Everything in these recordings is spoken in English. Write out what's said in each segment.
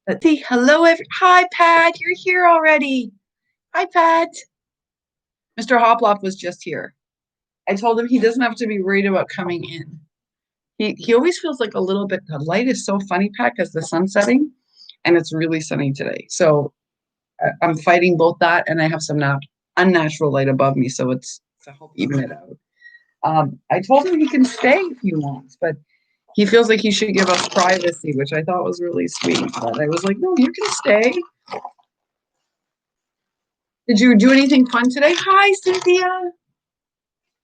Let's see. Hello, hi, Pat. You're here already. Hi, Pat. Mr. Hoplock was just here. I told him he doesn't have to be worried about coming in. He always feels like a little bit. The light is so funny, Pat, because the sun's setting, and it's really sunny today. So I'm fighting both that, and I have some unnatural light above me, so it's to help even it out. I told him he can stay if he wants, but he feels like he should give us privacy, which I thought was really sweet. But I was like, no, you can stay. Did you do anything fun today? Hi, Cynthia.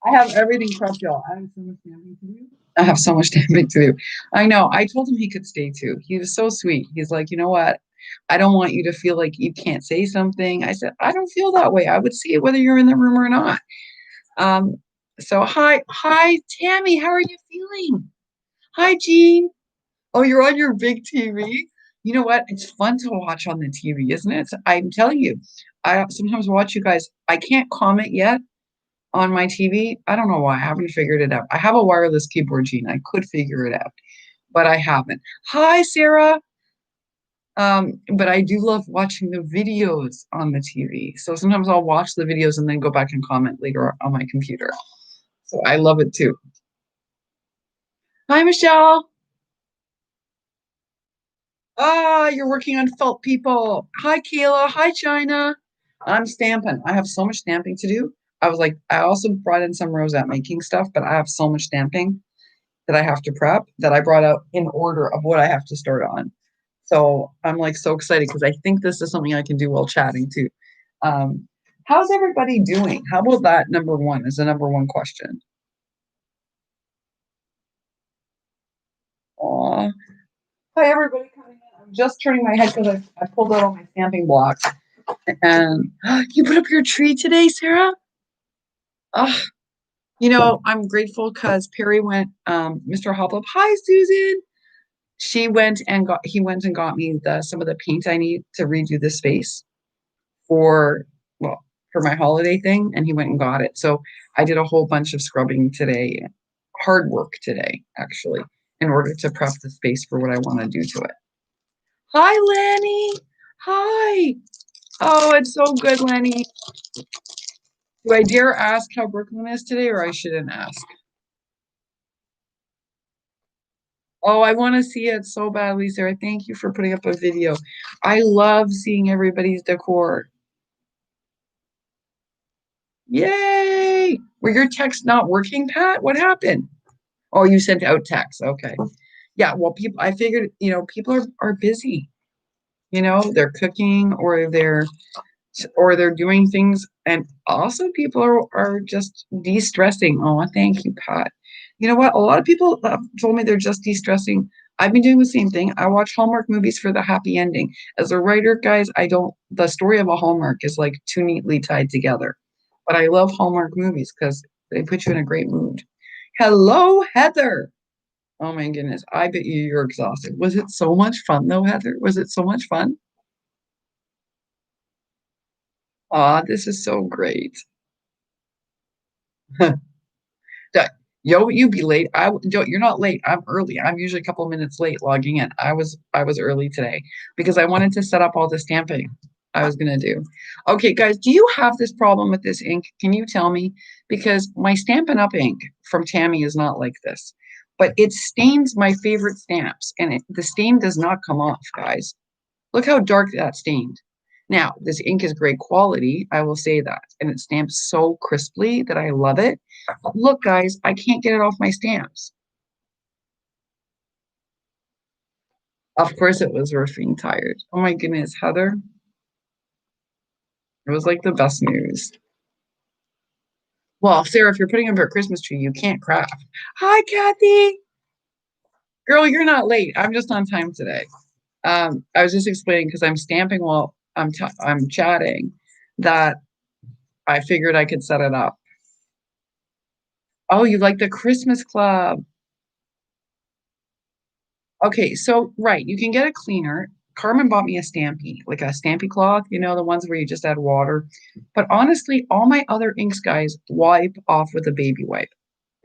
I have everything prepped, y'all. I have so much stamping to do. I have so much stamping to do. I know. I told him he could stay too. He was so sweet. He's like, you know what? I don't want you to feel like you can't say something. I said, I don't feel that way. I would see it whether you're in the room or not. Um, so hi, Tammy. How are you feeling? Hi, Jean. Oh, you're on your big TV. You know what? It's fun to watch on the TV, isn't it? I'm telling you, I sometimes watch you guys. I can't comment yet on my TV. I don't know why. I haven't figured it out. I have a wireless keyboard, Gene. I could figure it out, but I haven't. Hi, Sarah. But I do love watching the videos on the TV. So sometimes I'll watch the videos and then go back and comment later on my computer. So I love it too. Hi, Michelle. Ah, you're working on felt people. Hi, Kayla. Hi, China. I'm stamping. I have so much stamping to do. I was like, I also brought in some Rosette making stuff, but I have so much stamping that I have to prep that I brought out in order of what I have to start on. So I'm like so excited because I think this is something I can do while chatting too. How's everybody doing? How about that number one is the number one question? Aw. Hi, everybody coming in. I'm just turning my head because I pulled out all my stamping blocks. And you put up your tree today, Sarah? Oh, I'm grateful because Perry went, Mr. Hoplop. Hi, Susan. He went and got me some of the paint I need to redo the space for, well, for my holiday thing. And he went and got it. So I did a whole bunch of scrubbing today, hard work today, actually, in order to prep the space for what I want to do to it. Hi, Lenny. Hi. Oh, it's so good, Lenny. Do I dare ask how Brooklyn is today, or I shouldn't ask? Oh, I want to see it so badly, Sarah. Thank you for putting up a video. I love seeing everybody's decor. Yay! Were your texts not working, Pat? What happened? Oh, you sent out texts. Okay. Yeah, well, I figured, people are busy. They're cooking or they're doing things. And also people are just de-stressing. Oh, thank you, Pat. You know what? A lot of people told me they're just de-stressing. I've been doing the same thing. I watch Hallmark movies for the happy ending. As a writer, guys, the story of a Hallmark is like too neatly tied together. But I love Hallmark movies because they put you in a great mood. Hello, Heather. Oh my goodness. I bet you're exhausted. Was it so much fun though, Heather? Was it so much fun? Aw, this is so great. Yo, you be late. You're not late. I'm early. I'm usually a couple of minutes late logging in. I was early today because I wanted to set up all the stamping I was gonna do. Okay, guys, do you have this problem with this ink? Can you tell me? Because my Stampin' Up! Ink from Tammy is not like this, but it stains my favorite stamps, and the stain does not come off, guys. Look how dark that stained. Now, this ink is great quality, I will say that, and it stamps so crisply that I love it. But look, guys, I can't get it off my stamps. Of course, it was worth being tired. Oh my goodness, Heather, it was like the best news. Well, Sarah, if you're putting up your Christmas tree, you can't craft. Hi, Kathy. Girl, you're not late. I'm just on time today. I was just explaining because I'm stamping while I'm chatting that I figured I could set it up. Oh, you like the Christmas Club. Okay, so right, you can get a cleaner. Carmen bought me a Stampy, like a Stampy cloth, the ones where you just add water. But honestly, all my other inks, guys, wipe off with a baby wipe.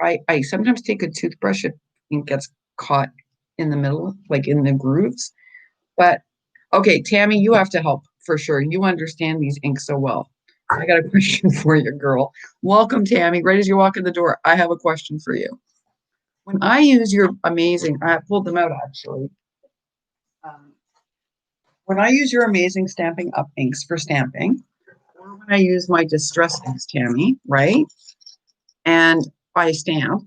I sometimes take a toothbrush if ink gets caught in the middle, like in the grooves. But Okay, Tammy, you have to help for sure. You understand these inks so well. I got a question for you, girl. Welcome, Tammy. Right as you walk in the door, I have a question for you. When I use your amazing, I pulled them out actually. Um, when I use your amazing Stampin' Up inks for stamping, or when I use my Distress inks, Tammy, right? And I stamp,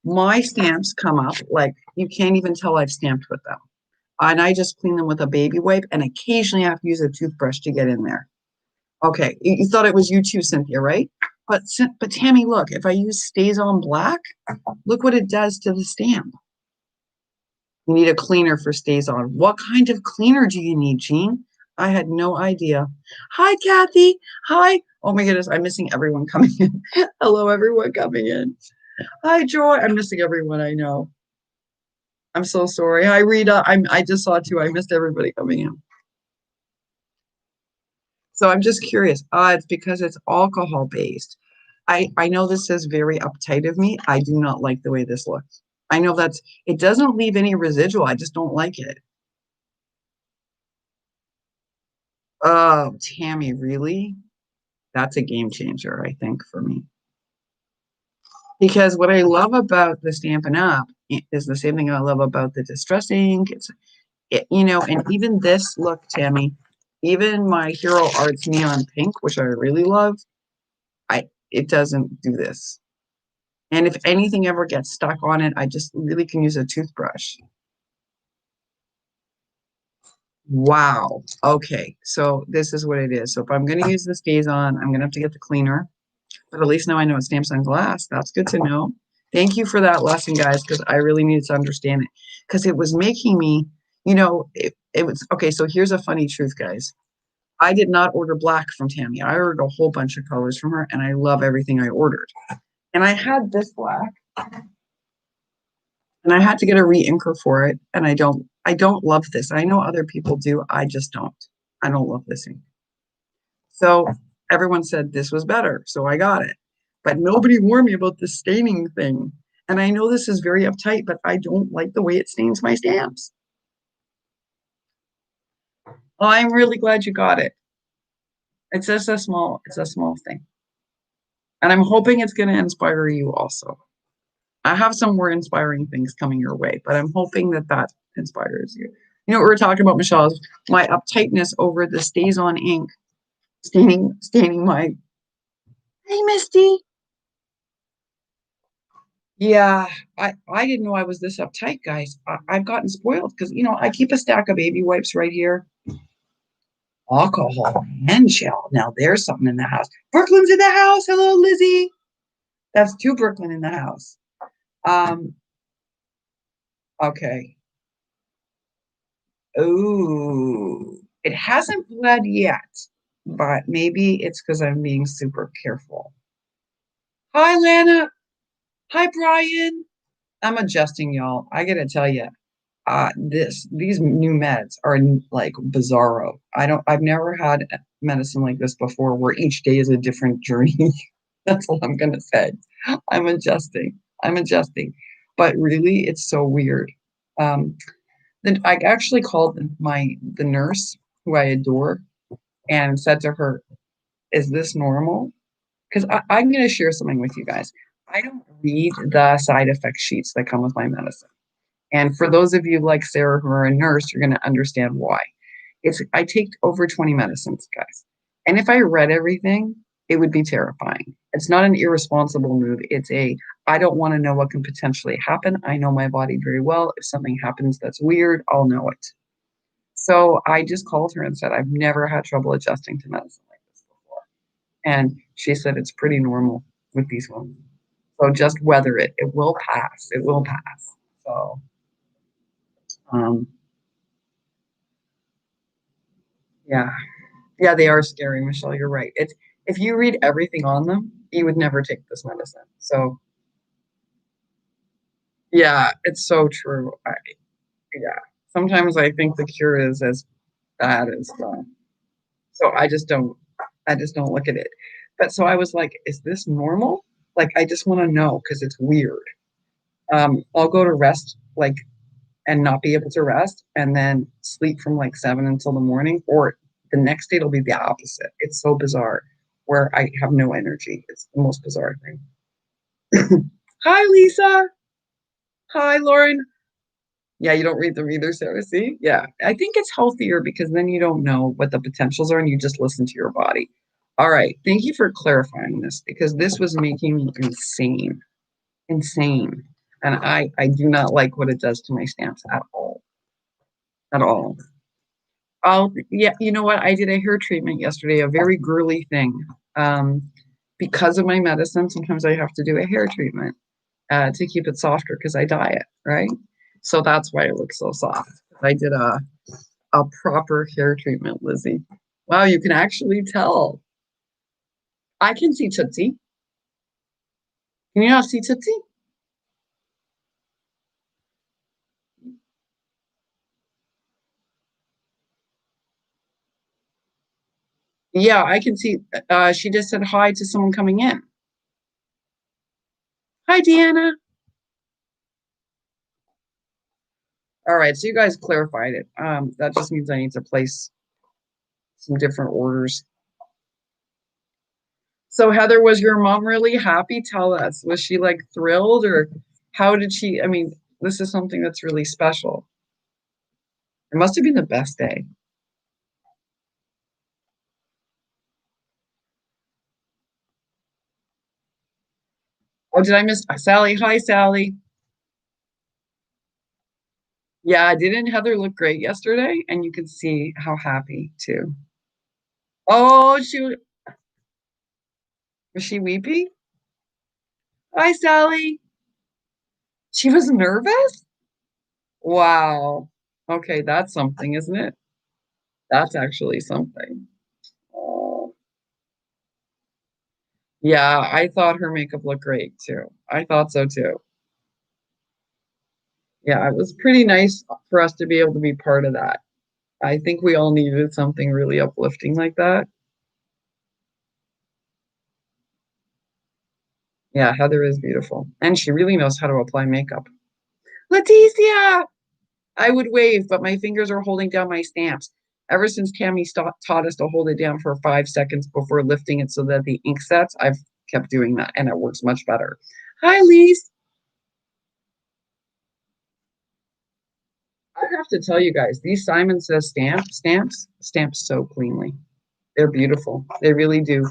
my stamps come up like you can't even tell I've stamped with them. And I just clean them with a baby wipe, and occasionally I have to use a toothbrush to get in there. Okay, you thought it was you too, Cynthia, right? But Tammy, look, if I use StazOn Black, look what it does to the stamp. You need a cleaner for StazOn. What kind of cleaner do you need, Jean? I had no idea. Hi, Kathy. Hi. Oh my goodness, I'm missing everyone coming in. Hello, everyone coming in. Hi, Joy. I'm missing everyone I know. I'm so sorry. Hi, Rita. I just saw too. I missed everybody coming in. So I'm just curious. It's because it's alcohol based. I know this is very uptight of me. I do not like the way this looks. I know it doesn't leave any residual. I just don't like it. Oh, Tammy, really? That's a game changer, I think, for me. Because what I love about the Stampin' Up is the same thing I love about the Distress ink. And even this look, Tammy, even my Hero Arts Neon Pink, which I really love, it doesn't do this. And if anything ever gets stuck on it, I just really can use a toothbrush. Wow. Okay. So this is what it is. So if I'm going to use this StazOn, I'm going to have to get the cleaner. But at least now I know it stamps on glass. That's good to know. Thank you for that lesson, guys, because I really needed to understand it. Because it was making me, it was okay. So here's a funny truth, guys. I did not order black from Tammy. I ordered a whole bunch of colors from her, and I love everything I ordered. And I had this black, and I had to get a re-inker for it. And I don't love this. I know other people do. I just don't. I don't love this ink. So everyone said this was better. So I got it. But nobody warned me about the staining thing. And I know this is very uptight, but I don't like the way it stains my stamps. Well, I'm really glad you got it. It's just it's a small thing. And I'm hoping it's going to inspire you also. I have some more inspiring things coming your way, but I'm hoping that inspires you. You know what we were talking about, Michelle, is my uptightness over the StazOn ink staining my. Hey, Misty. Yeah, I didn't know I was this uptight, guys. I've gotten spoiled because I keep a stack of baby wipes right here. Alcohol hand gel. Now there's something in the house. Brooklyn's in the house. Hello, Lizzie. That's two Brooklyn in the house. Um. Okay. Ooh, it hasn't bled yet, but maybe it's because I'm being super careful. Hi, Lana. Hi, Brian. I'm adjusting, y'all. I gotta tell you, these new meds are like bizarro. I've never had medicine like this before, where each day is a different journey. That's all I'm gonna say. I'm adjusting. I'm adjusting, but really, it's so weird. Um, then I actually called the nurse who I adore and said to her, "Is this normal?" Because I'm going to share something with you guys. I don't read the side effect sheets that come with my medicine. And for those of you like Sarah who are a nurse, you're going to understand why. I take over 20 medicines, guys. And if I read everything, it would be terrifying. It's not an irresponsible move. I don't want to know what can potentially happen. I know my body very well. If something happens that's weird, I'll know it. So I just called her and said, I've never had trouble adjusting to medicine like this before. And she said it's pretty normal with these ones. So just weather it. It will pass. It will pass. So um yeah. Yeah, they are scary, Michelle. You're right. It's if you read everything on them, you would never take this medicine. So yeah, it's so true. Yeah. Sometimes I think the cure is as bad as the so I just don't look at it. But so I was like, is this normal? Like I just want to know because it's weird. I'll go to rest like and not be able to rest and then sleep from like 7 until the morning, or the next day it'll be the opposite. It's so bizarre where I have no energy. It's the most bizarre thing. Hi, Lisa. Hi, Lauren. Yeah, you don't read them either, Sarah. See? Yeah. I think it's healthier because then you don't know what the potentials are and you just listen to your body. All right. Thank you for clarifying this because this was making me insane. Insane. And I do not like what it does to my stamps at all. At all. Yeah, you know what? I did a hair treatment yesterday, a very girly thing. Um, because of my medicine, sometimes I have to do a hair treatment to keep it softer because I diet, right? So that's why it looks so soft. I did a proper hair treatment, Lizzie. Wow, you can actually tell. I can see Tootsie. Can you not see Tootsie? Yeah, I can see. She just said hi to someone coming in. Hi, Deanna. All right, so you guys clarified it. That just means I need to place some different orders. So Heather, was your mom really happy? Tell us. Was she like thrilled or how did she? I mean, this is something that's really special. It must have been the best day. Oh, did I miss Sally? Hi, Sally. Yeah, didn't Heather look great yesterday? And you could see how happy too. Oh, was she weepy? Hi, Sally. She was nervous? Wow. Okay, that's something, isn't it? That's actually something. Oh. Yeah, I thought her makeup looked great too. I thought so too. Yeah, it was pretty nice for us to be able to be part of that. I think we all needed something really uplifting like that. Yeah, Heather is beautiful. And she really knows how to apply makeup. Leticia! I would wave, but my fingers are holding down my stamps. Ever since Tammy taught us to hold it down for 5 seconds before lifting it so that the ink sets, I've kept doing that and it works much better. Hi, Lise. I have to tell you guys, these Simon Says stamp so cleanly. They're beautiful. They really do.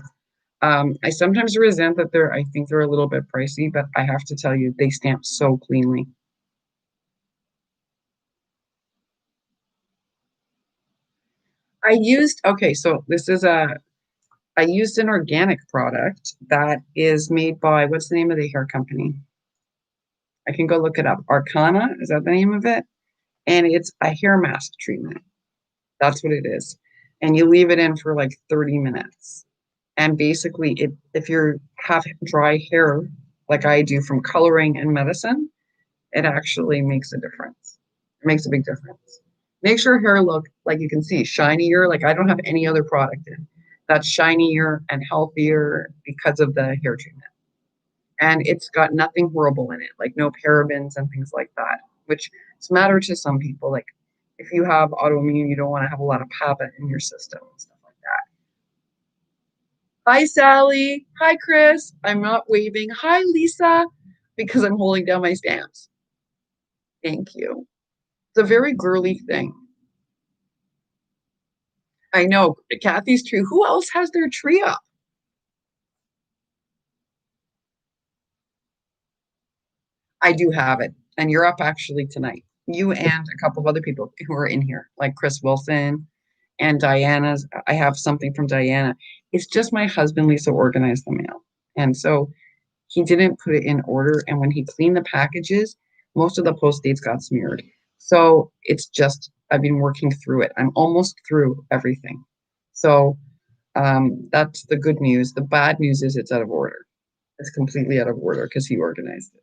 I sometimes resent that I think they're a little bit pricey, but I have to tell you, they stamp so cleanly. Okay, so I used an organic product that is made by, what's the name of the hair company? I can go look it up. Arcana, is that the name of it? And it's a hair mask treatment. That's what it is. And you leave it in for like 30 minutes. And basically, if you have dry hair, like I do from coloring and medicine, it actually makes a difference. It makes a big difference. Makes your hair look like you can see shinier. Like I don't have any other product in that's shinier and healthier because of the hair treatment. And it's got nothing horrible in it, like no parabens and things like that, which is matter to some people. Like if you have autoimmune, you don't want to have a lot of PABA in your system and stuff like that. Hi, Sally. Hi, Chris. I'm not waving. Hi, Lisa, because I'm holding down my stamps. Thank you. It's a very girly thing. I know. Kathy's tree. Who else has their tree up? I do have it. And you're up actually tonight. You and a couple of other people who are in here, like Chris Wilson and Diana's. I have something from Diana. It's just my husband, Lisa, organized the mail. And so he didn't put it in order. And when he cleaned the packages, most of the post dates got smeared. So it's just, I've been working through it. I'm almost through everything. So that's the good news. The bad news is it's out of order. It's completely out of order because he organized it.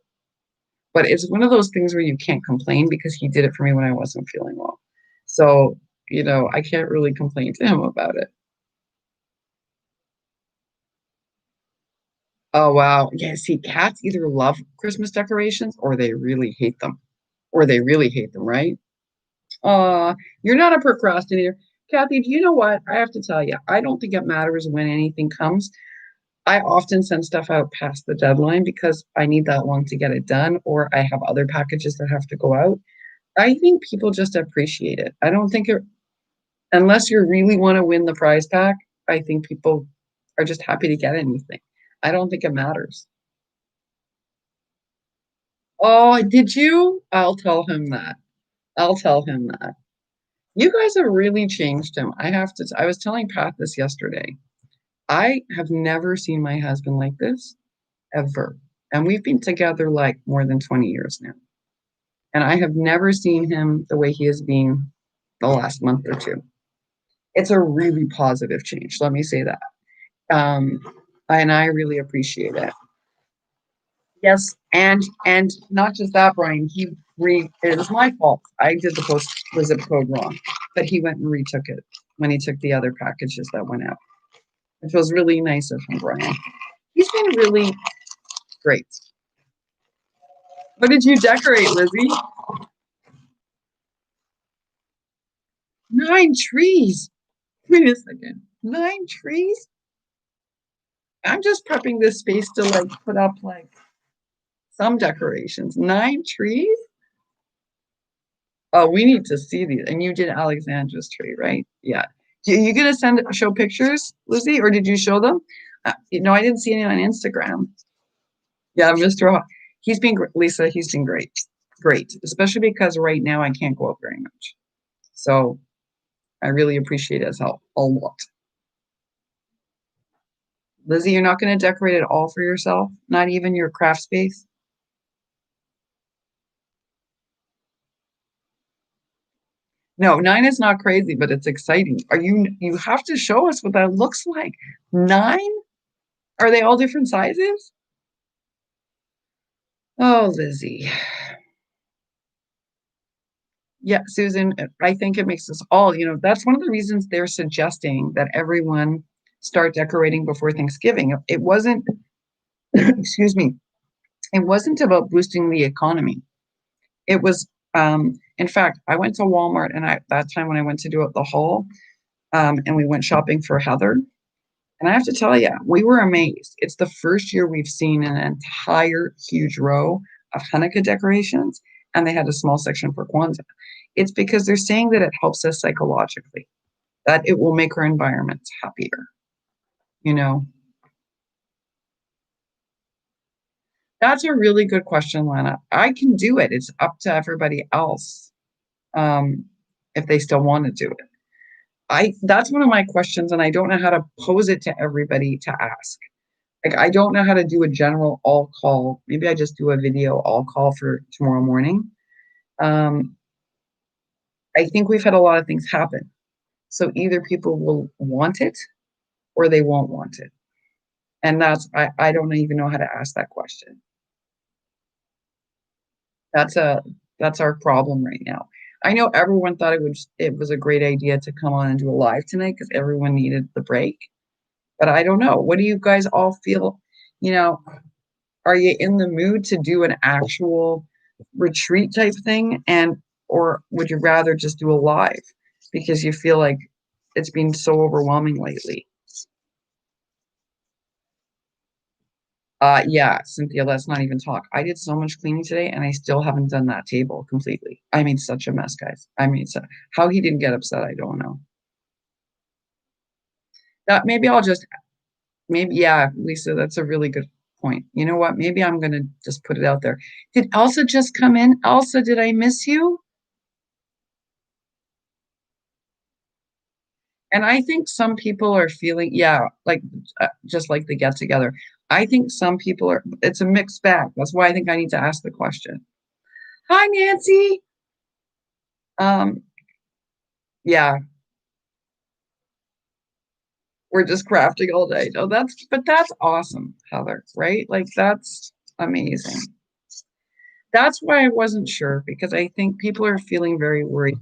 But it's one of those things where you can't complain because he did it for me when I wasn't feeling well. So, I can't really complain to him about it. Oh, wow. Yeah, see, cats either love Christmas decorations or they really hate them. or they really hate them, right? You're not a procrastinator. Kathy, do you know what? I have to tell you, I don't think it matters when anything comes. I often send stuff out past the deadline because I need that long to get it done, or I have other packages that have to go out. I think people just appreciate it. I don't think it, unless you really want to win the prize pack, I think people are just happy to get anything. I don't think it matters. Oh, did you? I'll tell him that. I'll tell him that. You guys have really changed him. I have to, I was telling Pat this yesterday. I have never seen my husband like this ever. And we've been together like more than 20 years now. And I have never seen him the way he has been the last month or two. It's a really positive change. Let me say that. Um, and I really appreciate it. Yes, and not just that, Brian. It was my fault. I did the post the zip code wrong, but he went and retook it when he took the other packages that went out. It was really nice of him, Brian. He's been really great. What did you decorate, Lizzie? 9 trees. Wait a second. 9 trees? I'm just prepping this space to like put up like some decorations. 9 trees? Oh, we need to see these. And you did Alexandra's tree, right? Yeah. You gonna show pictures, Lizzie, or did you show them? I didn't see any on Instagram. Yeah, he's been Lisa. He's been great, great, especially because right now I can't go out very much. So I really appreciate his help a lot. Lizzie, you're not going to decorate it all for yourself, not even your craft space. No, 9 is not crazy, but it's exciting. You have to show us what that looks like. 9? Are they all different sizes? Oh, Lizzie. Yeah, Susan, I think it makes us all, that's one of the reasons they're suggesting that everyone start decorating before Thanksgiving. It wasn't, excuse me, it wasn't about boosting the economy. It was, in fact, I went to Walmart and that time when I went to do it the haul, and we went shopping for Heather. And I have to tell you, we were amazed. It's the first year we've seen an entire huge row of Hanukkah decorations, and they had a small section for Kwanzaa. It's because they're saying that it helps us psychologically, that it will make our environments happier. That's a really good question, Lana. I can do it. It's up to everybody else, if they still want to do it. That's one of my questions, and I don't know how to pose it to everybody to ask. Like, I don't know how to do a general all call. Maybe I just do a video all call for tomorrow morning. I think we've had a lot of things happen. So either people will want it or they won't want it. And I don't even know how to ask that question. That's our problem right now. I know everyone thought it was a great idea to come on and do a live tonight because everyone needed the break. But I don't know. What do you guys all feel? Are you in the mood to do an actual retreat type thing, or would you rather just do a live because you feel like it's been so overwhelming lately? Yeah, Cynthia, let's not even talk. I did so much cleaning today and I still haven't done that table completely. I made such a mess, guys. How he didn't get upset, I don't know. Yeah, Lisa, that's a really good point. You know what? Maybe I'm going to just put it out there. Did Elsa just come in? Elsa, did I miss you? And I think some people are feeling, yeah, like just like the get together. I think some people it's a mixed bag. That's why I think I need to ask the question. Hi, Nancy. Um, yeah, we're just crafting all day. Oh, that's awesome, Heather, right? Like that's amazing. That's why I wasn't sure because I think people are feeling very worried.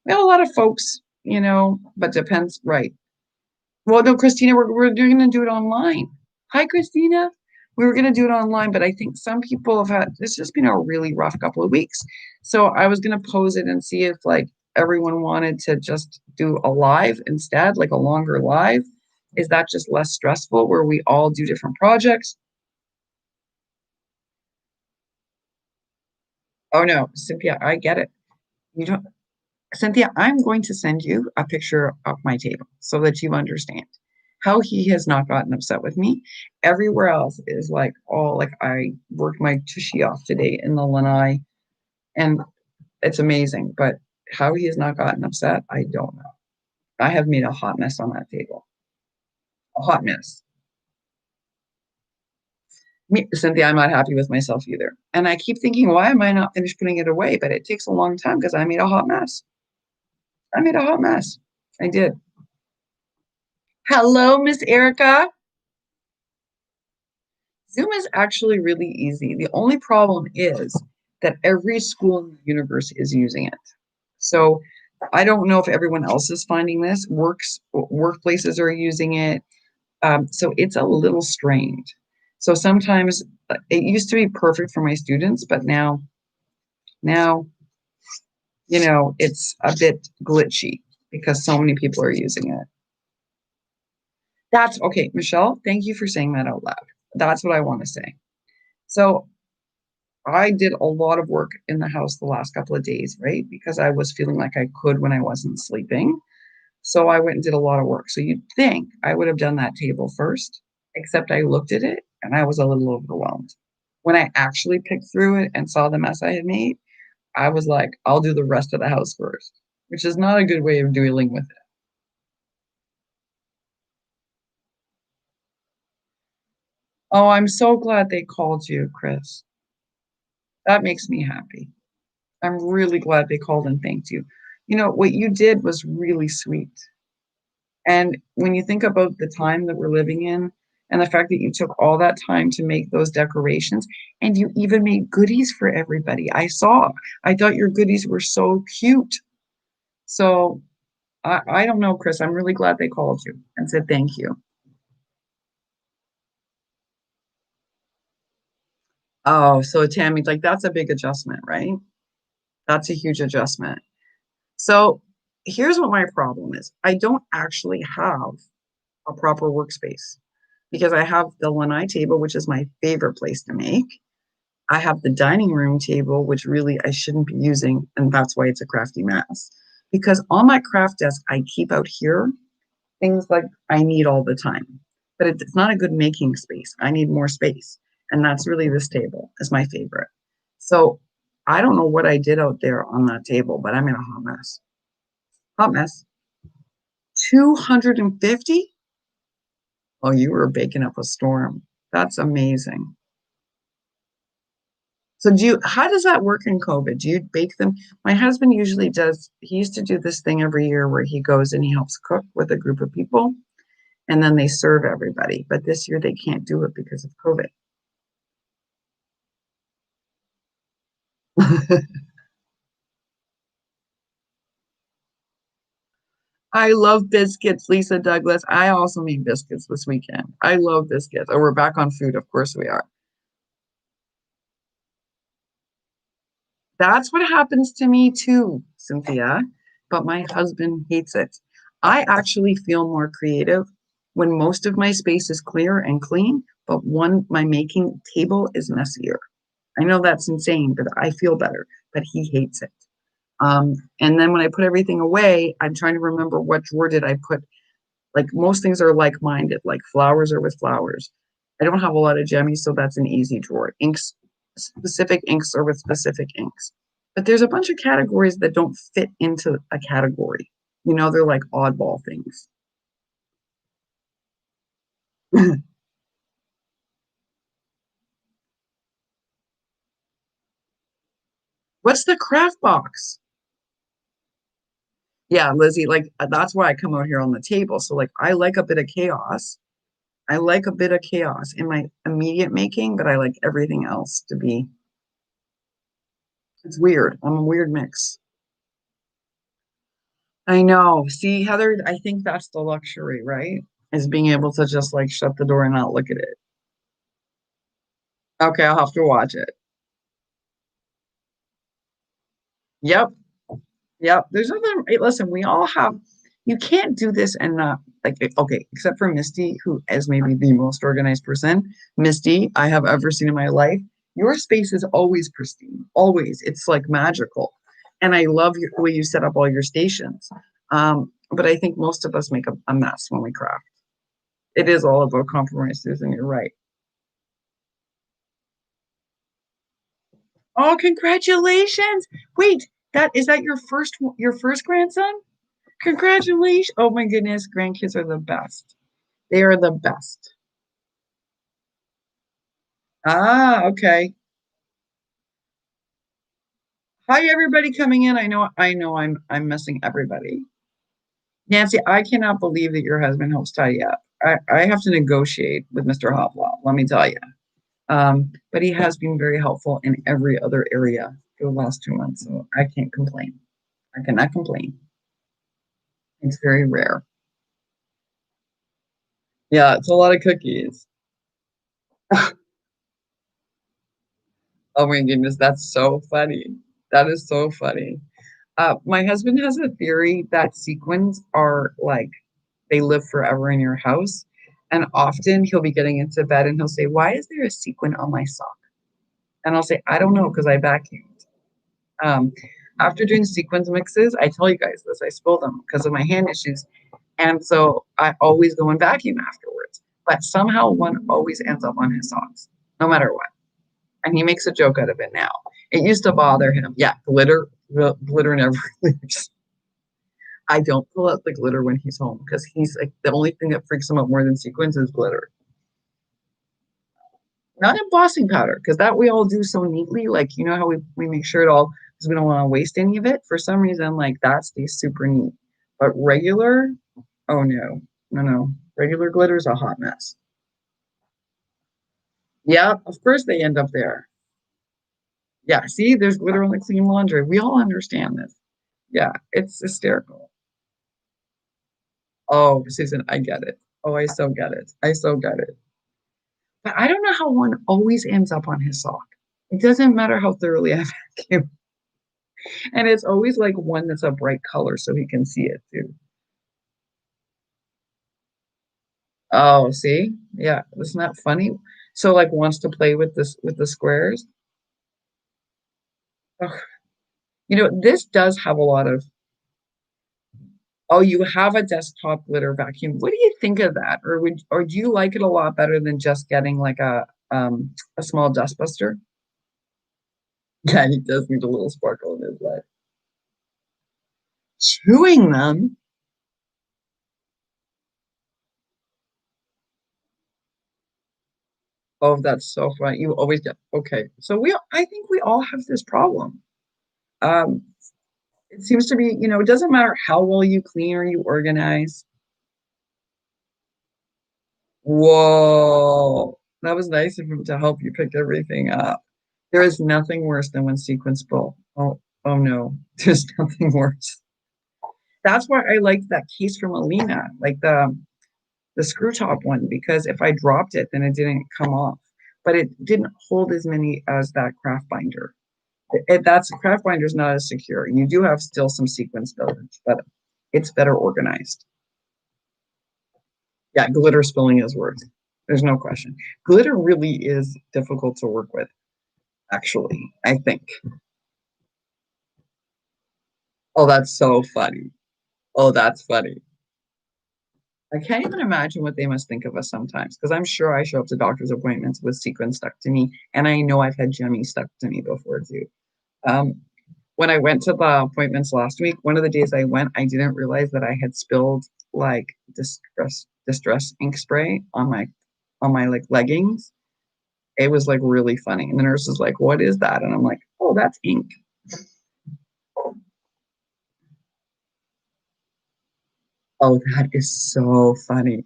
We have a lot of folks, but depends, right? Well, no, Christina, we're going to do it online. Hi, Christina. We were going to do it online, but I think some people have had, it's just been a really rough couple of weeks. So I was going to pose it and see if like everyone wanted to just do a live instead, like a longer live. Is that just less stressful where we all do different projects? Oh no, Cynthia, I get it. You don't, Cynthia, I'm going to send you a picture of my table so that you understand how he has not gotten upset with me. Everywhere else is like, oh, like I worked my tushy off today in the lanai, and it's amazing. But how he has not gotten upset, I don't know. I have made a hot mess on that table, a hot mess. Me, Cynthia, I'm not happy with myself either. And I keep thinking, why am I not finished putting it away? But it takes a long time because I made a hot mess. I made a hot mess. I did. Hello, Miss Erica. Zoom is actually really easy. The only problem is that every school in the universe is using it. So I don't know if everyone else is finding this. Workplaces are using it. So it's a little strained. So sometimes it used to be perfect for my students, but now, it's a bit glitchy because so many people are using it. That's okay, Michelle. Thank you for saying that out loud. That's what I want to say. So I did a lot of work in the house the last couple of days, right? Because I was feeling like I could when I wasn't sleeping. So I went and did a lot of work. So you'd think I would have done that table first, except I looked at it and I was a little overwhelmed. When I actually picked through it and saw the mess I had made, I was like, I'll do the rest of the house first, which is not a good way of dealing with it. Oh, I'm so glad they called you, Chris. That makes me happy. I'm really glad they called and thanked you. What you did was really sweet. And when you think about the time that we're living in and the fact that you took all that time to make those decorations and you even made goodies for everybody, I thought your goodies were so cute. So I don't know, Chris. I'm really glad they called you and said thank you. Oh, so Tammy, like that's a big adjustment, right? That's a huge adjustment. So here's what my problem is. I don't actually have a proper workspace because I have the lanai table, which is my favorite place to make. I have the dining room table, which really I shouldn't be using, and that's why it's a crafty mess. Because on my craft desk, I keep out here things like I need all the time, but it's not a good making space. I need more space, and that's really this table is my favorite. So I don't know what I did out there on that table, but I'm in a hot mess. Hot mess. 250? Oh, you were baking up a storm. That's amazing. So how does that work in COVID? Do you bake them? My husband usually does, he used to do this thing every year where he goes and he helps cook with a group of people and then they serve everybody. But this year they can't do it because of COVID. I love biscuits, Lisa Douglas. I also made biscuits this weekend. I love biscuits. Oh, we're back on food. Of course we are. That's what happens to me too, Cynthia, but my husband hates it. I actually feel more creative when most of my space is clear and clean, but my making table is messier. I know that's insane, but I feel better, but he hates it. And then when I put everything away, I'm trying to remember what drawer did I put. Like most things are like-minded, like flowers are with flowers. I don't have a lot of jemmies, so that's an easy drawer. Specific inks are with specific inks. But there's a bunch of categories that don't fit into a category. They're like oddball things. What's the craft box? Yeah, Lizzie, like that's why I come out here on the table. So like I like a bit of chaos. I like a bit of chaos in my immediate making, but I like everything else to be. It's weird. I'm a weird mix. I know. See, Heather, I think that's the luxury, right? Is being able to just like shut the door and not look at it. Okay, I'll have to watch it. Yep. Yep. There's nothing. Hey, listen, we all have. You can't do this and not like. Okay, except for Misty, who is maybe the most organized person. Misty, I have ever seen in my life. Your space is always pristine. Always. It's like magical, and I love the way you set up all your stations. But I think most of us make a mess when we craft. It is all about compromises, and you're right. Oh, congratulations! Wait, that is that your first grandson? Congratulations. Oh my goodness, grandkids are the best. They are the best. Ah, okay. Hi everybody coming in. I know I'm missing everybody. Nancy, I cannot believe that your husband helps tidy up. I have to negotiate with Mr. Hopwell, let me tell you. But he has been very helpful in every other area for the last 2 months, so I can't complain. I cannot complain. It's very rare. Yeah, it's a lot of cookies. Oh my goodness, that's so funny. That is so funny. My husband has a theory that sequins are like they live forever in your house. And often he'll be getting into bed and he'll say, "Why is there a sequin on my sock?" And I'll say, "I don't know, because I vacuumed." Um, After doing sequins mixes, I tell you guys this, I spill them because of my hand issues. And so I always go and vacuum afterwards. But somehow one always ends up on his socks, no matter what. And he makes a joke out of it now. It used to bother him. Yeah, glitter never leaves. I don't pull out the glitter when he's home because he's like the only thing that freaks him out more than sequins is glitter. Not embossing powder, because that we all do so neatly. Like, you know how we make sure it all, because we don't want to waste any of it. For some reason, like that stays super neat. But regular, oh no, no, no. Regular glitter is a hot mess. Yeah, of course they end up there. Yeah, see, there's glitter on the clean laundry. We all understand this. Yeah, it's hysterical. Oh, Susan, I get it. Oh, I so get it. I so get it. But I don't know how one always ends up on his sock. It doesn't matter how thoroughly I vacuum. And it's always like one that's a bright color so he can see it too. Oh, see? Yeah, isn't that funny? So like wants to play with this with the squares. Ugh. This does have a lot of, oh, you have a desktop glitter vacuum. What do you think of that? Or do you like it a lot better than just getting like a small dust buster? Yeah, he does need a little sparkle in his life. Chewing them. Oh, that's so funny. You always get okay. So I think we all have this problem. Um, it seems to be, it doesn't matter how well you clean or you organize. Whoa, that was nice of him to help you pick everything up. There is nothing worse than when sequins pull. Oh no, there's nothing worse. That's why I liked that case from Alina, like the screw top one, because if I dropped it, then it didn't come off. But it didn't hold as many as that craft binder. That's craft binder is not as secure. You do have still some sequence builders, but it's better organized. Yeah, glitter spilling is worse. There's no question. Glitter really is difficult to work with, actually, I think. Oh, that's so funny. Oh, that's funny. I can't even imagine what they must think of us sometimes, because I'm sure I show up to doctor's appointments with sequins stuck to me, and I know I've had Jemmy stuck to me before too. Um, when I went to the appointments last week, one of the days I went, I didn't realize that I had spilled like distress ink spray on my like leggings. It was like really funny. And the nurse is like, "What is that?" And I'm like, "Oh, that's ink." Oh, that is so funny.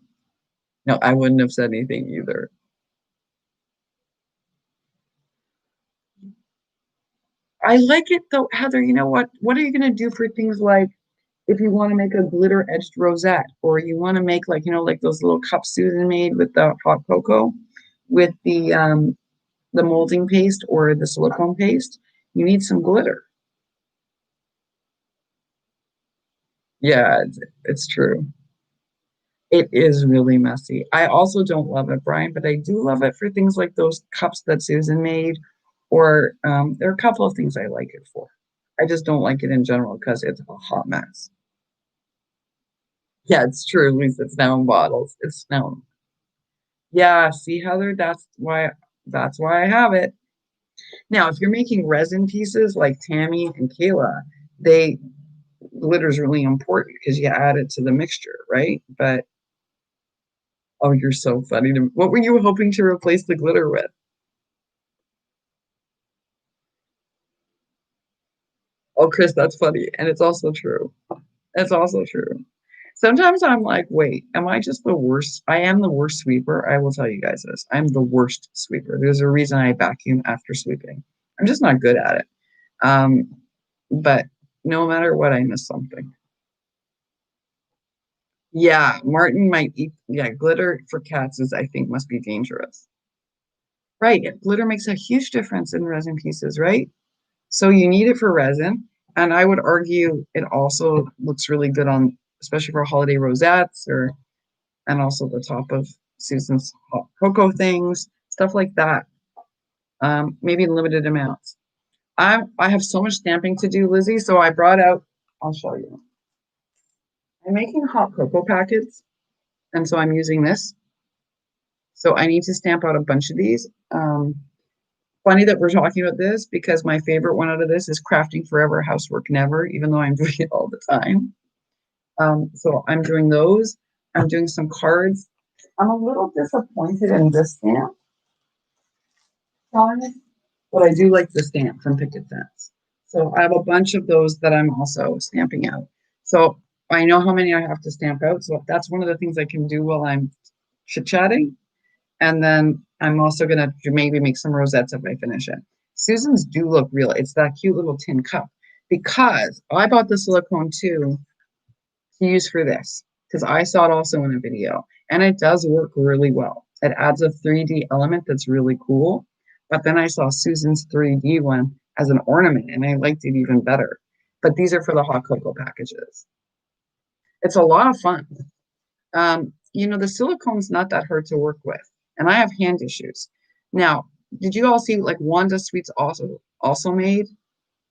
No, I wouldn't have said anything either. I like it though, Heather. You know what? What are you gonna do for things like if you want to make a glitter edged rosette, or you want to make like like those little cups Susan made with the hot cocoa, with the the molding paste or the silicone paste, you need some glitter. Yeah, it's true. It is really messy. I also don't love it, Brian, but I do love it for things like those cups that Susan made, or there are a couple of things I like it for. I just don't like it in general because it's a hot mess. Yeah, it's true. At least it's now in bottles. It's now. Yeah, see, Heather, that's why I have it. Now, if you're making resin pieces like Tammy and Kayla, they glitter is really important because you add it to the mixture, right? But oh, you're so funny to me. What were you hoping to replace the glitter with? Oh, Chris, that's funny. And it's also true. It's also true. Sometimes I'm like, wait, am I just the worst? I am the worst sweeper. I will tell you guys this. I'm the worst sweeper. There's a reason I vacuum after sweeping. I'm just not good at it. Um, but no matter what, I miss something. Yeah, Martin might eat. Yeah, glitter for cats is, I think, must be dangerous. Right. Glitter makes a huge difference in resin pieces, right? So you need it for resin. And I would argue it also looks really good on, especially for holiday rosettes or, and also the top of Susan's hot cocoa things, stuff like that. Maybe in limited amounts. I have so much stamping to do, Lizzie. So I brought out, I'll show you. I'm making hot cocoa packets. And so I'm using this. So I need to stamp out a bunch of these. Funny that we're talking about this because my favorite one out of this is Crafting Forever, Housework Never, even though I'm doing it all the time. So I'm doing those. I'm doing some cards. I'm a little disappointed in this stamp, but I do like the stamp from Picket Fence. So I have a bunch of those that I'm also stamping out. So I know how many I have to stamp out. So that's one of the things I can do while I'm chit-chatting. And then I'm also gonna maybe make some rosettes if I finish it. Susan's do look real. It's that cute little tin cup because I bought the silicone too to use for this because I saw it also in a video and it does work really well. It adds a 3D element that's really cool. But then I saw Susan's 3D one as an ornament and I liked it even better. But these are for the hot cocoa packages. It's a lot of fun. The silicone's not that hard to work with, and I have hand issues. Now, did you all see like Wanda Sweets also made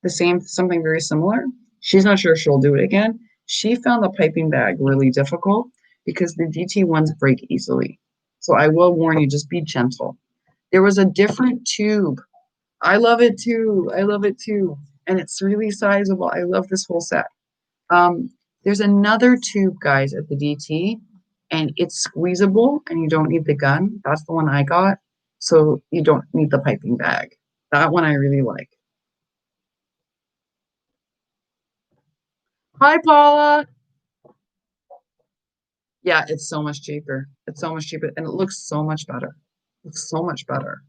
the same something very similar? She's not sure she'll do it again. She found the piping bag really difficult because the DT ones break easily. So I will warn you, just be gentle. There was a different tube. I love it too. I love it too. And it's really sizable. I love this whole set. Um, there's another tube, guys, at the DT, and it's squeezable, and you don't need the gun. That's the one I got, so you don't need the piping bag. That one I really like. Hi, Paula. Yeah, it's so much cheaper. It's so much cheaper, and it looks so much better. It's so much better.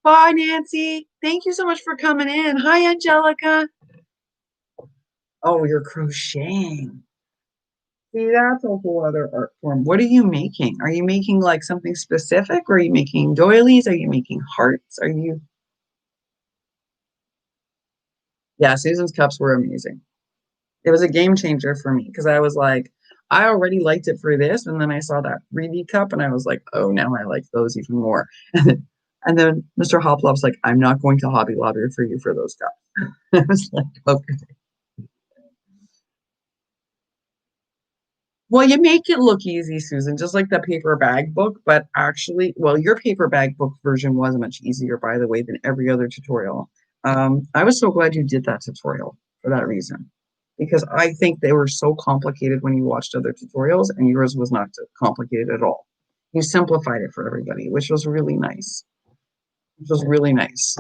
Bye, Nancy. Thank you so much for coming in. Hi, Angelica. Oh, you're crocheting. See, that's a whole other art form. What are you making? Are you making like something specific? Or are you making doilies? Are you making hearts? Are you? Yeah, Susan's cups were amazing. It was a game changer for me because I was like, I already liked it for this. And then I saw that 3D cup and I was like, oh, now I like those even more. And then Mr. Hoplop's like, I'm not going to Hobby Lobby for you for those cups. I was like, okay. Well, you make it look easy, Susan, just like the paper bag book, but actually, well, your paper bag book version was much easier, by the way, than every other tutorial. I was so glad you did that tutorial for that reason, because I think they were so complicated when you watched other tutorials, and yours was not complicated at all. You simplified it for everybody, which was really nice. Which was really nice.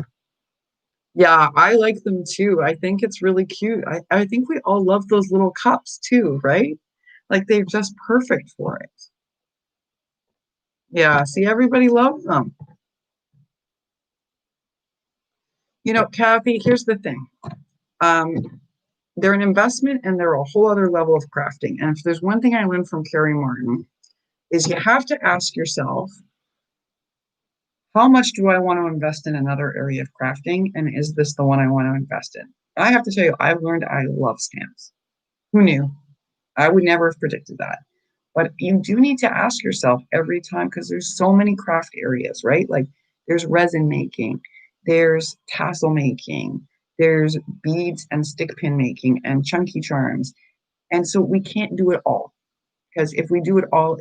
Yeah, I like them too. I think it's really cute. I think we all love those little cups too, right? Like they're just perfect for it. Yeah, see, everybody loves them. Kathy, here's the thing. They're an investment and they're a whole other level of crafting. And if there's one thing I learned from Carrie Martin, is you have to ask yourself, How much do I want to invest in another area of crafting? And is this the one I want to invest in? I have to tell you, I've learned I love stamps. Who knew? I would never have predicted that. But you do need to ask yourself every time because there's so many craft areas, right? Like there's resin making, there's tassel making, there's beads and stick pin making and chunky charms. And so we can't do it all because if we do it all,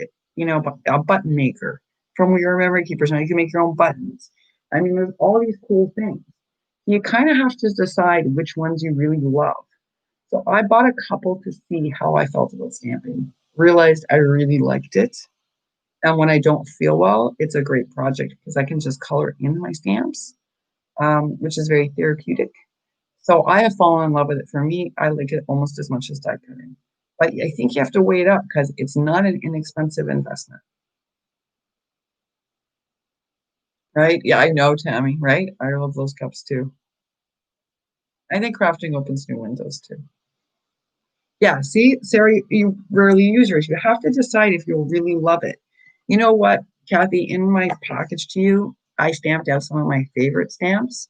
a button maker from your memory keepers, now you can make your own buttons. I mean, there's all these cool things. You kind of have to decide which ones you really love. So I bought a couple to see how I felt about stamping. Realized I really liked it. And when I don't feel well, it's a great project because I can just color in my stamps, which is very therapeutic. So I have fallen in love with it. For me, I like it almost as much as die cutting. But I think you have to weigh it up because it's not an inexpensive investment. Right? Yeah, I know, Tammy, right? I love those cups too. I think crafting opens new windows too. Yeah, see, Sarah, you rarely use yours. You have to decide if you'll really love it. You know what, Kathy, in my package to you, I stamped out some of my favorite stamps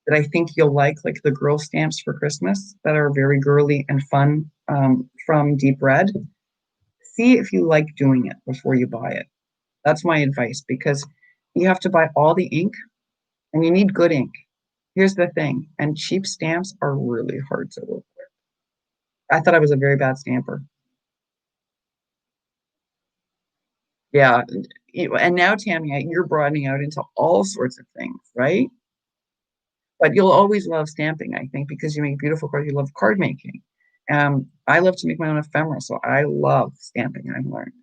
that I think you'll like the girl stamps for Christmas that are very girly and fun from Deep Red. See if you like doing it before you buy it. That's my advice because you have to buy all the ink and you need good ink. Here's the thing, and cheap stamps are really hard to work with. I thought I was a very bad stamper. Yeah. And now, Tammy, you're broadening out into all sorts of things, right? But you'll always love stamping, I think, because you make beautiful cards. You love card making. I love to make my own ephemera, so I love stamping. I've learned.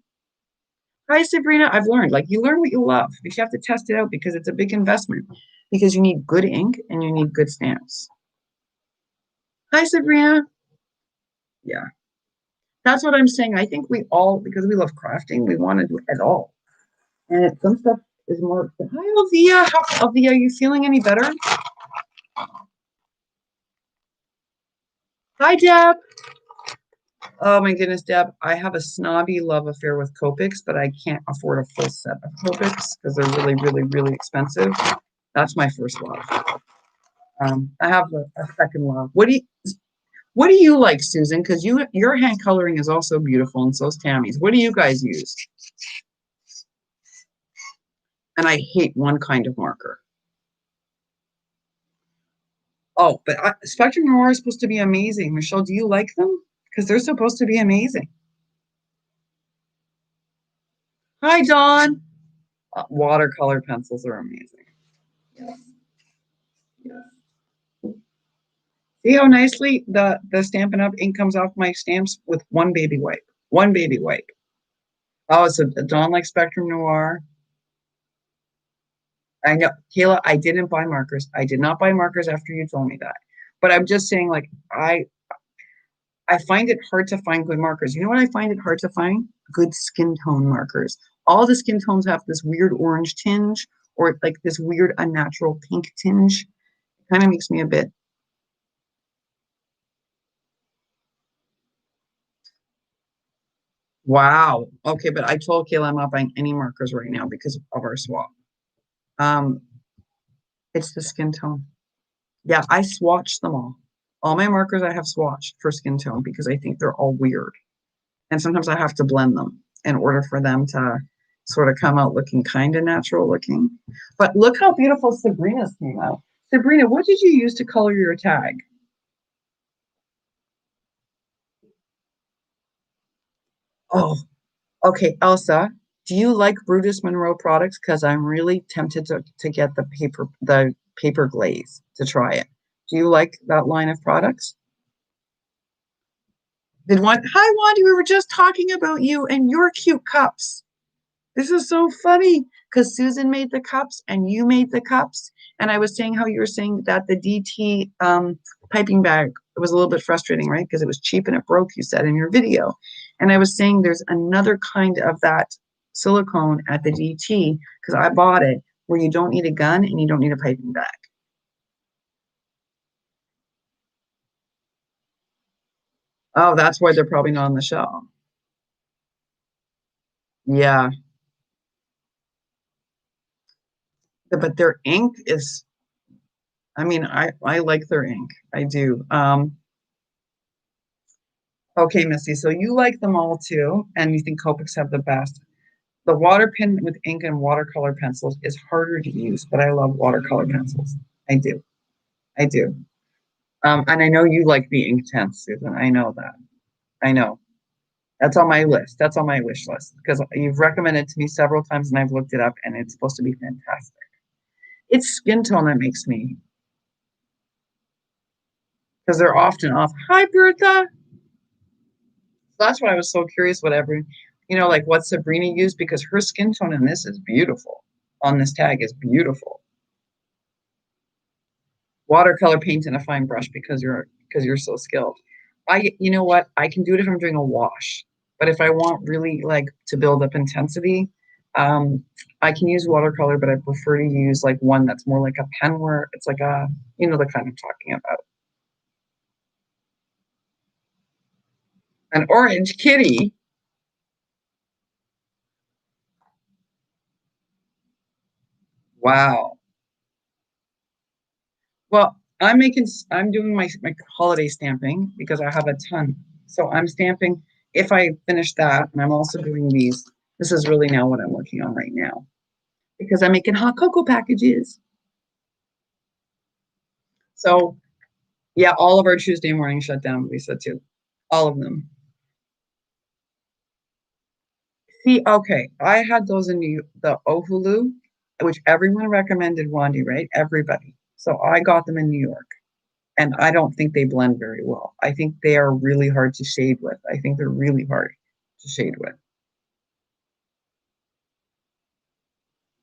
Hi, Sabrina. I've learned. Like you learn what you love, but you have to test it out because it's a big investment. Because you need good ink and you need good stamps. Hi, Sabrina. Yeah, that's what I'm saying. I think we all, because we love crafting, we want to do it all. And some stuff is more. Hi, Alvia. Alvia, are you feeling any better? Hi, Deb. Oh my goodness, Deb. I have a snobby love affair with Copics, but I can't afford a full set of Copics because they're really, really, really expensive. That's my first love. I have a second love. What do you like, Susan? Because your hand coloring is also beautiful, and so is Tammy's. What do you guys use? And I hate one kind of marker. Oh, but Spectrum Noir is supposed to be amazing. Michelle, do you like them? Because they're supposed to be amazing. Hi, Dawn. Watercolor pencils are amazing. Yes. Yes. See how nicely the Stampin' Up! Ink comes off my stamps with one baby wipe. One baby wipe. Oh, so Dawn likes Spectrum Noir. I know, Kayla, I didn't buy markers. I did not buy markers after you told me that. But I'm just saying, like, I find it hard to find good markers. You know what I find it hard to find? Good skin tone markers. All the skin tones have this weird orange tinge or like this weird unnatural pink tinge. It kind of makes me a bit. Wow. Okay, but I told Kayla I'm not buying any markers right now because of our swap. Um, it's the skin tone. Yeah, I swatched them all. All my markers I have swatched for skin tone because I think they're all weird. And sometimes I have to blend them in order for them to sort of come out looking kind of natural looking. But look how beautiful Sabrina's came out. Sabrina, what did you use to color your tag? Oh, okay, Elsa, do you like Brutus Monroe products? Because I'm really tempted to get the paper glaze to try it. Do you like that line of products? Did one Hi Wandy, we were just talking about you and your cute cups. This is so funny because Susan made the cups and you made the cups. And I was saying how you were saying that the DT piping bag was a little bit frustrating, right? Because it was cheap and it broke, you said in your video. And I was saying there's another kind of that silicone at the DT because I bought it where you don't need a gun and you don't need a piping bag. Oh, that's why they're probably not on the shelf. Yeah. but their ink is, I mean, I like their ink. I do. Okay, Missy, so you like them all too, and you think Copics have the best. The water pen with ink and watercolor pencils is harder to use, but I love watercolor pencils. I do. I do. And I know you like the Inktense, Susan. I know that. I know. That's on my list. That's on my wish list because you've recommended to me several times and I've looked it up and it's supposed to be fantastic. It's skin tone that makes me, because they're often off. Hi, Bertha. So that's why I was so curious whatever, like what Sabrina used because her skin tone in this is beautiful. On this tag is beautiful. Watercolor paint in a fine brush because you're so skilled. You know what? I can do it if I'm doing a wash, but if I want really like to build up intensity, I can use watercolor, but I prefer to use like one that's more like a pen where it's like the kind I'm talking about. An orange kitty. Wow. Well, I'm doing my holiday stamping because I have a ton. So I'm stamping if I finish that, and I'm also doing these. This is really now what I'm working on right now because I'm making hot cocoa packages. So yeah, all of our Tuesday morning shut down, Lisa, too. All of them. See, okay, I had those in the Ohulu, which everyone recommended, Wandy, right? Everybody. So I got them in New York. And I don't think they blend very well. I think they are really hard to shade with. I think they're really hard to shade with.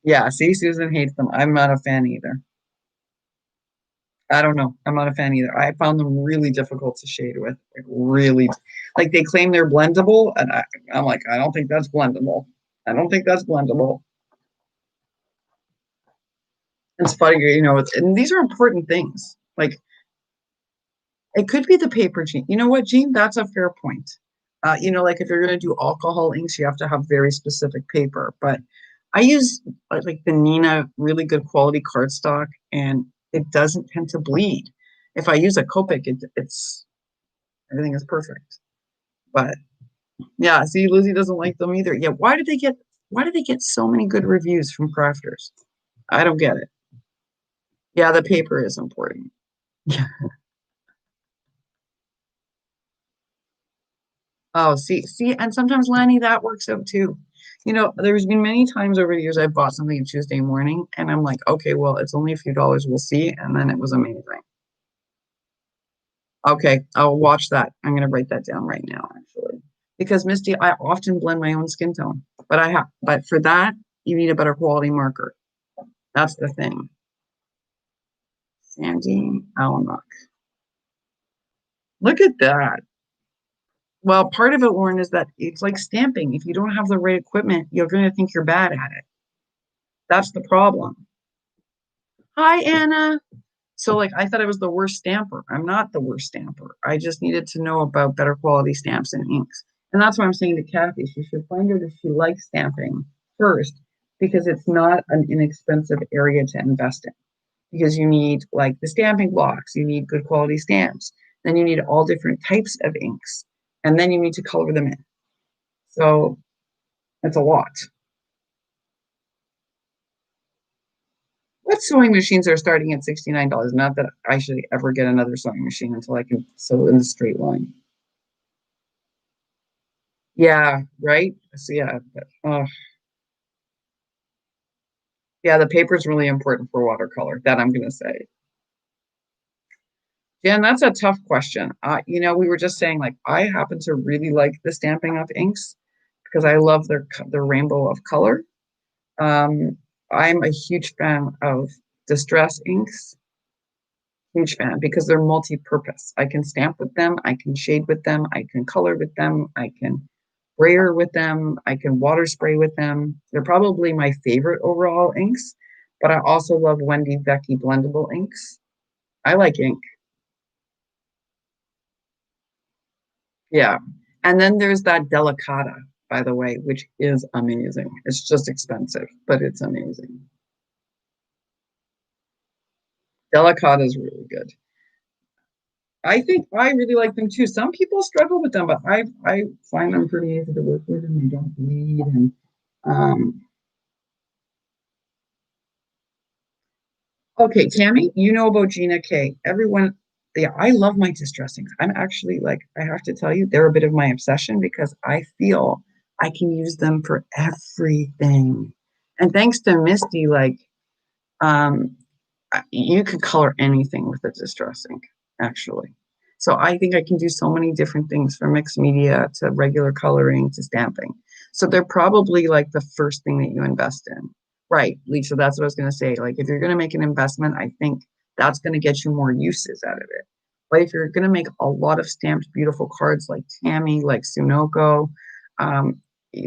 Yeah, see, Susan hates them. I'm not a fan either. I don't know. I'm not a fan either. I found them really difficult to shade with. Like really, like they claim they're blendable, and I'm like, I don't think that's blendable. I don't think that's blendable. It's funny, and these are important things. Like it could be the paper, Gene. You know what, Gene? That's a fair point. Like if you're going to do alcohol inks, you have to have very specific paper. But I use like the Nina really good quality cardstock, and it doesn't tend to bleed. If I use a Copic, it's everything is perfect. But yeah, see, Lizzie doesn't like them either. Yeah, why did they get so many good reviews from crafters? I don't get it. Yeah, the paper is important. Oh, see, and sometimes Lanny, that works out too. There's been many times over the years I've bought something on Tuesday morning, and I'm like, okay, well, it's only a few dollars, we'll see, and then it was amazing. Okay, I'll watch that. I'm gonna write that down right now, actually, because Misty, I often blend my own skin tone, but for that, you need a better quality marker. That's the thing. Sandy Almach. Look at that. Well, part of it, Lauren, is that it's like stamping. If you don't have the right equipment, you're going to think you're bad at it. That's the problem. Hi, Anna. So, like, I thought I was the worst stamper. I'm not the worst stamper. I just needed to know about better quality stamps and inks. And that's what I'm saying to Kathy. She should find out if she likes stamping first, because it's not an inexpensive area to invest in. Because you need, like, the stamping blocks, you need good quality stamps, then you need all different types of inks, and then you need to color them in. So, it's a lot. What sewing machines are starting at $69? Not that I should ever get another sewing machine until I can sew in a straight line. Yeah, right. So yeah, yeah, the paper is really important for watercolor. That I'm gonna say. Jan, that's a tough question. We were just saying like I happen to really like the Stampin' Up! Inks because I love their rainbow of color. Um, I'm a huge fan of Distress inks. Huge fan because they're multi-purpose. I can stamp with them, I can shade with them, I can color with them, I can brayer with them, I can water spray with them. They're probably my favorite overall inks, but I also love Wendy Becky blendable inks. I like ink. Yeah. And then there's that Delicata, by the way, which is amazing. It's just expensive, but it's amazing. Delicata is really good. I think I really like them too. Some people struggle with them, but I find them pretty easy to work with, and they don't bleed. And um, okay, Tammy, you know about Gina K. Everyone, yeah, I love my distressings. I'm actually like, I have to tell you, they're a bit of my obsession because I feel I can use them for everything. And thanks to Misty, like, um, you could color anything with a distress ink, actually. So I think I can do so many different things from mixed media to regular coloring to stamping. So they're probably like the first thing that you invest in. Right, Lisa, that's what I was going to say. Like if you're going to make an investment, I think that's going to get you more uses out of it. But if you're going to make a lot of stamped beautiful cards like Tammy, like Sunoko, um,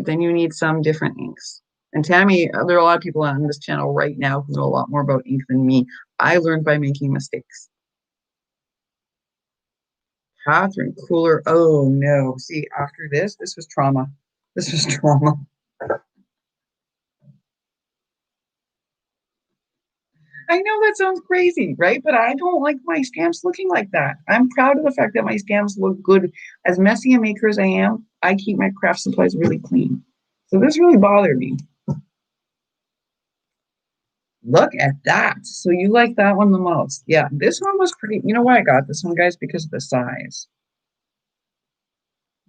then you need some different inks. And Tammy, there are a lot of people on this channel right now who know a lot more about ink than me. I learned by making mistakes. Catherine Cooler. Oh no. See, after this was trauma. This was trauma. I know that sounds crazy, right? But I don't like my stamps looking like that. I'm proud of the fact that my stamps look good. As messy a maker as I am, I keep my craft supplies really clean. So this really bothered me. Look at that. So you like that one the most. Yeah, this one was pretty. You know why I got this one, guys? Because of the size.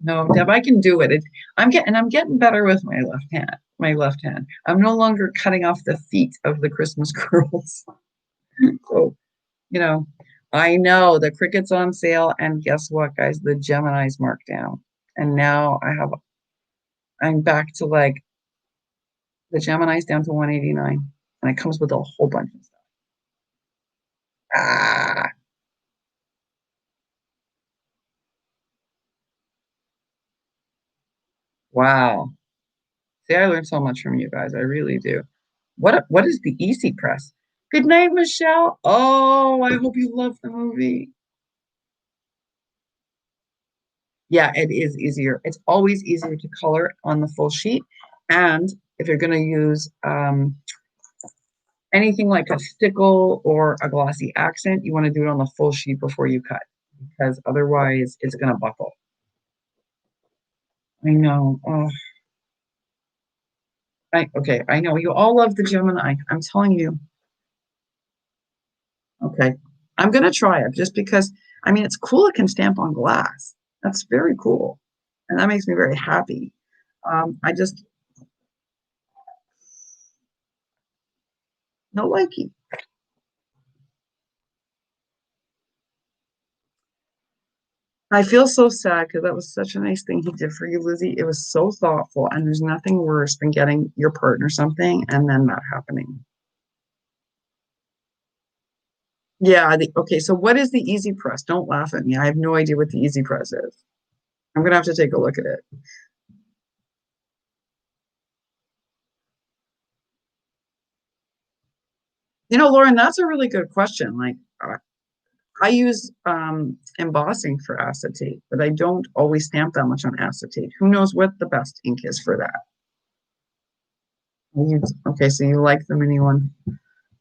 No, Deb, I can do it. I'm getting better with my left hand. My left hand. I'm no longer cutting off the feet of the Christmas girls. So, you know, I know the Cricut's on sale, and guess what, guys? The Gemini's marked down. And now I'm back to like the Gemini's down to 189. And it comes with a whole bunch of stuff. Ah, wow. See, I learned so much from you guys. I really do. What is the Easy Press? Good night, Michelle. Oh, I hope you love the movie. Yeah, it is easier. It's always easier to color on the full sheet. And if you're going to use anything like a stickle or a glossy accent, you want to do it on the full sheet before you cut because otherwise it's going to buckle. I know. Oh, okay, I know. You all love the Gemini. I'm telling you. Okay. I'm going to try it just because, I mean, it's cool it can stamp on glass. That's very cool. And that makes me very happy. I just, no likey. I feel so sad because that was such a nice thing he did for you, Lizzie. It was so thoughtful, and there's nothing worse than getting your partner something and then that happening. Yeah, okay, so what is the Easy Press? Don't laugh at me. I have no idea what the Easy Press is. I'm gonna have to take a look at it. You know, Lauren, that's a really good question. Like, I use embossing for acetate, but I don't always stamp that much on acetate. Who knows what the best ink is for that? Okay, so you like the mini one.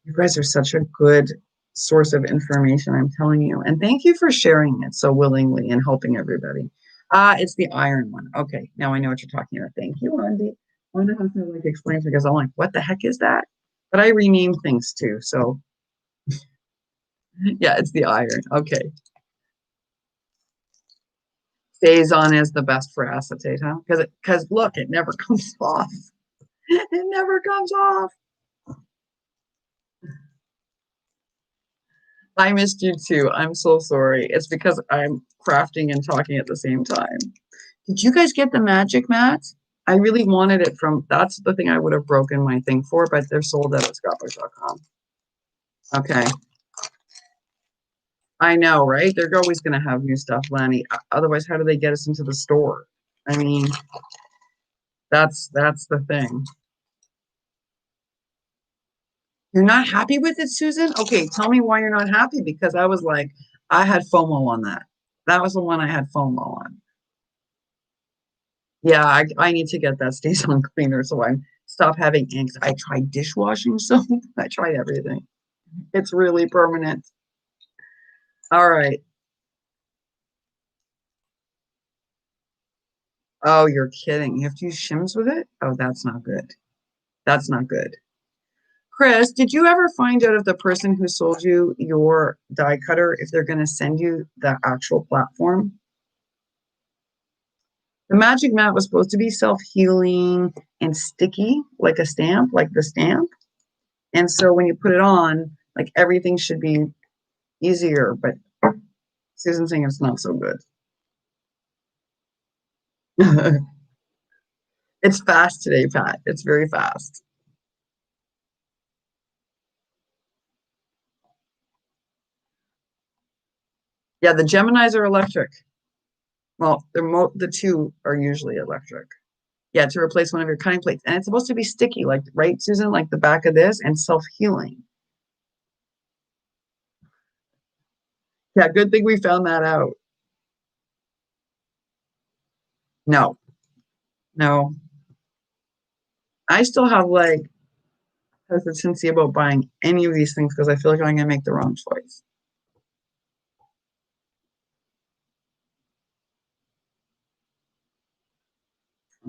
You guys are such a good source of information, I'm telling you. And thank you for sharing it so willingly and helping everybody. It's the iron one. Okay, now I know what you're talking about. Thank you, Wendy. I wonder how to like explain because I'm like, what the heck is that? But I rename things too. So yeah, it's the iron. Okay. Stays on is the best for acetate, huh? Because look, it never comes off. It never comes off. I missed you too. I'm so sorry. It's because I'm crafting and talking at the same time. Did you guys get the magic mats? I really wanted it from, that's the thing I would have broken my thing for, but they're sold out at scrapbook.com. Okay. I know, right? They're always going to have new stuff, Lanny. Otherwise, how do they get us into the store? I mean, that's the thing. You're not happy with it, Susan? Okay, tell me why you're not happy because I was like, I had FOMO on that. That was the one I had FOMO on. Yeah, I need to get that stays on cleaner so I stop having inks. I tried dishwashing soap. I tried everything. It's really permanent. All right. Oh, you're kidding. You have to use shims with it? Oh, that's not good. That's not good. Chris, did you ever find out if the person who sold you your die cutter, if they're going to send you the actual platform? The Magic Mat was supposed to be self-healing and sticky, like a stamp, like the stamp. And so when you put it on, like everything should be easier, but Susan's saying it's not so good. It's fast today, Pat. It's very fast. Yeah, the Geminis are electric. Well, the two are usually electric. Yeah, to replace one of your cutting plates. And it's supposed to be sticky, like, right, Susan? Like the back of this and self-healing. Yeah, good thing we found that out. No, no. I still have like hesitancy about buying any of these things because I feel like I'm gonna make the wrong choice.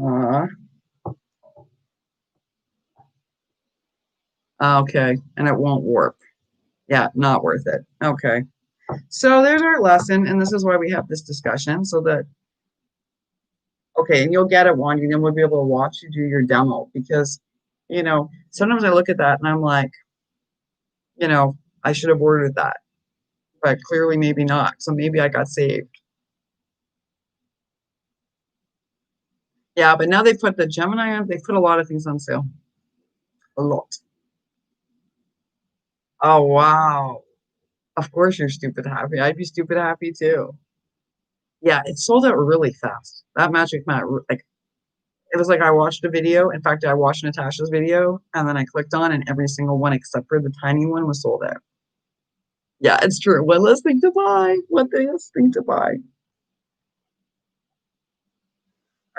Uh, okay, and it won't warp. Yeah, not worth it. Okay. So there's our lesson, and this is why we have this discussion so that okay, and you'll get it one, and then we'll be able to watch you do your demo because sometimes I look at that and I'm like, I should have ordered that, but clearly maybe not. So maybe I got saved. Yeah, but now they put the Gemini on, they put a lot of things on sale. A lot. Oh wow. Of course you're stupid happy. I'd be stupid happy too. Yeah, it sold out really fast. That Magic Mat, like it was like I watched a video. In fact, I watched Natasha's video and then I clicked on and every single one except for the tiny one was sold out. Yeah, it's true. One less thing to buy. One less thing to buy.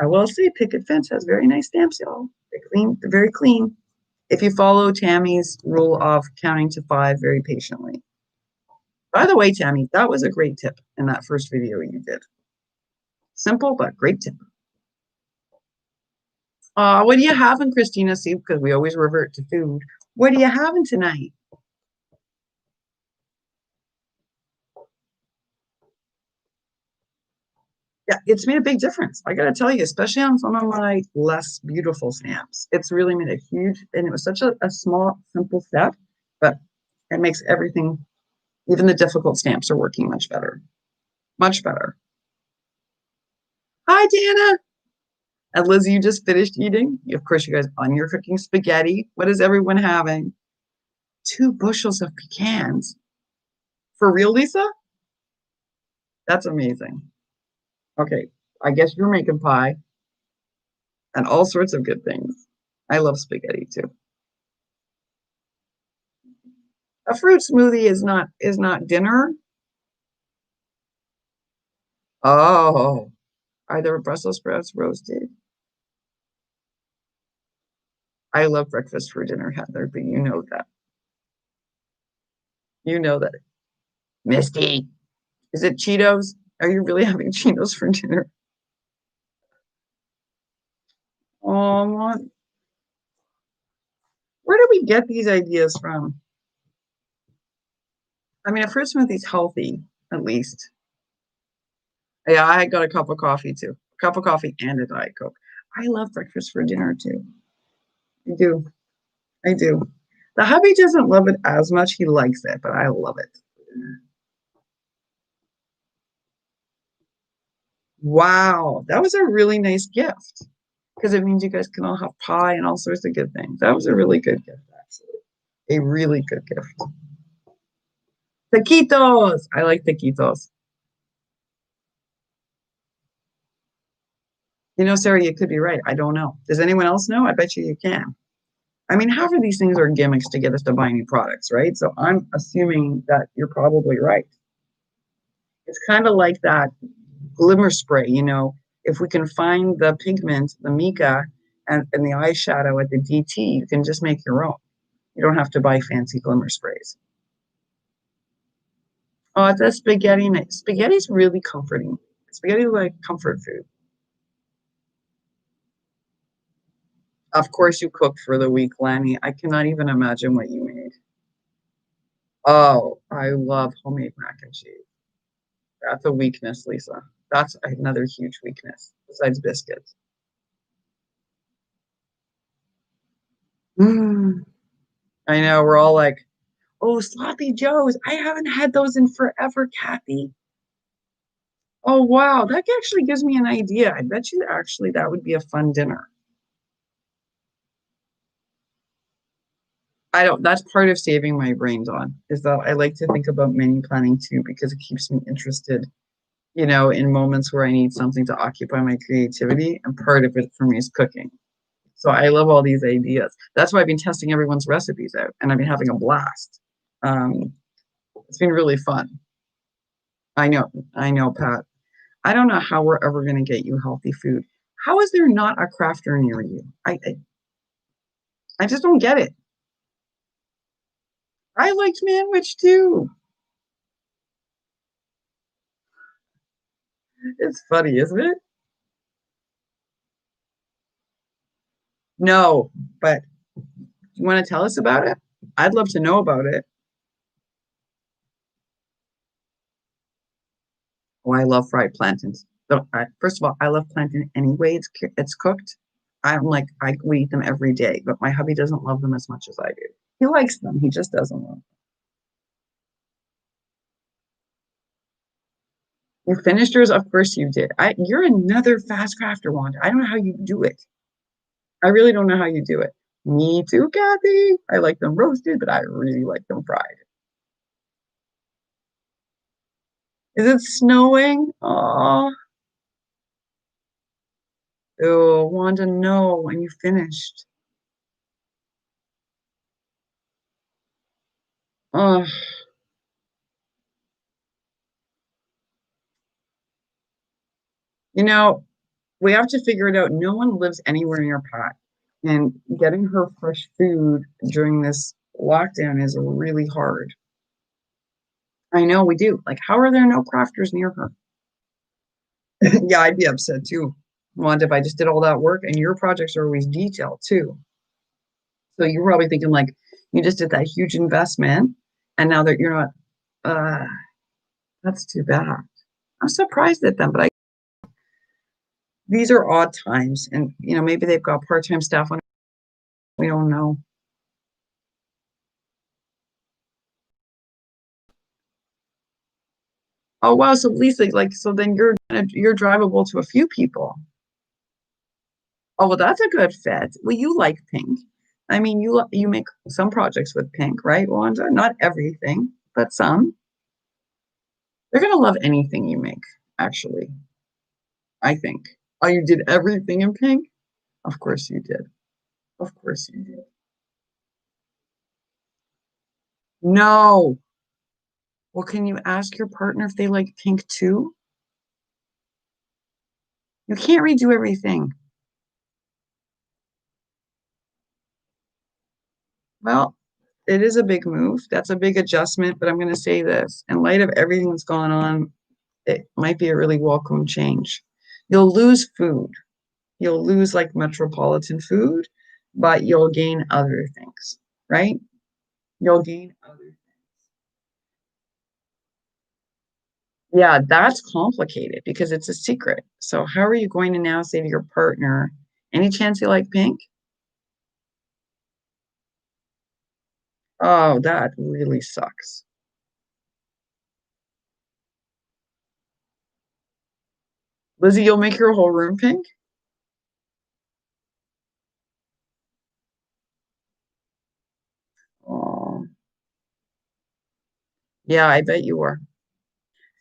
I will say Picket Fence has very nice stamps, y'all. They're clean. They're very clean. If you follow Tammy's rule of counting to 5 very patiently. By the way, Tammy, that was a great tip in that first video you did. Simple, but great tip. What are you having, Christina? See, because we always revert to food. What are you having tonight? Yeah, it's made a big difference. I got to tell you, especially on some of my less beautiful stamps. It's really made a huge, and it was such a small, simple step, but it makes everything, even the difficult stamps are working much better. Much better. Hi, Dana. And Lizzie, you just finished eating. Of course, you guys on your cooking spaghetti. What is everyone having? 2 bushels of pecans. For real, Lisa? That's amazing. Okay, I guess you're making pie and all sorts of good things. I love spaghetti too. A fruit smoothie is not dinner. Oh, are there Brussels sprouts roasted? I love breakfast for dinner, Heather, but you know that. You know that. Misty, is it Cheetos? Are you really having Cheetos for dinner? Oh, where do we get these ideas from? I mean, a fruit smoothie's healthy, at least. Yeah, I got a cup of coffee too. A cup of coffee and a Diet Coke. I love breakfast for dinner too. I do. I do. The hubby doesn't love it as much. He likes it, but I love it. Wow, that was a really nice gift because it means you guys can all have pie and all sorts of good things. That was a really good gift, actually. A really good gift. Taquitos. I like taquitos. Sarah, you could be right. I don't know. Does anyone else know? I bet you can. I mean, half of these things are gimmicks to get us to buy new products, right? So I'm assuming that you're probably right. It's kind of like that glimmer spray, if we can find the pigment, the mica, and the eyeshadow at the DT, you can just make your own. You don't have to buy fancy glimmer sprays. Oh, the spaghetti. Spaghetti's really comforting. Spaghetti is like comfort food. Of course, you cooked for the week, Lanny. I cannot even imagine what you made. Oh, I love homemade mac and cheese. That's a weakness, Lisa. That's another huge weakness besides biscuits. Mm, I know we're all like, oh, sloppy joes. I haven't had those in forever, Kathy. Oh, wow. That actually gives me an idea. I bet you actually that would be a fun dinner. I don't, that's part of saving my brain, Dawn, is that I like to think about menu planning too, because it keeps me interested, in moments where I need something to occupy my creativity. And part of it for me is cooking. So I love all these ideas. That's why I've been testing everyone's recipes out and I've been having a blast. Um, it's been really fun. I know, Pat. I don't know how we're ever going to get you healthy food. How is there not a crafter near you? I just don't get it. I liked Manwich too. It's funny, isn't it? No, but you want to tell us about it? I'd love to know about it. Oh, I love fried plantains. So, first of all, I love plantain anyway. It's cooked. We eat them every day, but my hubby doesn't love them as much as I do. He likes them. He just doesn't love them. You finished yours? Of course you did. You're another fast crafter, Wanda. I don't know how you do it. I really don't know how you do it. Me too, Kathy. I like them roasted, but I really like them fried. Is it snowing? Oh, oh, Wanda, no, when you finished. Oh, you know, we have to figure it out. No one lives anywhere near Pat. And getting her fresh food during this lockdown is really hard. I know we do. Like, how are there no crafters near her? Yeah, I'd be upset too. Wanda, if I just did all that work and your projects are always detailed too. So you're probably thinking like you just did that huge investment and now that you're not that's too bad. I'm surprised at them, but I these are odd times and maybe they've got part-time staff on we don't know. Oh wow, so Lisa, like so then you're drivable to a few people. Oh well, that's a good fit. Well, you like pink. I mean, you make some projects with pink, right, Wanda? Not everything, but some. They're gonna love anything you make, actually, I think. Oh, you did everything in pink? Of course you did. Of course you did. No. Well, can you ask your partner if they like pink too? You can't redo everything. Well, it is a big move. That's a big adjustment, but I'm going to say this. In light of everything that's gone on, it might be a really welcome change. You'll lose food. You'll lose like metropolitan food, but you'll gain other things, right? You'll gain other. Yeah, that's complicated because it's a secret. So how are you going to now say to your partner, any chance you like pink? Oh, that really sucks. Lizzie, you'll make your whole room pink? Oh, yeah, I bet you are.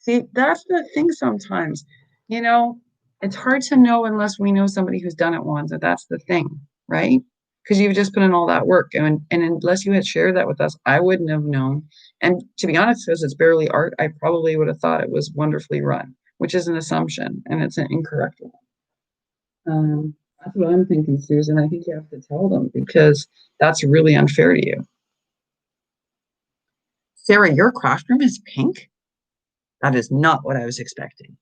See, that's the thing sometimes. You know, it's hard to know unless we know somebody who's done it once. And that's the thing, right? Because you've just put in all that work. And unless you had shared that with us, I wouldn't have known. And to be honest, because it's barely art, I probably would have thought it was wonderfully run, which is an assumption and it's an incorrect one. That's what I'm thinking, Susan. I think you have to tell them because that's really unfair to you. Sarah, your craft room is pink? That is not what I was expecting.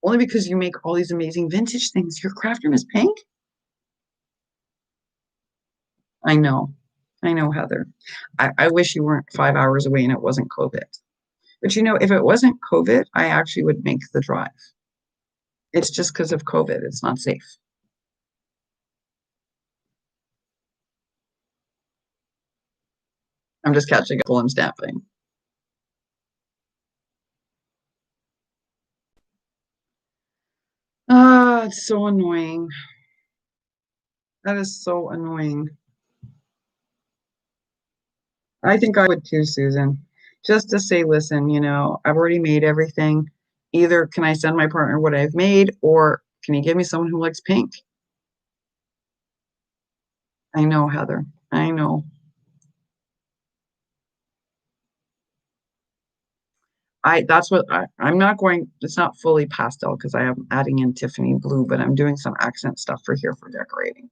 Only because you make all these amazing vintage things. Your craft room is pink? I know. I know, Heather. I wish you weren't 5 hours away and it wasn't COVID. But if it wasn't COVID, I actually would make the drive. It's just because of COVID. It's not safe. I'm just catching up while I'm staffing. Ah, it's so annoying. That is so annoying. I think I would too, Susan. Just to say, listen, I've already made everything. Either can I send my partner what I've made, or can you give me someone who likes pink? I know, Heather. I know. I'm not going, it's not fully pastel because I am adding in Tiffany blue, but I'm doing some accent stuff for here for decorating.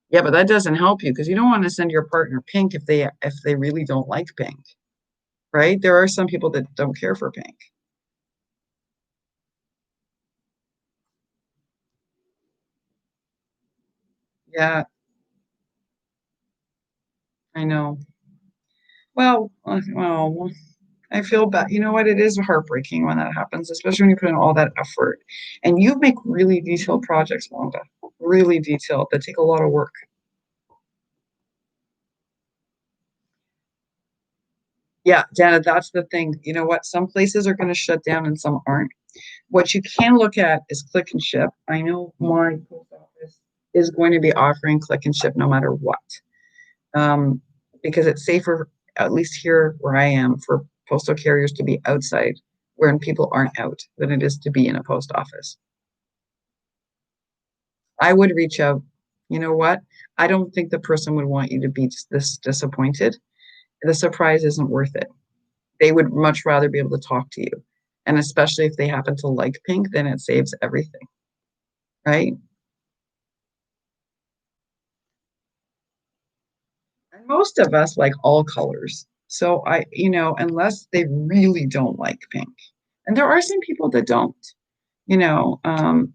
Yeah, but that doesn't help you because you don't want to send your partner pink if they really don't like pink, right? There are some people that don't care for pink. Yeah, I know. Well, I feel bad. You know what? It is heartbreaking when that happens, especially when you put in all that effort. And you make really detailed projects, Wanda. Really detailed that take a lot of work. Yeah, Dana, that's the thing. You know what? Some places are going to shut down and some aren't. What you can look at is click and ship. I know my post office is going to be offering click and ship no matter what, um, because it's safer, at least here where I am, for postal carriers to be outside when people aren't out than it is to be in a post office. I would reach out. You know what? I don't think the person would want you to be this disappointed. The surprise isn't worth it. They would much rather be able to talk to you. And especially if they happen to like pink, then it saves everything, right? And most of us like all colors. So unless they really don't like pink, and there are some people that don't, you know, um,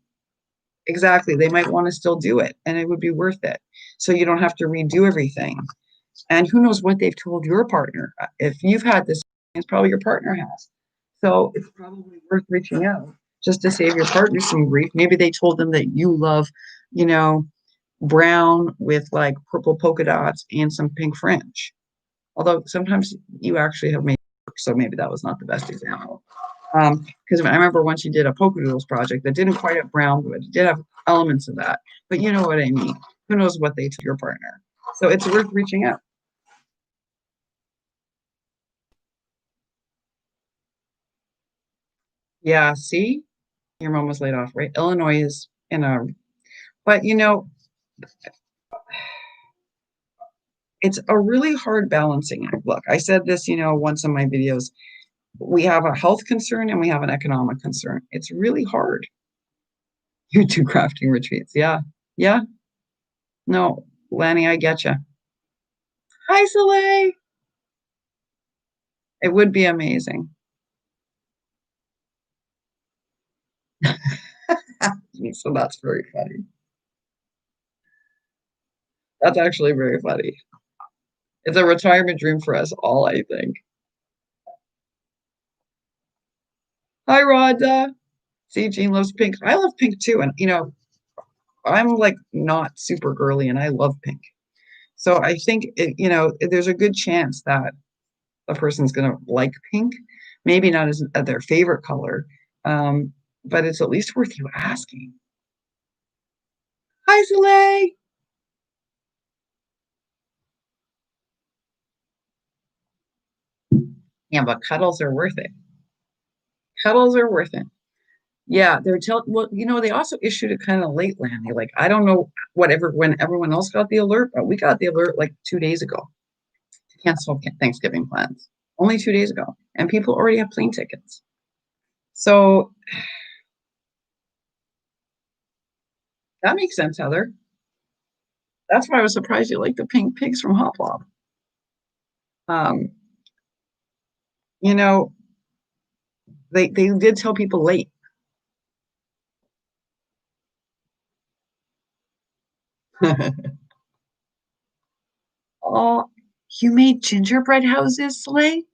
exactly, they might want to still do it and it would be worth it. So you don't have to redo everything. And who knows what they've told your partner. If you've had this, it's probably your partner has. So it's probably worth reaching out just to save your partner some grief. Maybe they told them that you love, you know, brown with like purple polka dots and some pink fringe. Although sometimes you actually have made work, so maybe that was not the best example. Because I remember once you did a polka doodles project that didn't quite have brown, but it did have elements of that. But you know what I mean. Who knows what they told your partner? So it's worth reaching out. Yeah, see, your mom was laid off, right? Illinois is in a, but it's a really hard balancing act. Look, I said this, once in my videos. We have a health concern and we have an economic concern. It's really hard. You do crafting retreats. Yeah. Yeah. No, Lanny, I get you. Hi, Soleil. It would be amazing. So that's very funny. That's actually very funny. It's a retirement dream for us all, I think. Hi, Rhonda. See, Jean loves pink. I love pink too. And, I'm like not super girly and I love pink. So I think, there's a good chance that a person's going to like pink. Maybe not as their favorite color, but it's at least worth you asking. Hi, Soleil. Yeah, but cuddles are worth it. Cuddles are worth it. Yeah, well, they also issued it kind of late, Lanny. Like, I don't know whatever when everyone else got the alert, but we got the alert like 2 days ago to cancel Thanksgiving plans. Only 2 days ago. And people already have plane tickets. So that makes sense, Heather. That's why I was surprised you like the pink pigs from Hop Hop. Um, you know, they did tell people late. Oh, you made gingerbread houses, Slay?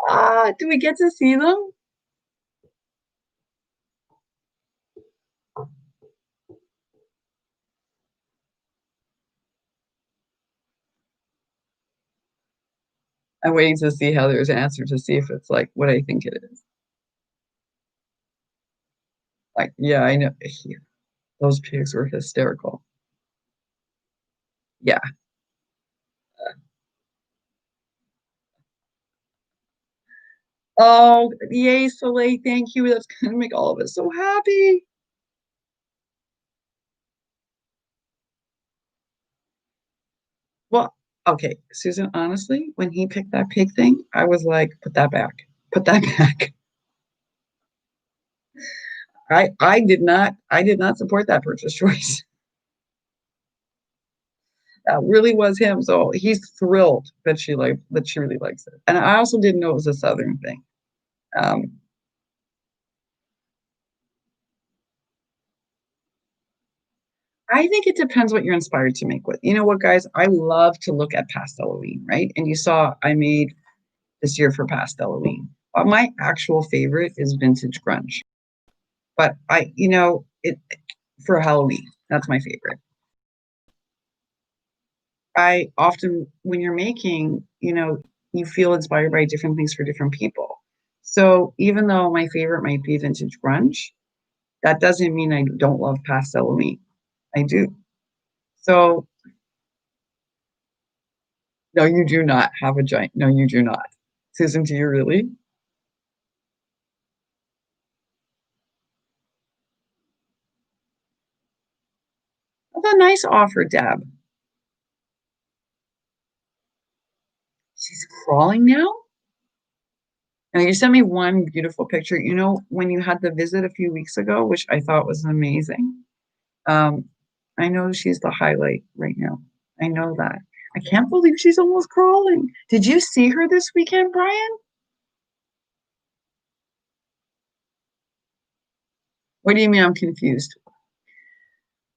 Ah, do we get to see them? I'm waiting to see Heather's answer to see if it's like what I think it is. Like, yeah, I know. Those pigs were hysterical. Yeah. Oh, yay, Soleil, thank you. That's gonna make all of us so happy. Well, okay, Susan, honestly, when he picked that pig thing, I was like, put that back. Put that back. I did not support that purchase choice. That really was him. So he's thrilled that she really likes it. And I also didn't know it was a Southern thing. Um, I think it depends what you're inspired to make with. You know what, guys? I love to look at past Halloween, right? And you saw I made this year for past Halloween. But my actual favorite is vintage grunge. But it for Halloween. That's my favorite. I often, when you're making, you feel inspired by different things for different people. So even though my favorite might be vintage grunge, that doesn't mean I don't love past Halloween. I do. So no, you do not have a giant. No, you do not. Susan, do you really? That's a nice offer, Deb. She's crawling now? Now you sent me one beautiful picture. You know, when you had the visit a few weeks ago, which I thought was amazing. Um, I know she's the highlight right now. I know that. I can't believe she's almost crawling. Did you see her this weekend, Brian? What do you mean I'm confused?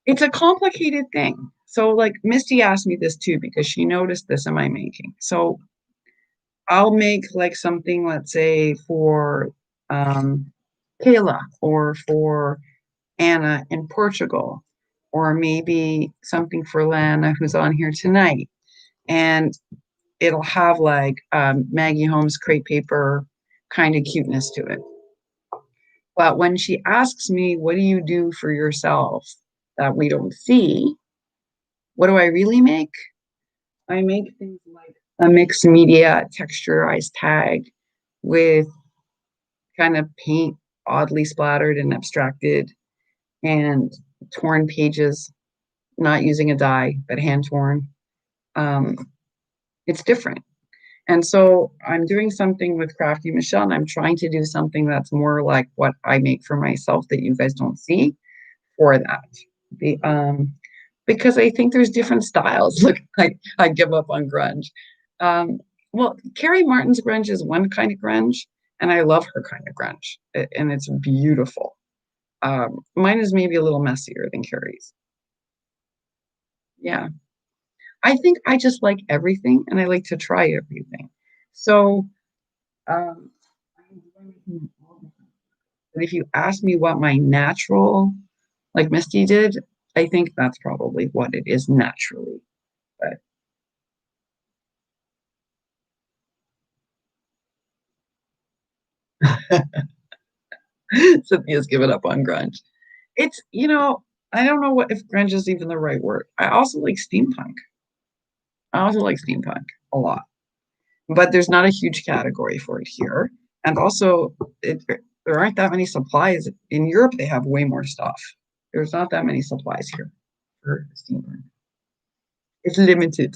It's a complicated thing. So, like, Misty asked me this too because she noticed this in my making. So, I'll make like something, let's say, for Kayla or for Anna in Portugal, or maybe something for Lana who's on here tonight. And it'll have like Maggie Holmes crepe paper kind of cuteness to it. But when she asks me, what do you do for yourself that we don't see? What do I really make? I make things like a mixed media texturized tag with kind of paint oddly splattered and abstracted and torn pages, not using a die, but hand torn. Um, it's different. And so I'm doing something with Crafty Michelle, and I'm trying to do something that's more like what I make for myself that you guys don't see for that. The Because I think there's different styles. Look, I give up on grunge. Um, well, Carrie Martin's grunge is one kind of grunge, and I love her kind of grunge, and it's beautiful. Mine is maybe a little messier than Carrie's. Yeah, I think I just like everything, and I like to try everything. So, um, but if you ask me what my natural, like Misty did, I think that's probably what it is naturally. But Cynthia's given up on grunge. It's, I don't know what if grunge is even the right word. I also like steampunk. I also like steampunk a lot, but there's not a huge category for it here. And also, there aren't that many supplies. In Europe, they have way more stuff. There's not that many supplies here for steampunk. It's limited.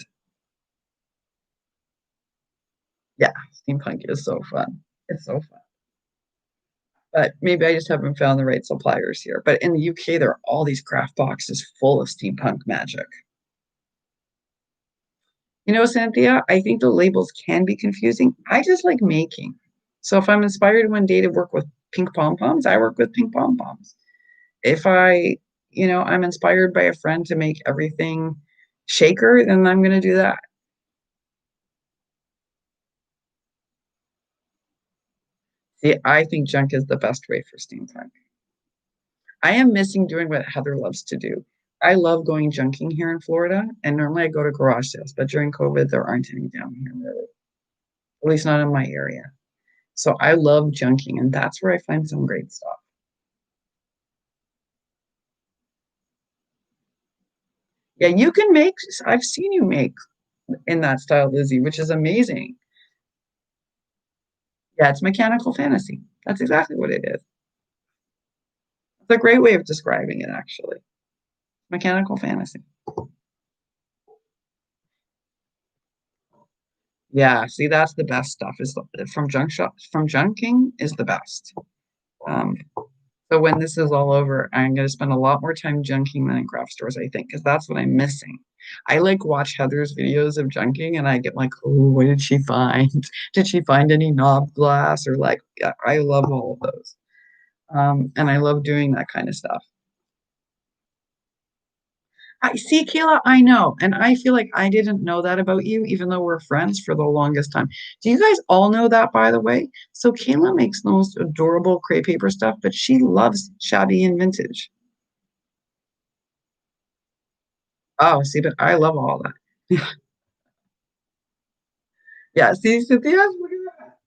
Yeah, steampunk is so fun. It's so fun. But maybe I just haven't found the right suppliers here. But in the UK, there are all these craft boxes full of steampunk magic. You know, Cynthia, I think the labels can be confusing. I just like making. So if I'm inspired one day to work with pink pom poms, I work with pink pom poms. If I'm inspired by a friend to make everything shaker, then I'm going to do that. See, I think junk is the best way for steampunk. I am missing doing what Heather loves to do. I love going junking here in Florida, and normally I go to garage sales, but during COVID, there aren't any down here, really, at least not in my area. So I love junking, and that's where I find some great stuff. Yeah, you can make, I've seen you make in that style, Lizzie, which is amazing. Yeah, it's mechanical fantasy. That's exactly what it is. It's a great way of describing it, actually. Mechanical fantasy. Yeah, see, that's the best stuff. Is from junk shops, from junking is the best. Um, so when this is all over, I'm going to spend a lot more time junking than in craft stores, I think, because that's what I'm missing. I like watch Heather's videos of junking, and I get like, oh, what did she find? Did she find any knob glass or like? Yeah, I love all of those, and I love doing that kind of stuff. I see, Kayla, I know. And I feel like I didn't know that about you, even though we're friends for the longest time. Do you guys all know that, by the way? So Kayla makes the most adorable crepe paper stuff, but she loves shabby and vintage. Oh, see, but I love all that. Yeah, see, Cynthia, look at that.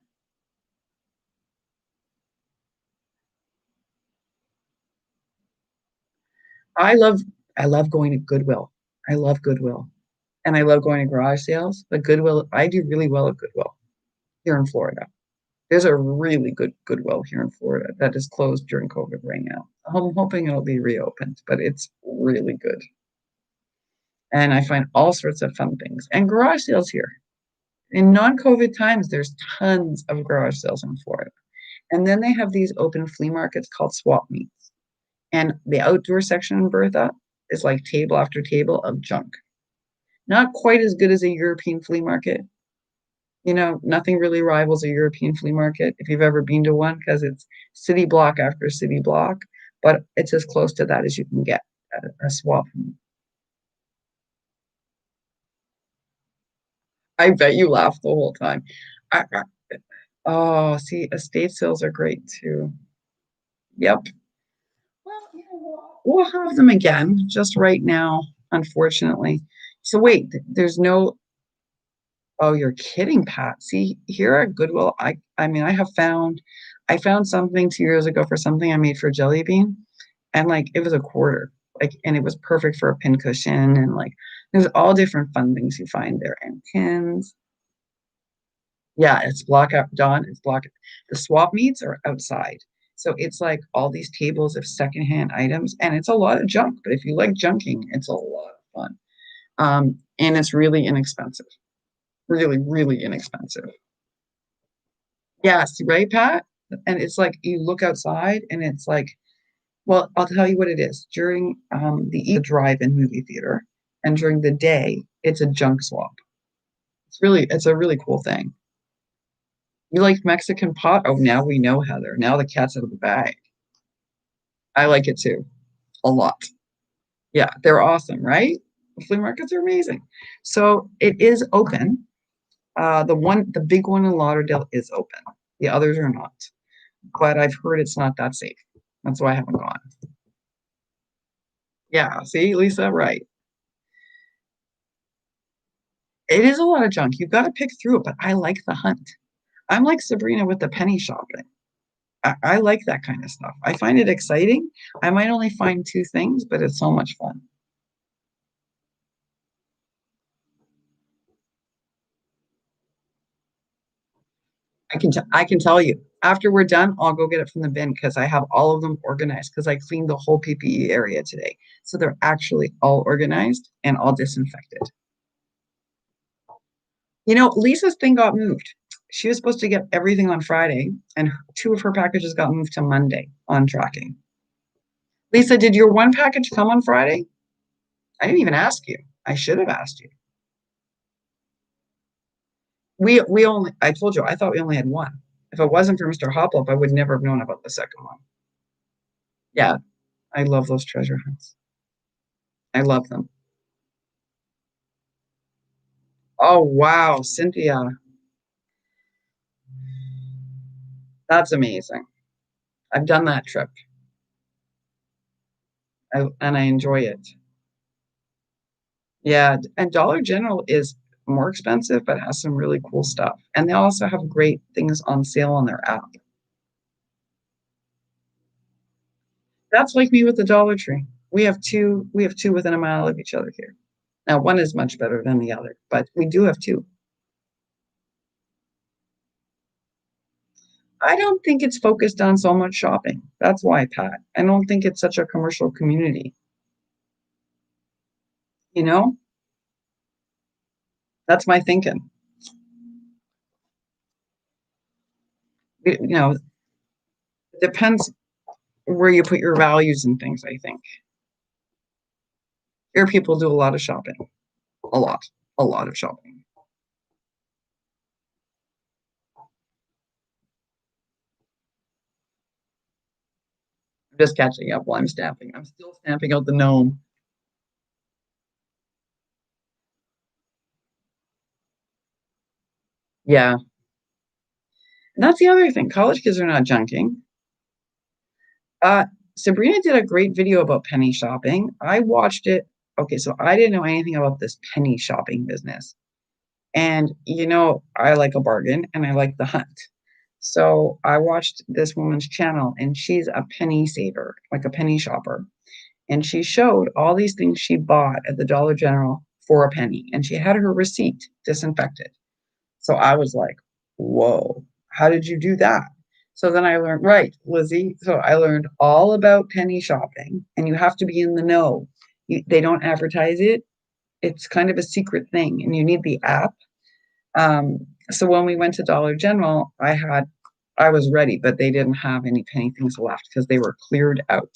I love I love going to Goodwill. I love Goodwill. And I love going to garage sales. But Goodwill, I do really well at Goodwill here in Florida. There's a really good Goodwill here in Florida that is closed during COVID right now. I'm hoping it'll be reopened, but it's really good. And I find all sorts of fun things. And garage sales here. In non-COVID times, there's tons of garage sales in Florida. And then they have these open flea markets called swap meets. And the outdoor section in Bertha is like table after table of junk. Not quite as good as a European flea market. Nothing really rivals a European flea market if you've ever been to one because it's city block after city block, but it's as close to that as you can get at a swap meet. I bet you laughed the whole time. Oh, see, estate sales are great too. Yep. Well, we'll have them again, just right now, unfortunately. So wait, there's no. Oh, you're kidding, Pat. See, here at Goodwill, I mean, I found something 2 years ago for something I made for Jelly Bean, and like it was a quarter, like, and it was perfect for a pin cushion, and like there's all different fun things you find there, and pins. Yeah, it's block out Dawn. It's block. The swap meets are outside, so it's like all these tables of secondhand items, and it's a lot of junk. But if you like junking, it's a lot of fun, and it's really inexpensive. Really, really inexpensive. Yes, right, Pat? And it's like you look outside and it's like, well, I'll tell you what it is. During the drive-in movie theater, and during the day, it's a junk swap. It's a really cool thing. You like Mexican pot? Oh, now we know, Heather. Now the cat's out of the bag. I like it too, a lot. Yeah, they're awesome, right? Flea markets are amazing. So it is open. The big one in Lauderdale is open. The others are not. But I've heard it's not that safe. That's why I haven't gone. Yeah, see, Lisa, right. It is a lot of junk. You've got to pick through it, but I like the hunt. I'm like Sabrina with the penny shopping. I like that kind of stuff. I find it exciting. I might only find two things, but it's so much fun. I can tell you after we're done, I'll go get it from the bin because I have all of them organized because I cleaned the whole PPE area today. So they're actually all organized and all disinfected. Lisa's thing got moved. She was supposed to get everything on Friday, and two of her packages got moved to Monday on tracking. Lisa, did your one package come on Friday? I didn't even ask you. I should have asked you. I told you, I thought we only had one. If it wasn't for Mr. Hoploff, I would never have known about the second one. Yeah, I love those treasure hunts. I love them. Oh, wow, Cynthia. That's amazing. I've done that trip. And I enjoy it. Yeah, and Dollar General is more expensive, but has some really cool stuff. And they also have great things on sale on their app. That's like me with the Dollar Tree. We have two within a mile of each other here. Now, one is much better than the other, but we do have two. I don't think it's focused on so much shopping. That's why, Pat. I don't think it's such a commercial community. You know, that's my thinking. It depends where you put your values and things, I think. Here, people do a lot of shopping, a lot, a lot of shopping. I'm just catching up while I'm stamping. I'm still stamping out the gnome. Yeah. And that's the other thing. College kids are not junking. Uh, Sabrina did a great video about penny shopping. I watched it. Okay, so I didn't know anything about this penny shopping business. And I like a bargain and I like the hunt. So I watched this woman's channel and she's a penny saver, like a penny shopper. And she showed all these things she bought at the Dollar General for a penny. And she had her receipt disinfected. So I was like, whoa, how did you do that? So then I learned, right, Lizzie. So I learned all about penny shopping, and you have to be in the know. They don't advertise it. It's kind of a secret thing, and you need the app. So when we went to Dollar General, I was ready, but they didn't have any penny things left because they were cleared out.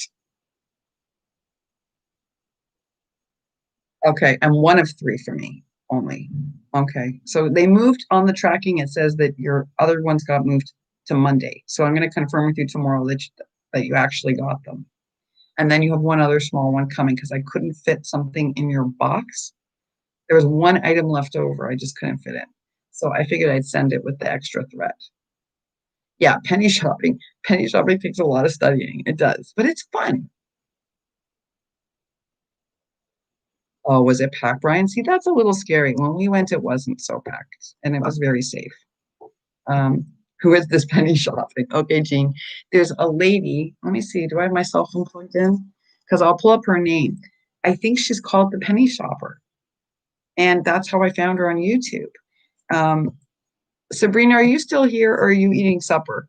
Okay, and one of three for me only. Okay, so they moved on the tracking. It says that your other ones got moved to Monday. So I'm going to confirm with you tomorrow that you actually got them. And then you have one other small one coming because I couldn't fit something in your box. There was one item left over. I just couldn't fit it. So I figured I'd send it with the extra thread. Yeah, penny shopping. Penny shopping takes a lot of studying. It does, but it's fun. Oh, was it packed, Brian? See, that's a little scary. When we went, it wasn't so packed and it was very safe. Um, who is this penny shopping? Okay, Jean. There's a lady. Let me see. Do I have my cell phone plugged in? Because I'll pull up her name. I think she's called the Penny Shopper. And that's how I found her on YouTube. Um, Sabrina, are you still here or are you eating supper?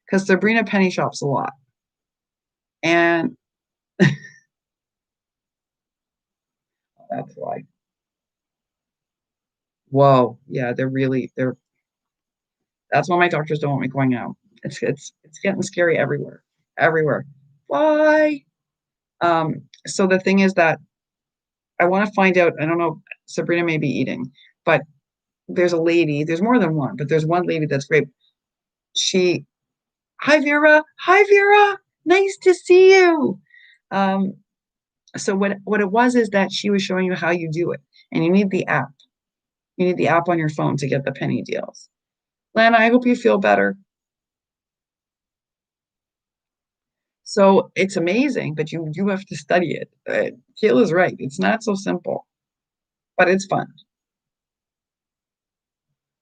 Because Sabrina penny shops a lot. And that's why. Whoa. Yeah, they're that's why my doctors don't want me going out. It's getting scary everywhere. Everywhere. Why? So the thing is that I want to find out, I don't know, Sabrina may be eating, but there's more than one, but there's one lady that's great. She Hi Vera. Hi Vera. Nice to see you. Um, so what it was is that she was showing you how you do it. And you need the app. You need the app on your phone to get the penny deals. Lana, I hope you feel better. So it's amazing, but you do have to study it. Kayla's right. It's not so simple, but it's fun.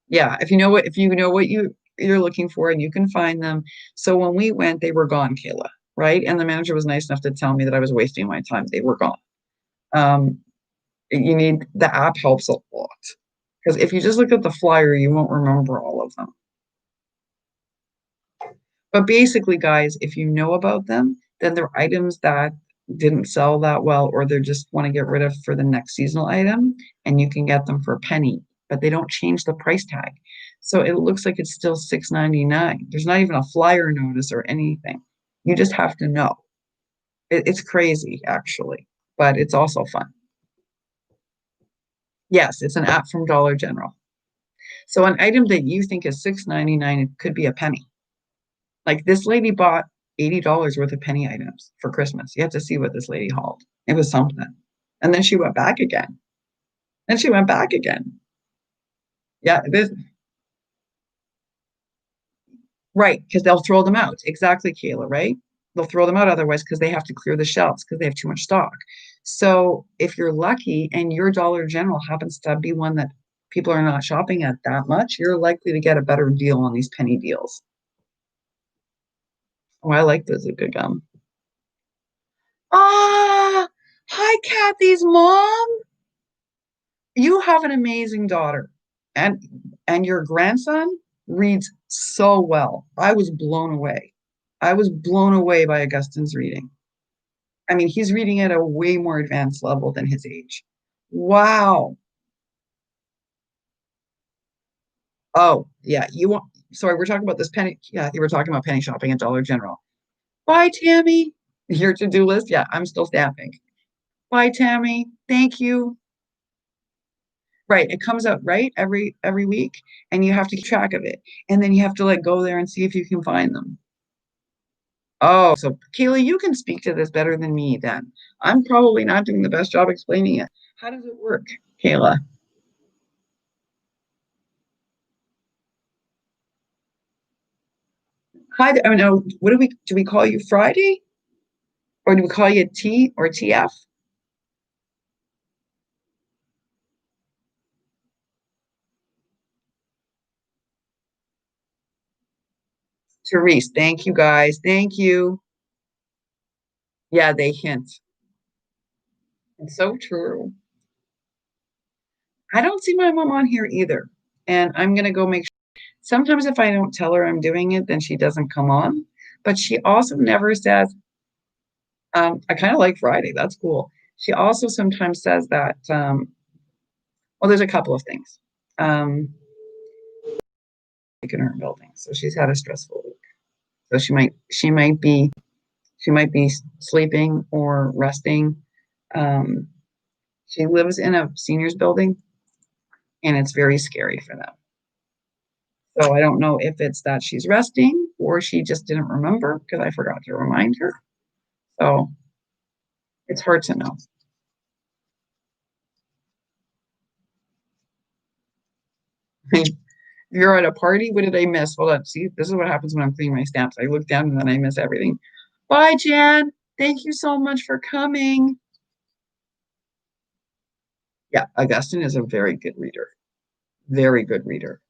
Yeah, if you know what you're looking for and you can find them. So when we went, they were gone, Kayla, right? And the manager was nice enough to tell me that I was wasting my time. They were gone. Um, you need the app helps a lot because if you just look at the flyer, you won't remember all of them. But basically, guys, if you know about them, then they're items that didn't sell that well, or they just want to get rid of for the next seasonal item, and you can get them for a penny, but they don't change the price tag. So it looks like it's still $6.99. There's not even a flyer notice or anything. You just have to know. It's crazy, actually, but it's also fun. Yes, it's an app from Dollar General. So an item that you think is $6.99, it could be a penny. Like this lady bought $80 worth of penny items for Christmas. You have to see what this lady hauled. It was something. And then she went back again. And she went back again. Yeah, this right, because they'll throw them out. Exactly, Kayla, right? They'll throw them out otherwise because they have to clear the shelves because they have too much stock. So if you're lucky and your Dollar General happens to be one that people are not shopping at that much, you're likely to get a better deal on these penny deals. Oh, I like Bizzica gum. Ah, hi, Kathy's mom. You have an amazing daughter, and your grandson reads so well. I was blown away. I was blown away by Augustine's reading. I mean, he's reading at a way more advanced level than his age. Wow. Oh, yeah. You want, sorry, we're talking about this penny. Yeah, you were talking about penny shopping at Dollar General. Bye, Tammy. Your to-do list. Yeah, I'm still stamping. Bye, Tammy. Thank you. Right. It comes out right every week, and you have to keep track of it. And then you have to like go there and see if you can find them. Oh, so Kayla, you can speak to this better than me then. I'm probably not doing the best job explaining it. How does it work, Kayla? Hi, I know, what do we call you Friday? Or do we call you T or TF? Therese, thank you guys. Thank you. Yeah, they hint. It's so true. I don't see my mom on here either. And I'm gonna go make sure. Sometimes if I don't tell her I'm doing it, then she doesn't come on. But she also never says, I kind of like Friday. That's cool. She also sometimes says that, well, there's a couple of things. In her building. So she's had a stressful week. So she might be sleeping or resting. Um, she lives in a seniors building and it's very scary for them. So I don't know if it's that she's resting or she just didn't remember because I forgot to remind her. So it's hard to know. If you're at a party, what did I miss? Hold on. See, this is what happens when I'm cleaning my stamps. I look down and then I miss everything. Bye, Jan. Thank you so much for coming. Yeah, Augustine is a very good reader. Very good reader.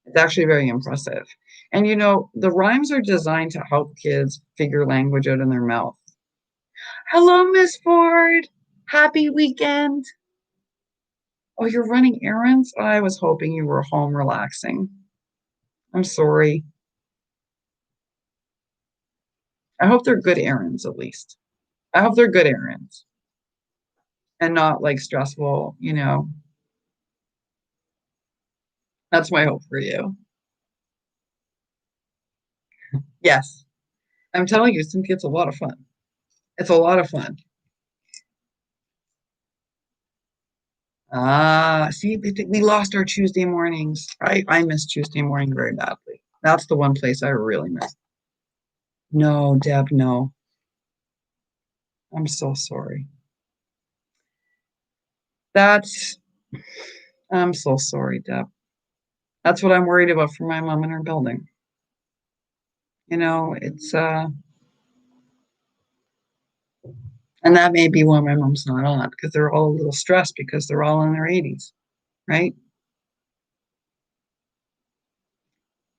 It's actually very impressive. And you know, the rhymes are designed to help kids figure language out in their mouth. Hello, Miss Ford. Happy weekend. Oh, you're running errands? I was hoping you were home relaxing. I'm sorry. I hope they're good errands at least. I hope they're good errands and not like stressful, you know. That's my hope for you. Yes. I'm telling you, Cynthia, it's a lot of fun. It's a lot of fun. Ah, see, we lost our Tuesday mornings. I miss Tuesday morning very badly. That's the one place I really miss. No, Deb, no. I'm so sorry. That's, I'm so sorry, Deb. That's what I'm worried about for my mom in her building. You know, it's, and that may be why my mom's not on because they're all a little stressed because they're all in their 80s, right?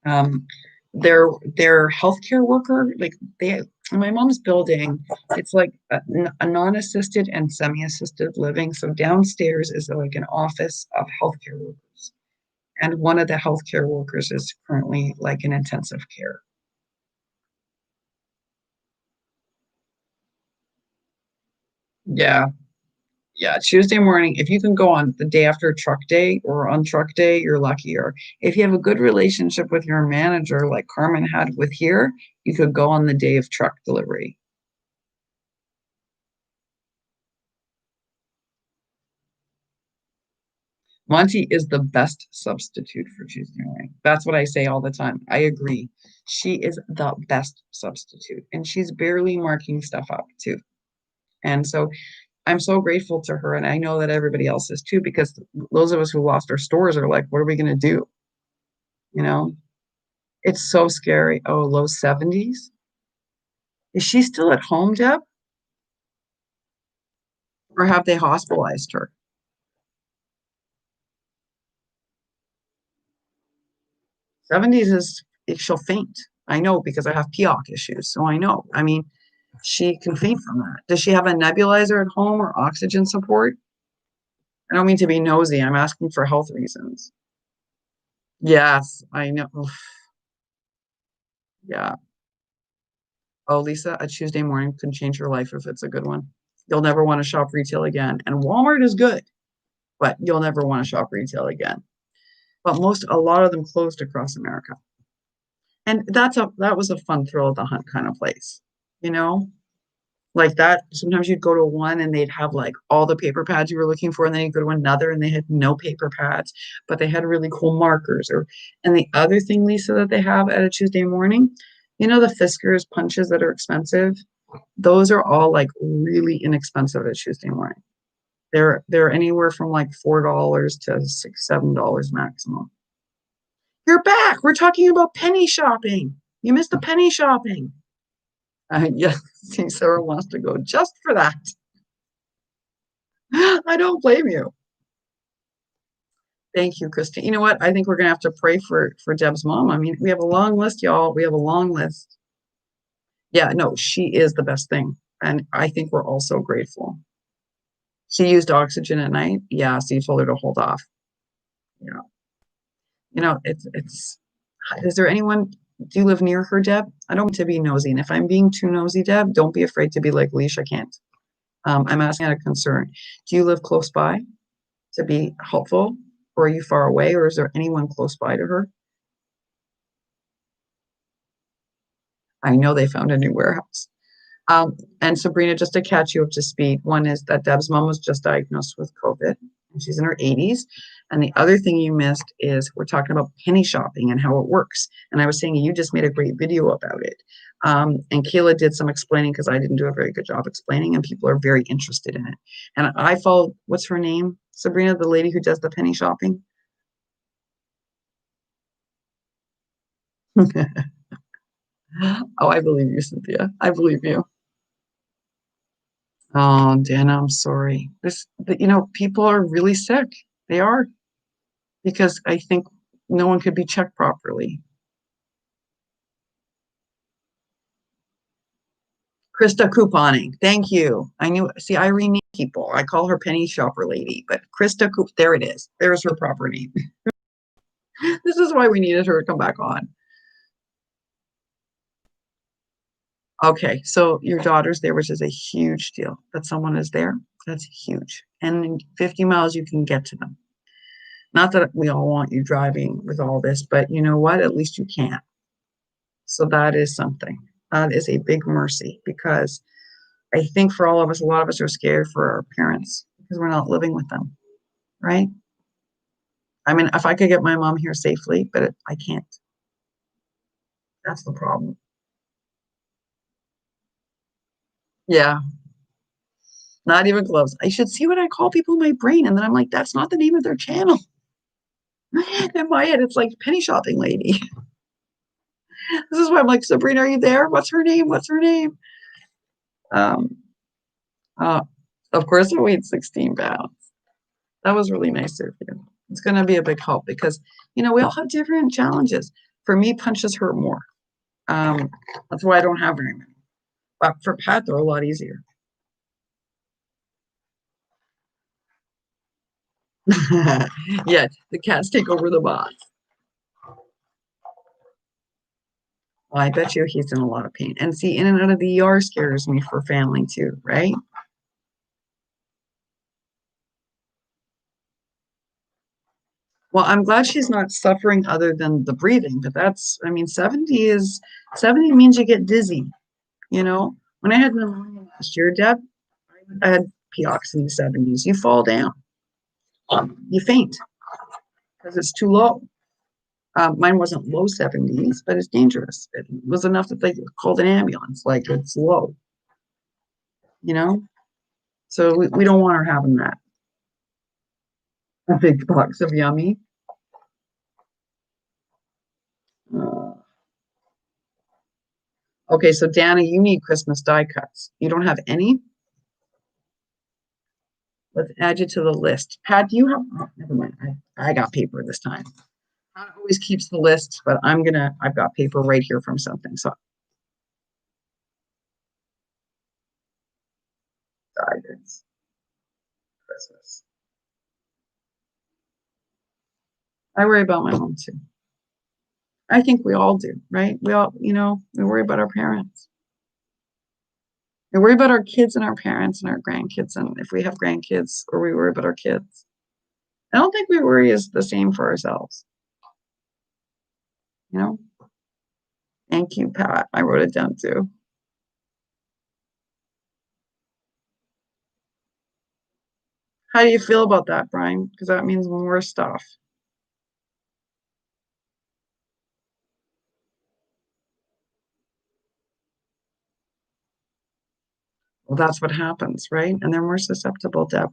Um, their healthcare worker, like they, my mom's building, it's like a non-assisted and semi-assisted living. So downstairs is like an office of healthcare workers, and one of the healthcare workers is currently like in intensive care. Yeah, yeah. Tuesday morning, if you can go on the day after truck day or on truck day, you're luckier. If you have a good relationship with your manager, like Carmen had with here, you could go on the day of truck delivery. Monty is the best substitute for Tuesday morning. That's what I say all the time. I agree. She is the best substitute, and she's barely marking stuff up too. And so I'm so grateful to her, and I know that everybody else is too, because those of us who lost our stores are like, what are we going to do? You know, it's so scary. Oh, low 70s. Is she still at home, Deb? Or have they hospitalized her? 70s is she'll faint. I know because I have POC issues, so I know. I mean, she can faint from that. Does she have a nebulizer at home or oxygen support? I don't mean to be nosy. I'm asking for health reasons. Yes, I know. Oof, yeah. Oh, Lisa, a Tuesday morning can change your life if it's a good one. You'll never want to shop retail again. And Walmart is good, but you'll never want to shop retail again. But a lot of them closed across America. And that was a fun thrill of the hunt kind of place, you know? Like that, sometimes you'd go to one and they'd have like all the paper pads you were looking for, and then you'd go to another and they had no paper pads, but they had really cool markers. And the other thing, Lisa, that they have at a Tuesday morning, you know, the Fiskars punches that are expensive, those are all like really inexpensive at Tuesday morning. They're anywhere from like $4 to $6, $7 maximum. You're back. We're talking about penny shopping. You missed the penny shopping. Yes, see, Sarah wants to go just for that. I don't blame you. Thank you, Christine. You know what? I think we're gonna have to pray for Deb's mom. I mean, we have a long list, y'all. We have a long list. Yeah, no, she is the best thing, and I think we're also grateful. She used oxygen at night. Yeah, so you told her to hold off. Yeah, you know, it's. Is there anyone? Do you live near her, Deb? I don't want to be nosy, and if I'm being too nosy, Deb, don't be afraid to be like, Leisha can't. I'm asking out of concern. Do you live close by to be helpful, or are you far away, or is there anyone close by to her? I know they found a new warehouse. And Sabrina, just to catch you up to speed, one is that Deb's mom was just diagnosed with COVID, and she's in her 80s. And the other thing you missed is we're talking about penny shopping and how it works. And I was saying you just made a great video about it. And Kayla did some explaining because I didn't do a very good job explaining, and people are very interested in it. And I followed, what's her name? Sabrina, the lady who does the penny shopping. Oh, I believe you, Cynthia. I believe you. Oh, Dana, I'm sorry. People are really sick. They are, because I think no one could be checked properly. Krista couponing. Thank you. See, I rename people. I call her Penny Shopper Lady, but Krista there it is. There's her proper name. This is why we needed her to come back on. Okay, so your daughter's there, which is a huge deal. That someone is there, that's huge. And in 50 miles, you can get to them. Not that we all want you driving with all this, but you know what? At least you can. So that is something. That is a big mercy, because I think for all of us, a lot of us are scared for our parents because we're not living with them, right? I mean, if I could get my mom here safely, but I can't. That's the problem. Yeah, not even close. I should see what I call people in my brain, and then I'm like, that's not the name of their channel. In my head, it's like Penny Shopping Lady. This is why I'm like, Sabrina, are you there? What's her name? What's her name? Um, of course, I weighed 16 pounds. That was really nice of you. It's going to be a big help because, we all have different challenges. For me, punches hurt more. That's why I don't have very many. But for Pat, they're a lot easier. Yeah, the cats take over the boss. Well, I bet you he's in a lot of pain. And see, in and out of the ER scares me for family too, right? Well, I'm glad she's not suffering other than the breathing, but 70 means you get dizzy, When I had pneumonia last year, Deb, I had POX in the 70s. You fall down. You faint. because it's too low. Mine wasn't low 70s, but it's dangerous. It was enough that they called an ambulance. Like it's low, you know? So we don't want her having that. A big box of yummy. Uh, okay, so Dana, you need Christmas die cuts. You don't have any? Let's add you to the list. Pat, do you have? Oh, never mind. I got paper this time. Pat always keeps the list, but I've got paper right here from something. So guidance, Christmas. I worry about my mom too. I think we all do, right? We all, we worry about our parents. We worry about our kids and our parents and our grandkids, and if we have grandkids, or we worry about our kids. I don't think we worry is the same for ourselves. You know? Thank you, Pat. I wrote it down too. How do you feel about that, Brian? Because that means more stuff. Well, that's what happens, right? And they're more susceptible to.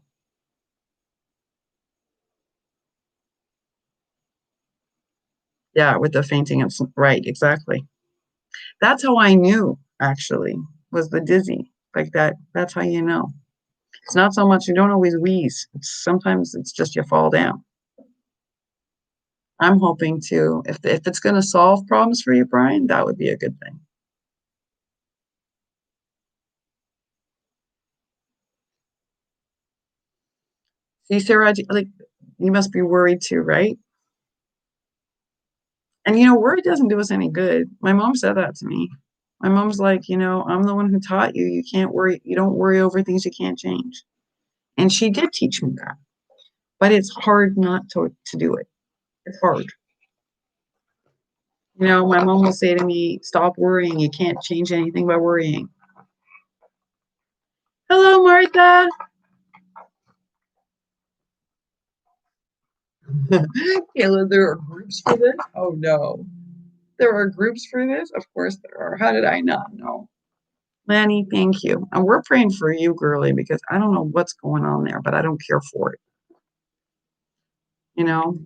Yeah, with the fainting and right, exactly. That's how I knew, actually, was the dizzy. Like that, that's how you know. It's not so much you don't always wheeze. Sometimes it's just you fall down. I'm hoping to, if it's going to solve problems for you, Brian, that would be a good thing. See, Sarah, like you must be worried too, right? And worry doesn't do us any good. My mom said that to me. My mom's like, I'm the one who taught you. You can't worry. You don't worry over things you can't change. And she did teach me that. But it's hard not to do it. It's hard. My mom will say to me, stop worrying. You can't change anything by worrying. Hello, Martha. Kayla, there are groups for this? Oh, no. There are groups for this? Of course there are. How did I not know? Lanny, thank you. And we're praying for you, girly, because I don't know what's going on there, but I don't care for it. You know?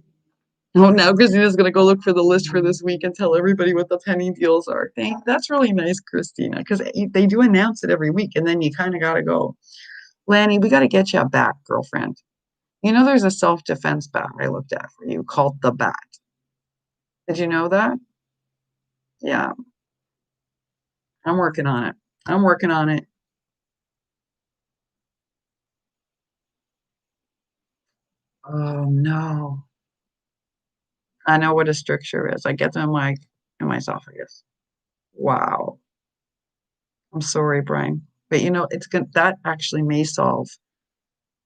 Oh, now Christina's going to go look for the list for this week and tell everybody what the penny deals are. That's really nice, Christina, because they do announce it every week, and then you kind of got to go, Lanny, we got to get you a bat, girlfriend. There's a self-defense bat I looked at for you called the Bat. Did you know that? Yeah, I'm working on it. I'm working on it. Oh no. I know what a stricture is. I get them in my esophagus. Wow. I'm sorry, Brian. But it's good that actually may solve.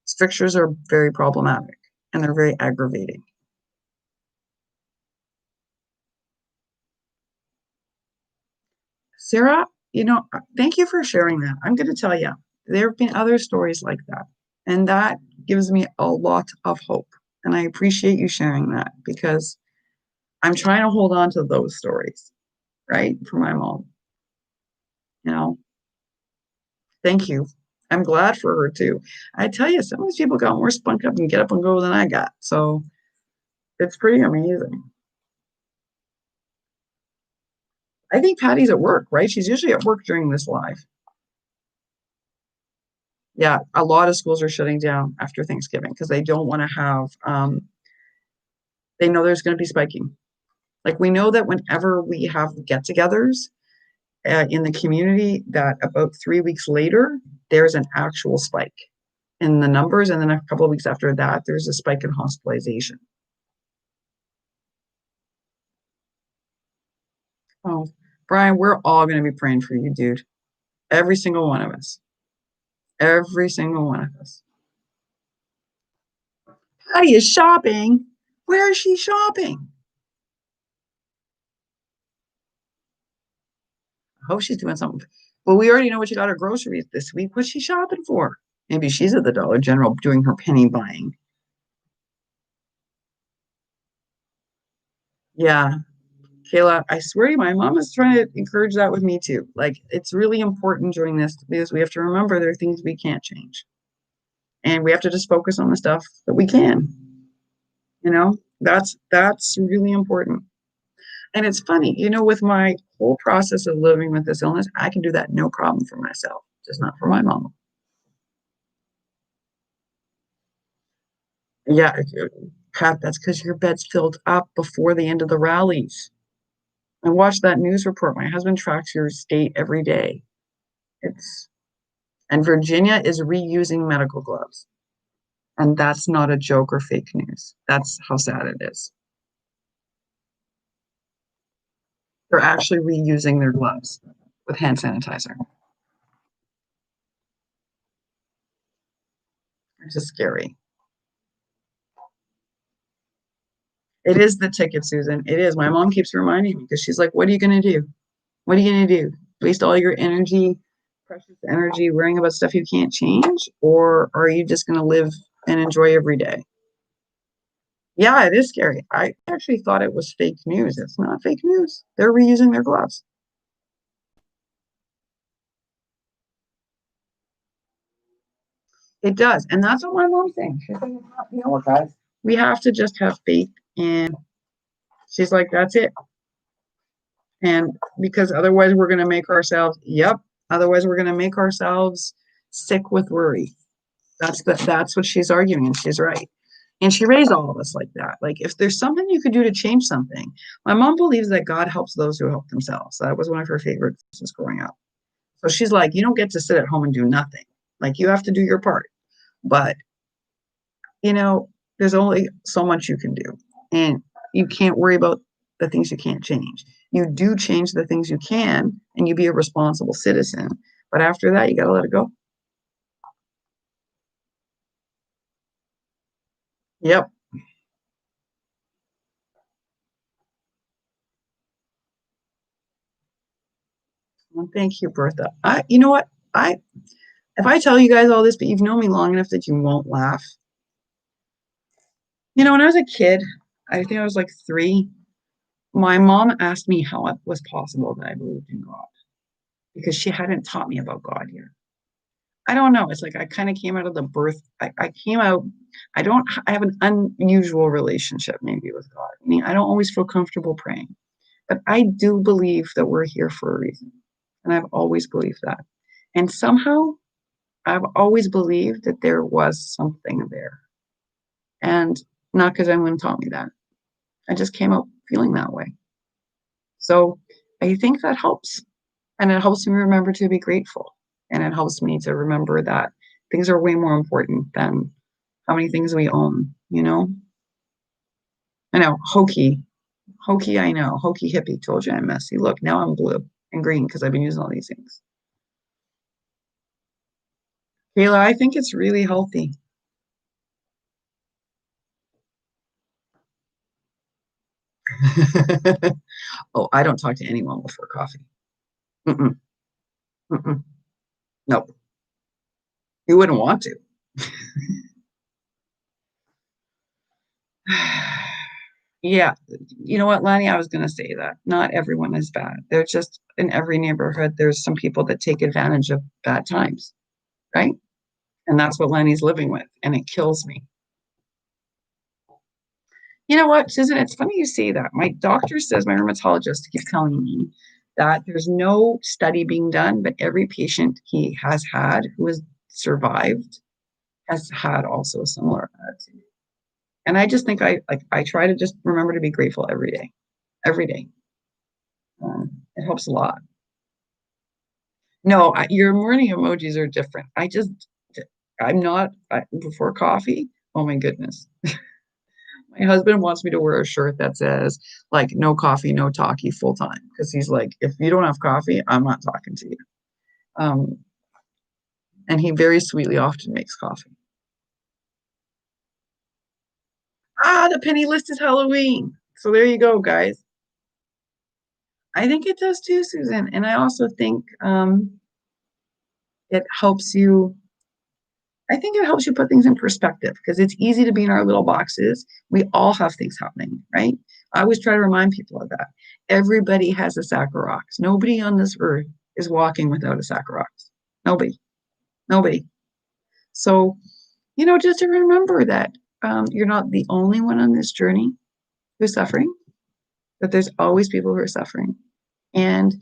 Strictures are very problematic and they're very aggravating. Sarah, thank you for sharing that. I'm going to tell you, there have been other stories like that. And that gives me a lot of hope. And I appreciate you sharing that because I'm trying to hold on to those stories, right? For my mom. You know, thank you. I'm glad for her too. I tell you, some of these people got more spunk up and get up and go than I got. So it's pretty amazing. I think Patty's at work, right? She's usually at work during this live. Yeah, a lot of schools are shutting down after Thanksgiving because they don't want to have, they know there's going to be spiking. Like we know that whenever we have get-togethers in the community, that about 3 weeks later, there's an actual spike in the numbers. And then a couple of weeks after that, there's a spike in hospitalization. Oh, Brian, we're all going to be praying for you, dude. Every single one of us. Every single one of us. Patty is shopping. Where is she shopping? I hope she's doing something. Well, we already know what she got her groceries this week. What's she shopping for? Maybe she's at the Dollar General doing her penny buying. Yeah. Kayla, I swear to you, my mom is trying to encourage that with me too. Like, it's really important during this because we have to remember there are things we can't change. And we have to just focus on the stuff that we can. That's really important. And it's funny, with my whole process of living with this illness, I can do that no problem for myself, just not for my mom. Yeah, Pat, that's because your bed's filled up before the end of the rallies. I watched that news report. My husband tracks your state every day. It's and Virginia is reusing medical gloves. And that's not a joke or fake news. That's how sad it is. They're actually reusing their gloves with hand sanitizer, which is scary. It is the ticket, Susan. It is. My mom keeps reminding me because she's like, what are you going to do? What are you going to do? Waste all your energy, precious energy, worrying about stuff you can't change? Or are you just going to live and enjoy every day? Yeah, it is scary. I actually thought it was fake news. It's not fake news. They're reusing their gloves. It does. And that's what my mom's saying. She's saying, you know what, guys? We have to just have faith. And she's like, that's it. And because otherwise we're going to make ourselves, yep, otherwise we're going to make ourselves sick with worry. That's what she's arguing, and she's right. And she raised all of us like that. Like, if there's something you could do to change something, my mom believes that God helps those who help themselves. That was one of her favorite verses growing up. So she's like, you don't get to sit at home and do nothing. Like, you have to do your part. But, you know, there's only so much you can do. And you can't worry about the things you can't change. You do change the things you can, and you be a responsible citizen. But after that, you got to let it go. Yep. Well, thank you, Bertha. You know what? If I tell you guys all this, but you've known me long enough that you won't laugh. When I was a kid, I think I was like 3, my mom asked me how it was possible that I believed in God because she hadn't taught me about God yet. I don't know. It's like I kind of came out of the birth. I came out, I have an unusual relationship maybe with God. I mean, I don't always feel comfortable praying, but I do believe that we're here for a reason. And I've always believed that. And somehow I've always believed that there was something there. And not because anyone taught me that. I just came out feeling that way. So I think that helps. And it helps me remember to be grateful. And it helps me to remember that things are way more important than how many things we own. I know, hokey, I know, hokey hippie told you I'm messy. Look, now I'm blue and green because I've been using all these things. Kayla, I think it's really healthy. Oh, I don't talk to anyone before coffee. Mm-mm, mm-mm, nope. You wouldn't want to. Yeah, you know what, Lanny? I was going to say that. Not everyone is bad. They're just in every neighborhood, there's some people that take advantage of bad times, right? And that's what Lanny's living with, and it kills me. You know what, Susan? It's funny you say that. My doctor says, my rheumatologist keeps telling me that there's no study being done, but every patient he has had who has survived has had also a similar attitude. And I just think I try to just remember to be grateful every day, every day. It helps a lot. No, your morning emojis are different. I'm not before coffee. Oh my goodness. My husband wants me to wear a shirt that says like no coffee, no talkie full time. Because he's like, if you don't have coffee, I'm not talking to you. Um, and he very sweetly often makes coffee. The penny list is Halloween. So there you go, guys. I think it does too, Susan. And I also think it helps you I think it helps you put things in perspective because it's easy to be in our little boxes. We all have things happening, right? I always try to remind people of that. Everybody has a sack of rocks. Nobody on this earth is walking without a sack of rocks. Nobody, nobody. So, just to remember that you're not the only one on this journey who's suffering, that there's always people who are suffering. And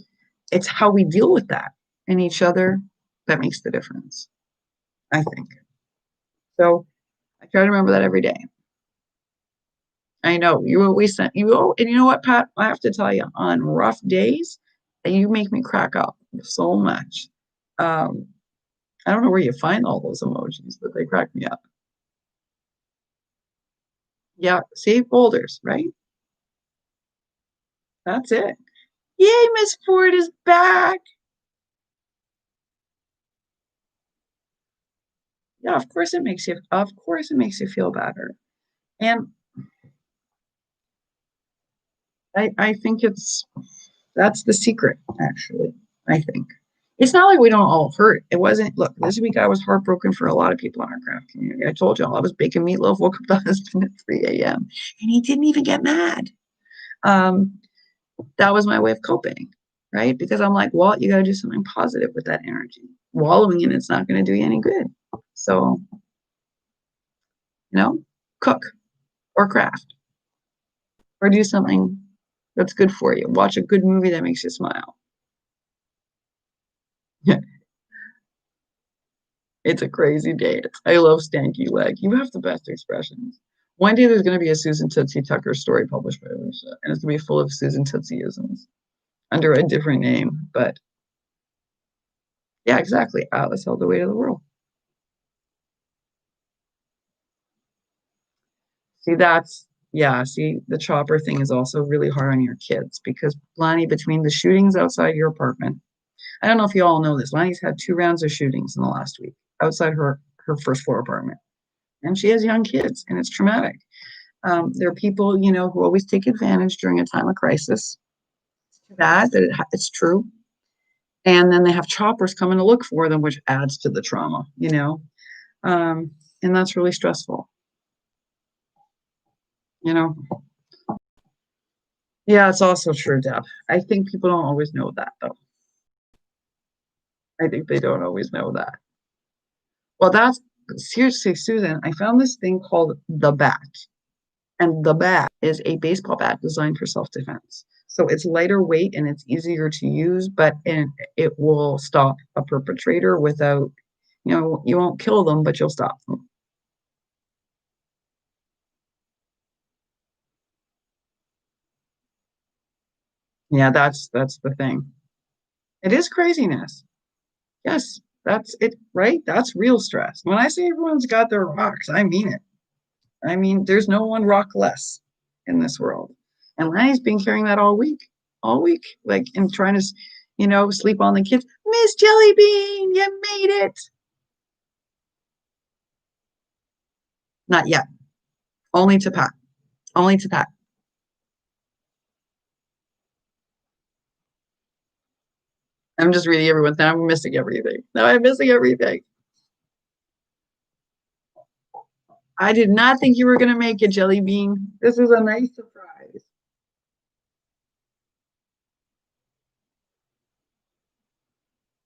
it's how we deal with that and each other that makes the difference, I think. So I try to remember that every day. I know you always sent you, and you know what, Pat? I have to tell you, on rough days, you make me crack up so much. Um, I don't know where you find all those emojis, but they crack me up. Yeah, save boulders, right? That's it. Yay, Miss Ford is back. Yeah, of course it makes you feel better. And I think that's the secret, actually. I think. It's not like we don't all hurt. It wasn't, look, this week I was heartbroken for a lot of people in our craft community. I told y'all I was baking meatloaf, woke up the husband at 3 a.m. and he didn't even get mad. Um, that was my way of coping, right? Because I'm like, well, you got to do something positive with that energy. Wallowing in it's not going to do you any good. So, cook or craft or do something that's good for you. Watch a good movie that makes you smile. It's a crazy dance. I love Stanky Leg. You have the best expressions. One day there's going to be a Susan Tootsie Tucker story published by Alicia, and it's going to be full of Susan Tootsie-isms under a different name. But yeah, exactly. Atlas held the weight of the world. See, the chopper thing is also really hard on your kids because Lonnie, between the shootings outside your apartment, I don't know if you all know this, Lonnie's had 2 rounds of shootings in the last week outside her first floor apartment. And she has young kids, and it's traumatic. There are people, who always take advantage during a time of crisis. It's true. And then they have choppers coming to look for them, which adds to the trauma, and that's really stressful. Yeah, it's also true, Deb. I think people don't always know that, though. I think they don't always know that. Well, that's seriously, Susan, I found this thing called the bat. And the bat is a baseball bat designed for self-defense. So it's lighter weight and it's easier to use, but it will stop a perpetrator without, you won't kill them, but you'll stop them. Yeah, that's the thing. It is craziness. Yes, that's it, right? That's real stress. When I say everyone's got their rocks, I mean it. I mean, there's no one rock less in this world. And Lanny's been carrying that all week, like, and trying to, sleep on the kids. Miss Jellybean, you made it. Not yet. Only to Pat. Only to Pat. I'm just reading everyone. I'm missing everything. No, I'm missing everything. I did not think you were going to make it, Jellybean. This is a nice surprise.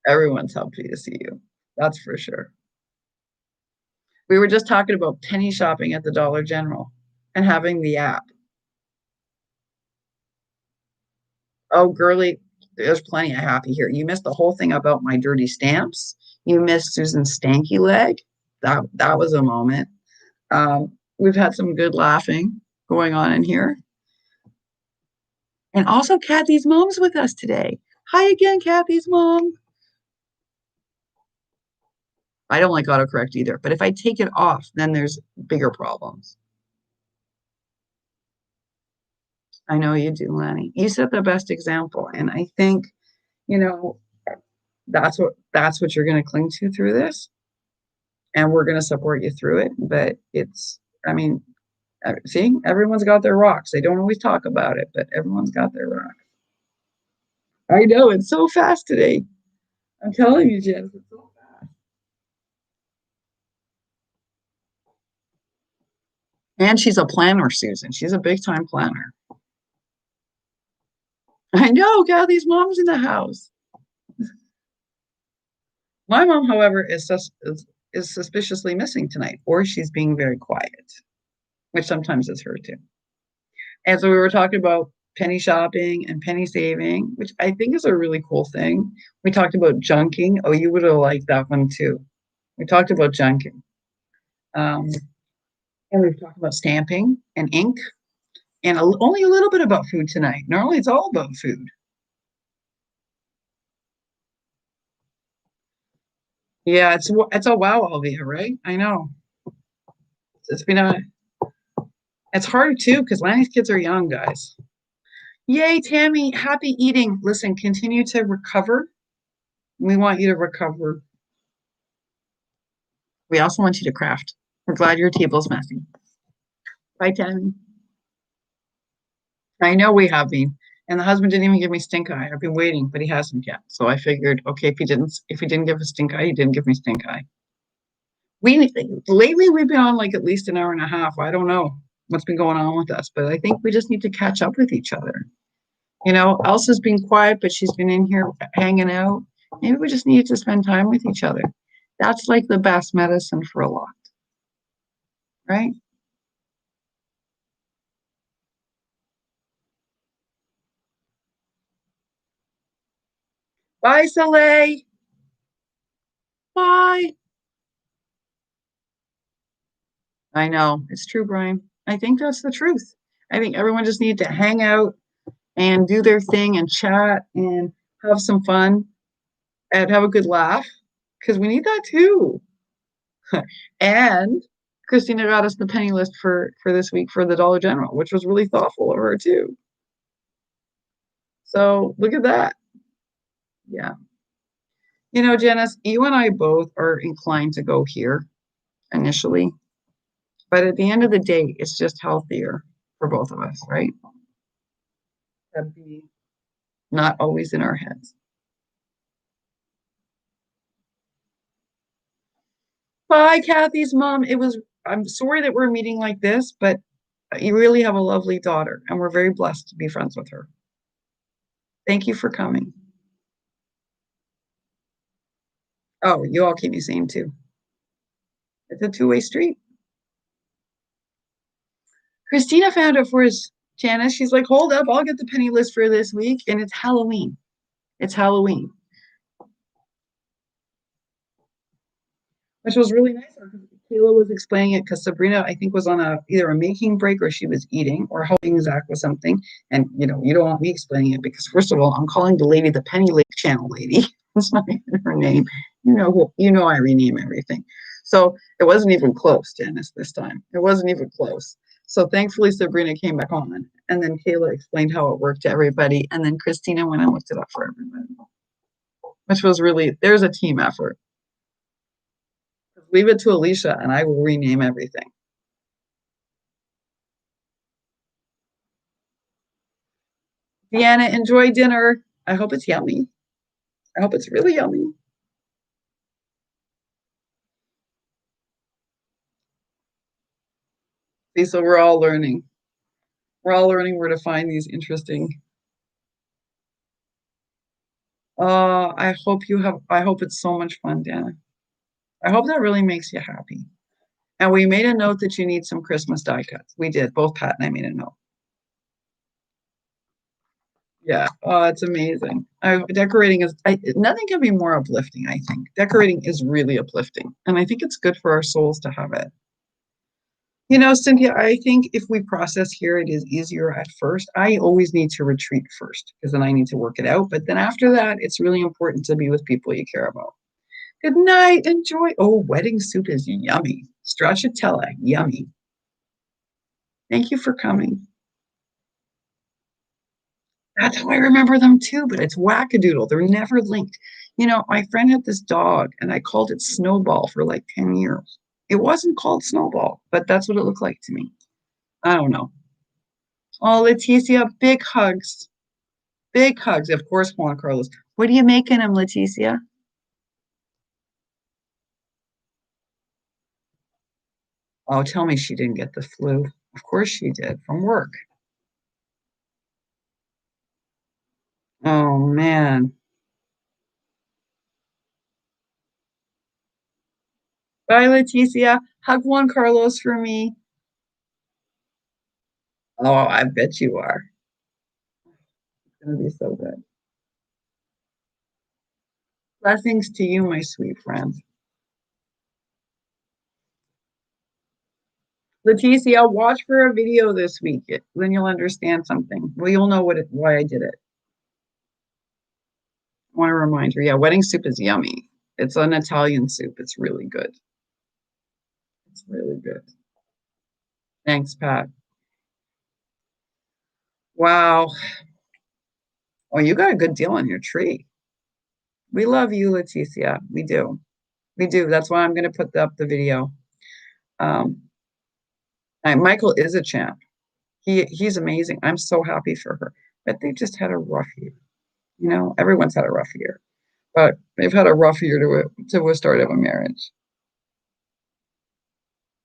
Everyone's happy to see you. That's for sure. We were just talking about penny shopping at the Dollar General and having the app. Oh, girly, there's plenty of happy here. You missed the whole thing about my dirty stamps. You missed Susan's stanky leg. That was a moment. We've had some good laughing going on in here. And also Kathy's mom's with us today. Hi again, Kathy's mom. I don't like autocorrect either, but if I take it off, then there's bigger problems. I know you do, Lanny. You set the best example. And I think, that's what you're going to cling to through this. And we're going to support you through it. But see, everyone's got their rocks. They don't always talk about it, but everyone's got their rocks. I know, it's so fast today. I'm telling you, Jess, it's so fast. And she's a planner, Susan. She's a big time planner. I know, Kathy's mom's in the house. My mom, however, is suspiciously missing tonight, or she's being very quiet, which sometimes is her too. And so we were talking about penny shopping and penny saving, which I think is a really cool thing. We talked about junking. Oh, you would have liked that one too. We talked about junking. Um, and we've talked about stamping and ink and only a little bit about food tonight. Normally it's all about food. Yeah, it's a wow, Alvia, right? I know. It's been a it's hard too because Lanny's kids are young, guys. Yay, Tammy, happy eating. Listen, continue to recover. We want you to recover. We also want you to craft. We're glad your table's messy. Bye, Tammy. I know we have been. And the husband didn't even give me stink eye. I've been waiting, but he hasn't yet. So I figured, okay, if he didn't give a stink eye, he didn't give me stink eye. We lately we've been on like at least an hour and a half. I don't know what's been going on with us, but I think we just need to catch up with each other. You know, Elsa's been quiet, but she's been in here hanging out. Maybe we just need to spend time with each other. That's like the best medicine for a lot, right? Bye, Soleil. Bye. I know. It's true, Brian. I think that's the truth. I think everyone just needs to hang out and do their thing and chat and have some fun and have a good laugh because we need that too. And Christina got us the penny list for this week for the Dollar General, which was really thoughtful of her too. So look at that. Yeah. You know, Janice, you and I both are inclined to go here initially, but at the end of the day, it's just healthier for both of us, right? That'd be not always in our heads. Bye, Kathy's mom. I'm sorry that we're meeting like this, but you really have a lovely daughter, and we're very blessed to be friends with her. Thank you for coming. Oh, you all keep me sane too. It's a two-way street. Christina found it for us, Janice. She's like, hold up, I'll get the penny list for this week, and it's Halloween. It's Halloween, which was really nice. Kayla was explaining it because Sabrina, I think, was on either a making break or she was eating or helping Zach with something. And you don't want me explaining it because first of all, I'm calling the lady the Penny Lake Channel lady. That's not even her name. I rename everything. So it wasn't even close, Janice, this time. It wasn't even close. So thankfully Sabrina came back on and then Kayla explained how it worked to everybody. And then Christina went and looked it up for everybody, which was really, there's a team effort. Leave it to Alicia and I will rename everything. Deanna, enjoy dinner. I hope it's yummy. I hope it's really yummy. See, so we're all learning. We're all learning where to find these interesting. I hope it's so much fun, Dana. I hope that really makes you happy. And we made a note that you need some Christmas die cuts. We did. Both Pat and I made a note. Yeah. Oh, it's amazing. Decorating nothing can be more uplifting, I think. Decorating is really uplifting. And I think it's good for our souls to have it. Cynthia, I think if we process here, it is easier at first. I always need to retreat first because then I need to work it out. But then after that, it's really important to be with people you care about. Good night. Enjoy. Oh, wedding soup is yummy. Stracciatella, yummy. Thank you for coming. That's how I remember them too, but it's wackadoodle. They're never linked. My friend had this dog and I called it Snowball for like 10 years. It wasn't called Snowball, but that's what it looked like to me. I don't know. Oh, Leticia, big hugs. Big hugs. Of course, Juan Carlos. What are you making him, Leticia? Oh, tell me she didn't get the flu. Of course she did from work. Oh man. Bye, Leticia. Hug Juan Carlos for me. Oh, I bet you are. It's gonna be so good. Blessings to you, my sweet friend. Leticia, watch for a video this week. Then you'll understand something. Well, you'll know why I did it. I want to remind you. Yeah, wedding soup is yummy. It's an Italian soup. It's really good. It's really good. Thanks, Pat. Wow. Oh, you got a good deal on your tree. We love you, Leticia. We do. We do. That's why I'm going to put up the video. Um, Michael is a champ. He's amazing. I'm so happy for her. But they just had a rough year. You know, everyone's had a rough year, but they've had a rough year to a start of a marriage.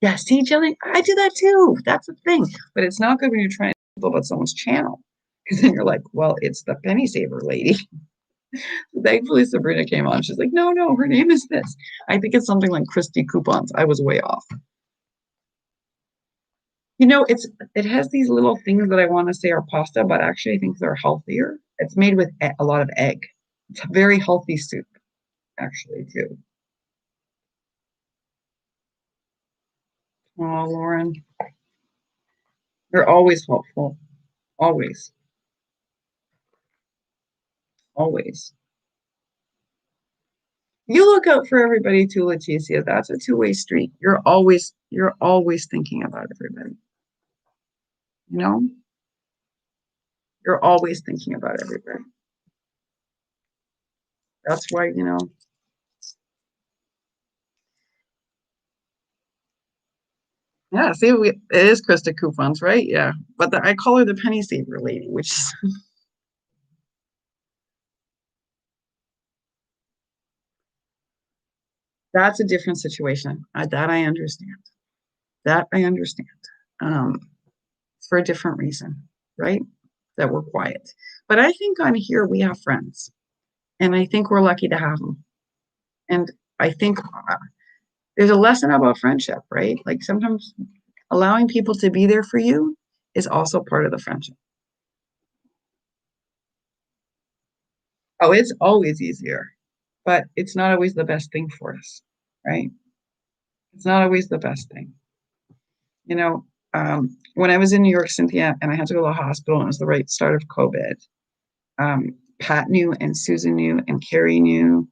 Yeah, see, Jillian, I do that too. That's the thing. But it's not good when you're trying to talk about someone's channel. Because then you're like, well, it's the penny saver lady. Thankfully, Sabrina came on. She's like, no, no, her name is this. I think it's something like Christy Coupons. I was way off. You know, it has these little things that I want to say are pasta, but actually I think they're healthier. It's made with a lot of egg. It's a very healthy soup, actually, too. Oh, Lauren, you're always helpful. Always, always. You look out for everybody too, Leticia. That's a two-way street. You're always thinking about everybody. You know, you're always thinking about everybody. That's why, yeah, see, it is Krista Coupons, right? Yeah. But I call her the penny saver lady, which is that's a different situation. That I understand. That I understand. Um, it's for a different reason, right? That we're quiet. But I think on here we have friends, and I think we're lucky to have them. And I think there's a lesson about friendship, right? Like sometimes allowing people to be there for you is also part of the friendship. Oh, it's always easier, but it's not always the best thing for us, right? It's not always the best thing. You know, when I was in New York, Cynthia, and I had to go to the hospital, and it was the right start of COVID. Pat knew, and Susan knew, and Carrie knew,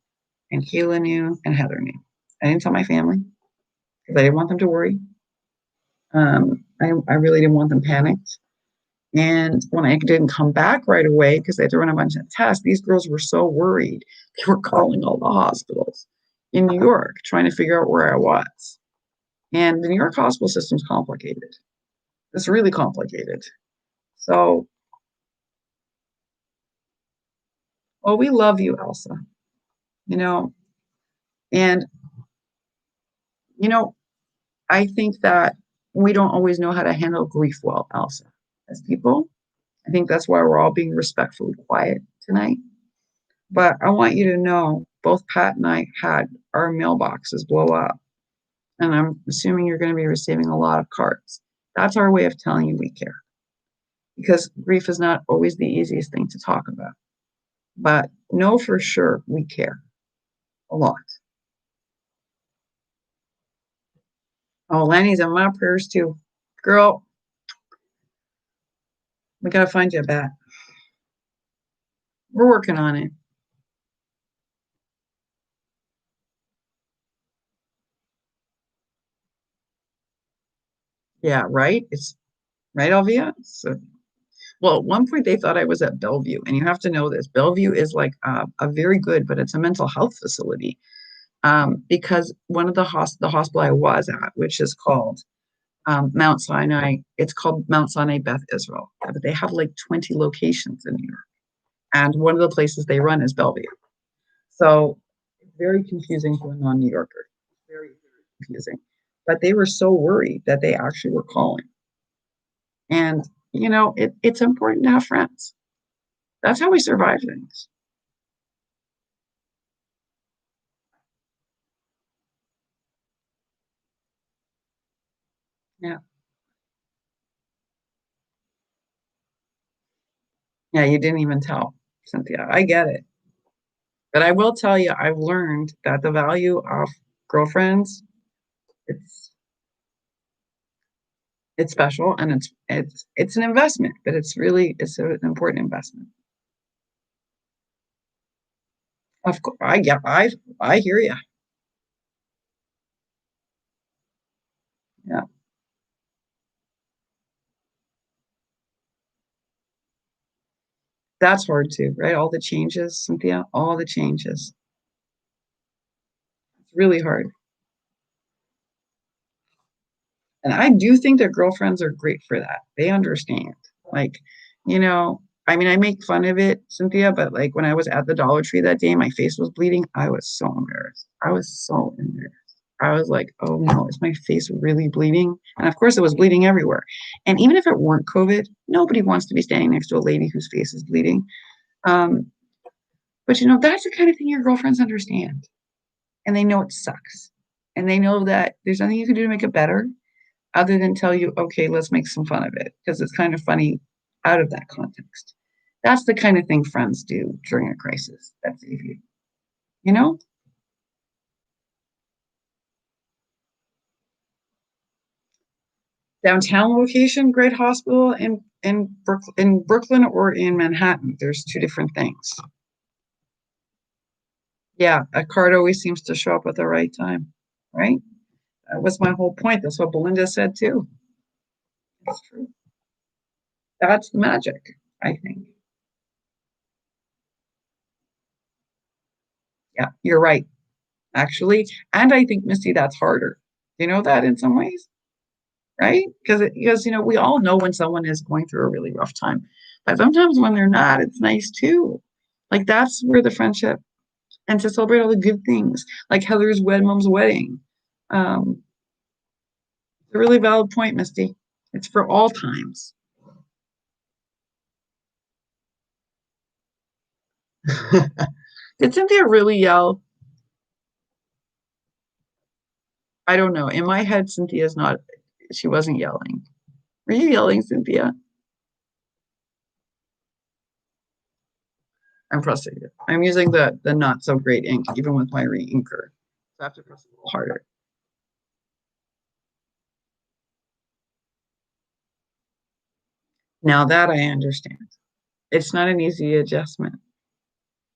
and Kayla knew, and Heather knew. I didn't tell my family because I didn't want them to worry. I really didn't want them panicked. And when I didn't come back right away because they had to run a bunch of tests, these girls were so worried. They were calling all the hospitals in New York trying to figure out where I was. And the New York hospital system's complicated. It's really complicated. So, well, we love you, Elsa. You know, and you know, I think that we don't always know how to handle grief well, Elsa, as people. I think that's why we're all being respectfully quiet tonight. But I want you to know both Pat and I had our mailboxes blow up. And I'm assuming you're going to be receiving a lot of cards. That's our way of telling you we care. Because grief is not always the easiest thing to talk about. But know for sure we care a lot. Oh, Lenny's in my prayers too. Girl, we got to find you a bat. We're working on it. Yeah, right? It's right, Alvia? So, well, at one point they thought I was at Bellevue, and you have to know this. Bellevue is like a very good, but it's a mental health facility. Because one of the hospital I was at, which is called Mount Sinai, it's called Mount Sinai Beth Israel, but they have like 20 locations in New York, and one of the places they run is Bellevue. So it's very confusing to a non-New Yorker. Very, very confusing. But they were so worried that they actually were calling. And it's important to have friends. That's how we survive things. Yeah. Yeah, you didn't even tell, Cynthia. I get it. But I will tell you, I've learned that the value of girlfriends, it's it's special and it's an investment, but it's an important investment. Of course, I hear you. Yeah, that's hard too, right? All the changes, Cynthia, all the changes. It's really hard. And I do think that girlfriends are great for that. They understand. Like, I mean, I make fun of it, Cynthia, but like when I was at the Dollar Tree that day, my face was bleeding. I was so embarrassed. I was so embarrassed. I was like, oh no, is my face really bleeding? And of course, it was bleeding everywhere. And even if it weren't COVID, nobody wants to be standing next to a lady whose face is bleeding. Um, but that's the kind of thing your girlfriends understand. And they know it sucks. And they know that there's nothing you can do to make it better other than tell you, okay, let's make some fun of it because it's kind of funny out of that context. That's the kind of thing friends do during a crisis. That's easy. You know, downtown location, great hospital in Brooklyn or in Manhattan. There's two different things. Yeah, a card always seems to show up at the right time, right? That was my whole point. That's what Belinda said too. That's true. That's the magic, I think. Yeah, you're right, actually. And I think, Misty, that's harder. You know that in some ways, right? Because we all know when someone is going through a really rough time, but sometimes when they're not, it's nice too. Like that's where the friendship and to celebrate all the good things, like Heather's mom's wedding. It's a really valid point, Misty. It's for all times. Did Cynthia really yell? I don't know. In my head, Cynthia's not. She wasn't yelling. Were you yelling, Cynthia? I'm pressing it. I'm using the not so great ink, even with my re-inker. So I have to press a little harder. Now that I understand. It's not an easy adjustment,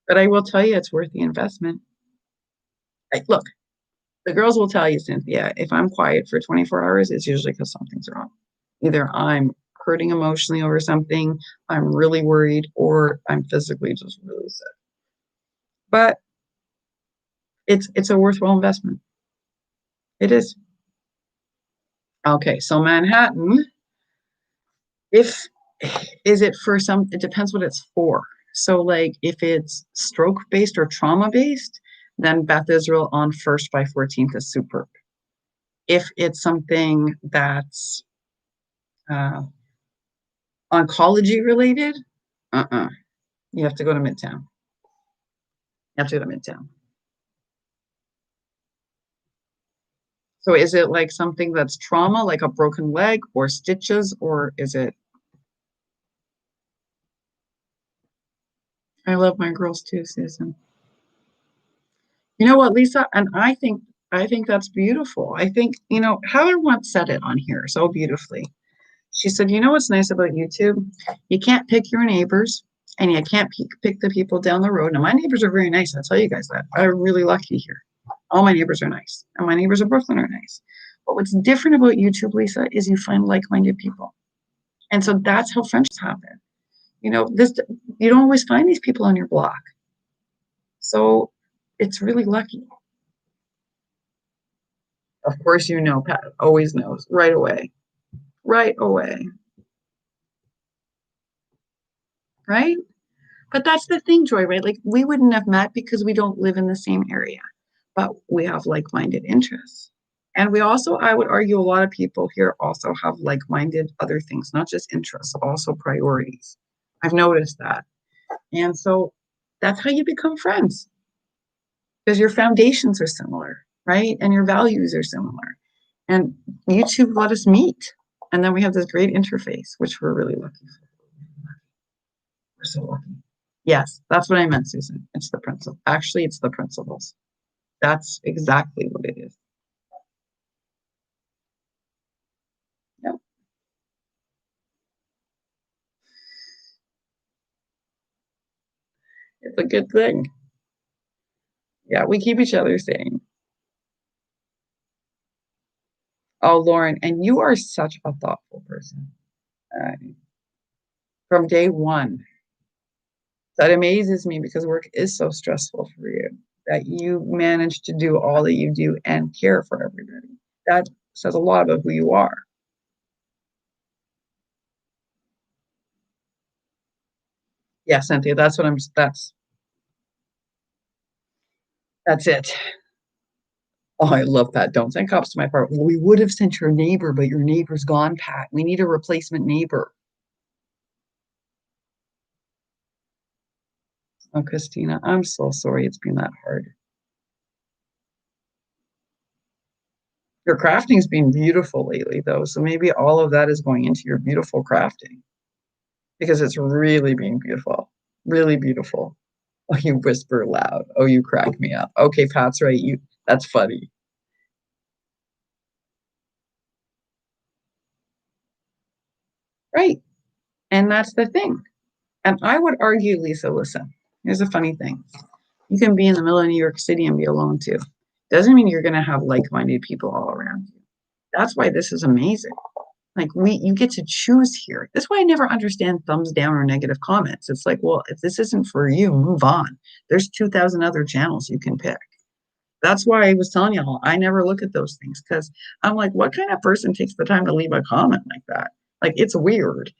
but I will tell you it's worth the investment. Look, the girls will tell you, Cynthia, if I'm quiet for 24 hours, it's usually because something's wrong. Either I'm hurting emotionally over something, I'm really worried, or I'm physically just really sick. But it's a worthwhile investment. It is. Okay, so Manhattan, if is it for some, it depends what it's for. So like if it's stroke based or trauma based, then Beth Israel on First by 14th is superb. If it's something that's uh, oncology related, uh-uh. You have to go to Midtown. You have to go to Midtown. So is it like something that's trauma, like a broken leg or stitches, or is it? I love my girls too, Susan. You know what, Lisa? And I think that's beautiful. I think, Heather once said it on here so beautifully. She said, you know what's nice about YouTube? You can't pick your neighbors and you can't pick the people down the road. Now, my neighbors are very nice. I'll tell you guys that. I'm really lucky here. All my neighbors are nice. And my neighbors in Brooklyn are nice. But what's different about YouTube, Lisa, is you find like-minded people. And so that's how friendships happen. This you don't always find these people on your block. So it's really lucky. Of course, Pat always knows right away. Right away. Right? But that's the thing, Joy, right? Like we wouldn't have met because we don't live in the same area, but we have like-minded interests. And we also, I would argue, a lot of people here also have like-minded other things, not just interests, also priorities. I've noticed that. And so that's how you become friends because your foundations are similar, right? And your values are similar. And you two let us meet. And then we have this great interface, which we're really lucky for. We're so lucky. Yes, that's what I meant, Susan. It's the principle. Actually, it's the principles. That's exactly what it is. Yep. It's a good thing. Yeah, we keep each other sane. Oh, Lauren, and you are such a thoughtful person. Uh, from day one. That amazes me because work is so stressful for you that you manage to do all that you do and care for everybody. That says a lot about who you are. Yeah, Cynthia, that's what I'm that's it. Oh, I love that. Don't send cops to my apartment. Well, we would have sent your neighbor, but your neighbor's gone, Pat. We need a replacement neighbor. Oh, Christina, I'm so sorry it's been that hard. Your crafting's been beautiful lately, though. So maybe all of that is going into your beautiful crafting because it's really been beautiful. Really beautiful. Oh, you whisper loud. Oh, you crack me up. Okay, Pat's right. That's funny. Right. And that's the thing. And I would argue, Lisa, listen, here's a funny thing. You can be in the middle of New York City and be alone too. Doesn't mean you're gonna have like-minded people all around you. That's why this is amazing. Like you get to choose here. That's why I never understand thumbs down or negative comments. It's like, well, if this isn't for you, move on. There's 2,000 other channels you can pick. That's why I was telling y'all I never look at those things because I'm like, what kind of person takes the time to leave a comment like that? Like, it's weird.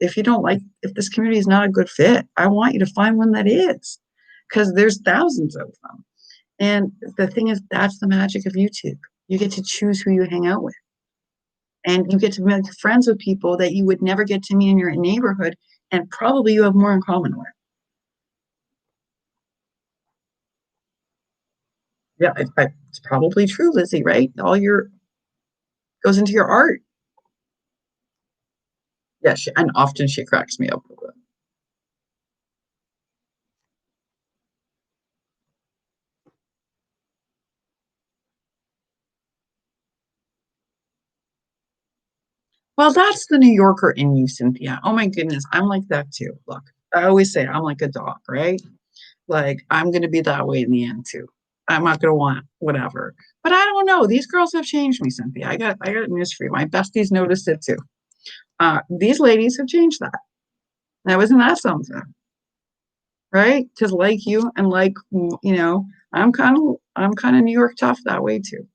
If you don't like, if this community is not a good fit, I want you to find one that is because there's thousands of them. And the thing is, that's the magic of YouTube. You get to choose who you hang out with. And you get to make friends with people that you would never get to meet in your neighborhood, and probably you have more in common with. Yeah, it's probably true, Lizzie, right? All your goes into your art. Yeah, and often she cracks me up with it. Well, that's the New Yorker in you, Cynthia. Oh my goodness, I'm like that too. Look, I always say I'm like a dog, right? Like I'm gonna be that way in the end too. I'm not gonna want whatever. But I don't know. These girls have changed me, Cynthia. I got news for you. My besties noticed it too. These ladies have changed that. Now isn't that something? Right? Because like you and like I'm kind of New York tough that way too.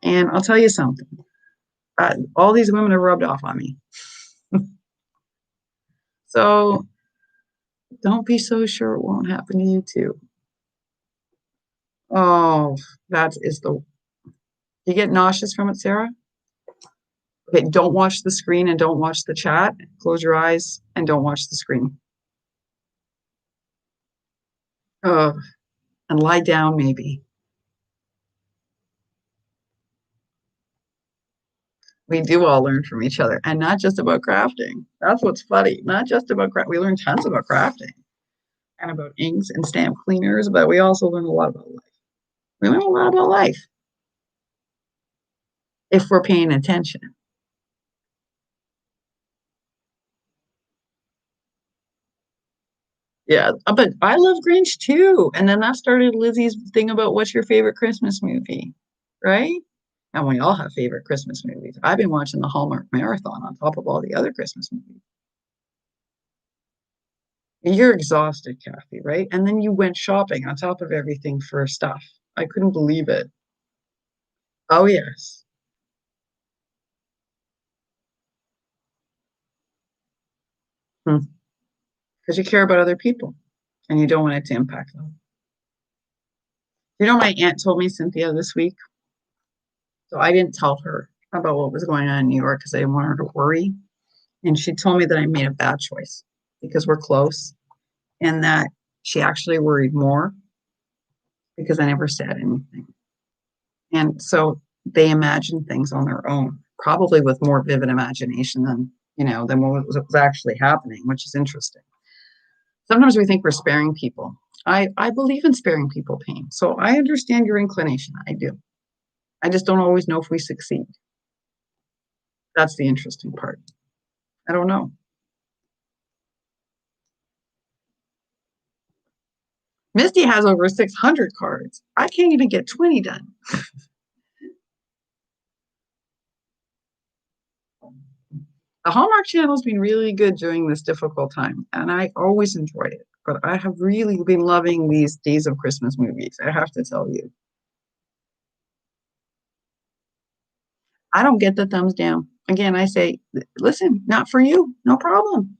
And I'll tell you something. All these women have rubbed off on me. So don't be so sure it won't happen to you too. Oh, that is the you get nauseous from it, Sarah? Okay, don't watch the screen and don't watch the chat. Close your eyes and don't watch the screen. Oh, and lie down maybe. We do all learn from each other and not just about crafting. That's what's funny. Not just about craft. We learn tons about crafting and about inks and stamp cleaners, but we also learn a lot about life. We learn a lot about life if we're paying attention. Yeah, but I love Grinch too. And then that started Lizzie's thing about what's your favorite Christmas movie, right? And we all have favorite Christmas movies. I've been watching the Hallmark Marathon on top of all the other Christmas movies. And you're exhausted, Kathy, right? And then you went shopping on top of everything for stuff. I couldn't believe it. Oh, yes. Because you care about other people and you don't want it to impact them. You know, my aunt told me, Cynthia, this week. So I didn't tell her about what was going on in New York because I didn't want her to worry. And she told me that I made a bad choice because we're close and that she actually worried more because I never said anything. And so they imagine things on their own, probably with more vivid imagination than what was actually happening, which is interesting. Sometimes we think we're sparing people. I believe in sparing people pain. So I understand your inclination. I do. I just don't always know if we succeed. That's the interesting part. I don't know. Misty has over 600 cards. I can't even get 20 done. The Hallmark Channel's been really good during this difficult time, and I always enjoy it. But I have really been loving these Days of Christmas movies, I have to tell you. I don't get the thumbs down. Again, I say, listen, not for you, no problem.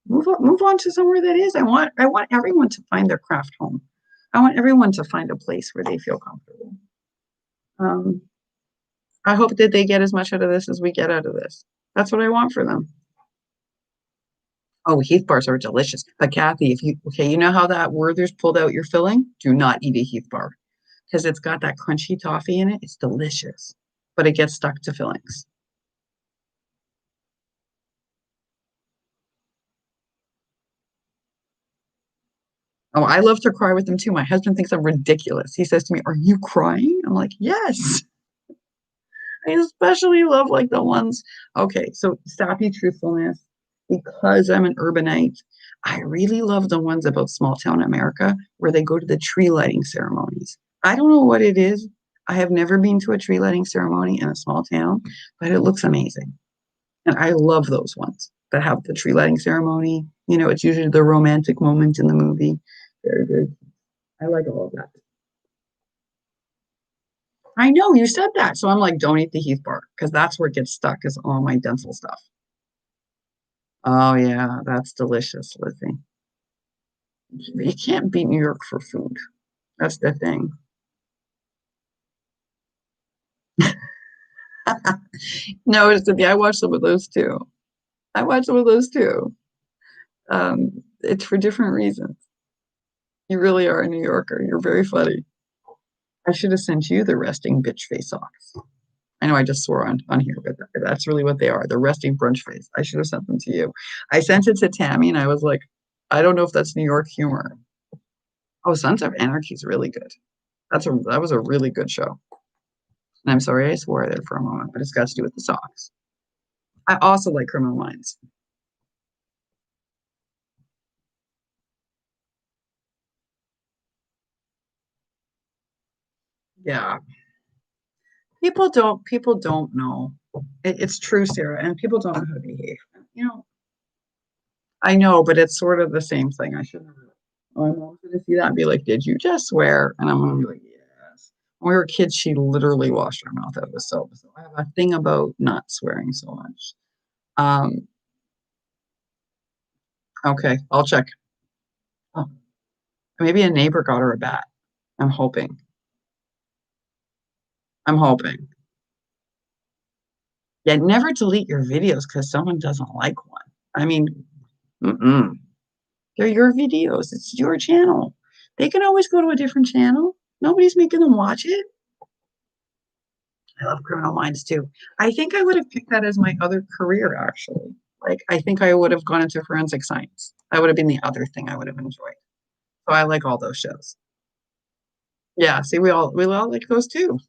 Move on to somewhere that is. I want everyone to find their craft home. I want everyone to find a place where they feel comfortable. Um, I hope that they get as much out of this as we get out of this. That's what I want for them. Oh, Heath bars are delicious. But Kathy, you know how that Werther's pulled out your filling? Do not eat a Heath bar because it's got that crunchy toffee in it. It's delicious, but it gets stuck to fillings. Oh, I love to cry with them too. My husband thinks I'm ridiculous. He says to me, "Are you crying?" I'm like, "Yes." I especially love like the ones. Okay, so sappy truthfulness, because I'm an urbanite, I really love the ones about small town America where they go to the tree lighting ceremonies. I don't know what it is. I have never been to a tree lighting ceremony in a small town, but it looks amazing. And I love those ones that have the tree lighting ceremony. It's usually the romantic moment in the movie. Very good. I like all of that. I know you said that. So I'm like, don't eat the Heath bar because that's where it gets stuck is all my dental stuff. Oh yeah, that's delicious, Lizzie. You can't beat New York for food. That's the thing. No, I watch some of those too. I watch some of those too. It's for different reasons. You really are a New Yorker. You're very funny. I should have sent you the resting bitch face socks. I know I just swore on here, but that's really what they are. The resting brunch face. I should have sent them to you. I sent it to Tammy and I was like, I don't know if that's New York humor. Oh, Sons of Anarchy is really good. That was a really good show. And I'm sorry I swore there for a moment, but it's got to do with the socks. I also like Criminal Minds. Yeah. People don't know. It's true, Sarah, and people don't know how to behave. You know, I know, but it's sort of the same thing. I shouldn't have. My mom's gonna see that and be like, "Did you just swear?" And I'm gonna be like, "Yes." When we were kids, she literally washed her mouth out with soap. So I have a thing about not swearing so much. Um, okay, I'll check. Oh, maybe a neighbor got her a bat. I'm hoping. I'm hoping. Yeah, never delete your videos because someone doesn't like one. I mean, mm-mm. They're your videos. It's your channel. They can always go to a different channel. Nobody's making them watch it. I love Criminal Minds too. I think I would have picked that as my other career, actually. Like, I think I would have gone into forensic science. That would have been the other thing I would have enjoyed. So I like all those shows. Yeah, see, we all like those too.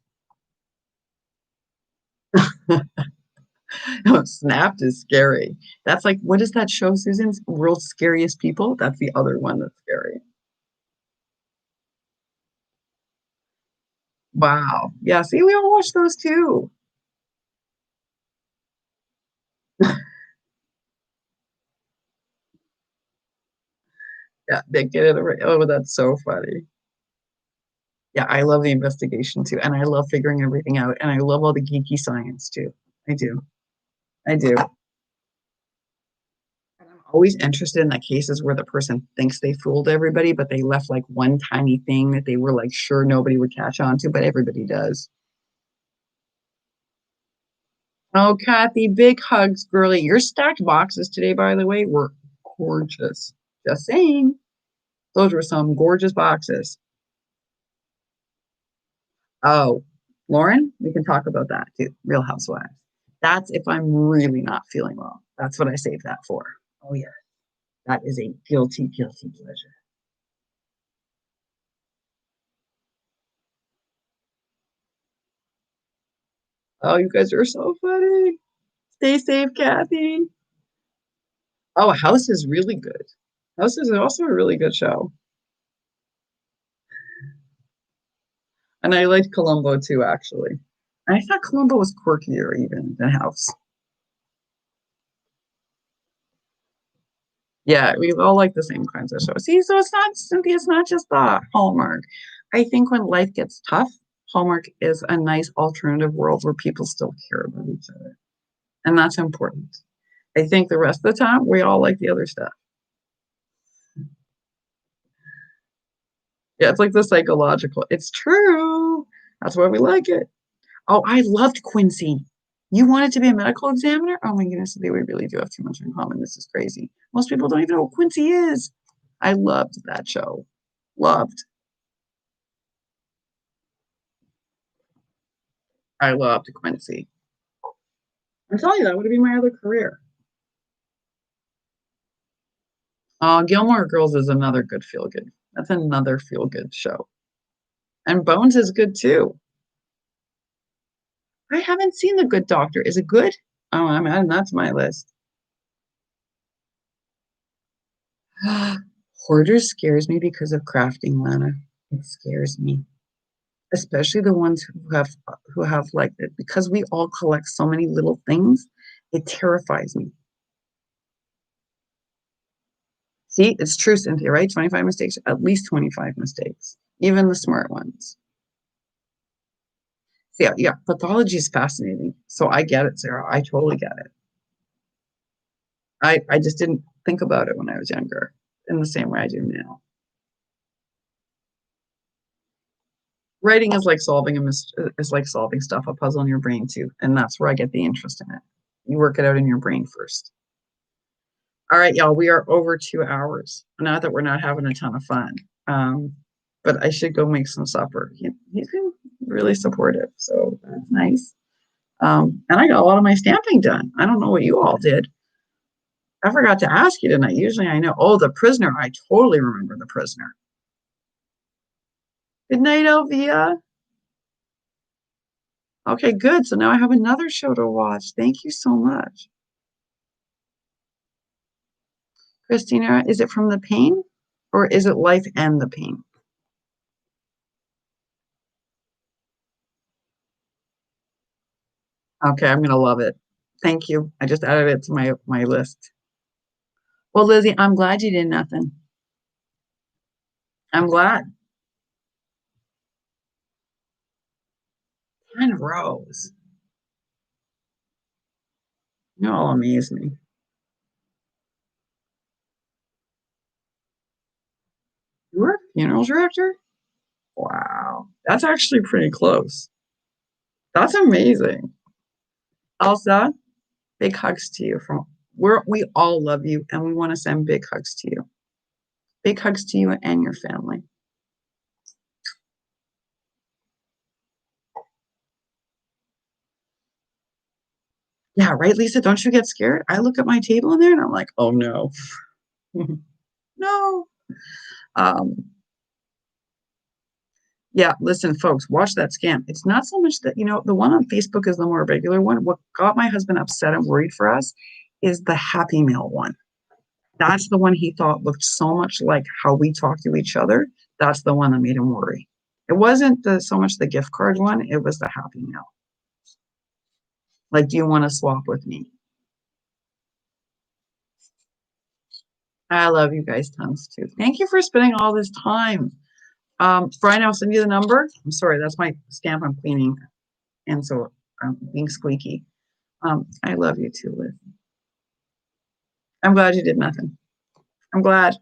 No, Snapped is scary. That's like, what is that show, Susan's World's Scariest People? That's the other one that's scary. Wow. Yeah, see, we all watch those too. Yeah, they get it right. Oh, that's so funny. Yeah, I love the investigation too, and I love figuring everything out, and I love all the geeky science too. I do. I do. And I'm always interested in the cases where the person thinks they fooled everybody, but they left like one tiny thing that they were like sure nobody would catch on to, but everybody does. Oh, Kathy, big hugs, girly. Your stacked boxes today, by the way, were gorgeous. Just saying. Those were some gorgeous boxes. Oh, Lauren, we can talk about that too. Real Housewives. That's if I'm really not feeling well. That's what I save that for. Oh yeah, that is a guilty pleasure. Oh, you guys are so funny. Stay safe, Kathy. Oh, House is really good. House is also a really good show. And I liked Columbo too, actually. I thought Columbo was quirkier even than House. Yeah, we all like the same kinds of shows. See, so it's not, Cynthia, it's not just the Hallmark. I think when life gets tough, Hallmark is a nice alternative world where people still care about each other. And that's important. I think the rest of the time, we all like the other stuff. Yeah, it's like the psychological. It's true. That's why we like it. Oh, I loved Quincy. You wanted to be a medical examiner? Oh my goodness, we really do have too much in common. This is crazy. Most people don't even know what Quincy is. I loved that show. Loved. I loved Quincy. I'm telling you, that would have been my other career. Gilmore Girls is another good feel good. That's another feel good show. And Bones is good too. I haven't seen The Good Doctor. Is it good? Oh, I'm adding that to my list. Hoarders scares me because of crafting, Lana. It scares me, especially the ones who have like it because we all collect so many little things. It terrifies me. See, it's true, Cynthia, right? 25 mistakes, at least 25 mistakes, even the smart ones. So yeah, pathology is fascinating. So I get it, Sarah. I totally get it. I just didn't think about it when I was younger in the same way I do now. Writing is like is like solving stuff, a puzzle in your brain too, and that's where I get the interest in it. You work it out in your brain first. All right, y'all, we are over 2 hours. Not that we're not having a ton of fun, um, but I should go make some supper. He's been really supportive, so that's nice. And I got a lot of my stamping done. I don't know what you all did. I forgot to ask you tonight. Usually I know. Oh, The Prisoner. I totally remember The Prisoner. Good night, Elvia. Okay, good. So now I have another show to watch. Thank you so much. Christina, is it From the Pain or is it Life and the Pain? Okay, I'm gonna love it. Thank you. I just added it to my list. Well, Lizzie, I'm glad you did nothing. I'm glad. 10 rows. You all amaze me. You were a funeral director? Wow. That's actually pretty close. That's amazing. Elsa, big hugs to you from we all love you and we want to send big hugs to you. Big hugs to you and your family. Yeah, right, Lisa. Don't you get scared? I look at my table in there and I'm like, oh no. No. Um, yeah, listen, folks, watch that scam. It's not so much that, the one on Facebook is the more regular one. What got my husband upset and worried for us is the Happy Meal one. That's the one he thought looked so much like how we talk to each other. That's the one that made him worry. It wasn't so much the gift card one, it was the Happy Meal. Like, do you want to swap with me? I love you guys tons too. Thank you for spending all this time. Brian, I'll send you the number. I'm sorry, that's my stamp I'm cleaning. And so I'm being squeaky. I love you too, Liz. I'm glad you did nothing. I'm glad.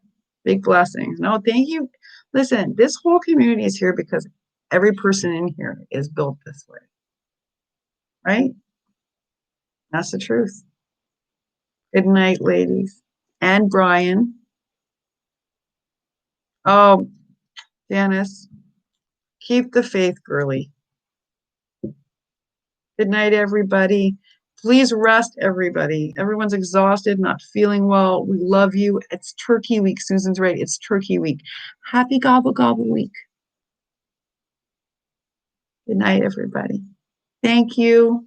Big blessings. No, thank you. Listen, this whole community is here because every person in here is built this way, right? That's the truth. Good night, ladies. And Brian. Oh, Janice, keep the faith, girly. Good night, everybody. Please rest, everybody. Everyone's exhausted, not feeling well. We love you. It's Turkey Week. Susan's right. It's Turkey Week. Happy Gobble Gobble Week. Good night, everybody. Thank you.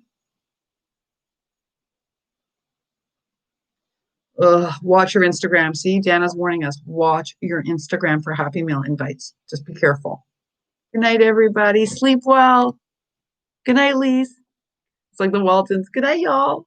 Ugh, watch your Instagram. See, Dana's warning us. Watch your Instagram for Happy Meal invites. Just be careful. Good night, everybody. Sleep well. Good night, Lise. It's like the Waltons. Good night, y'all.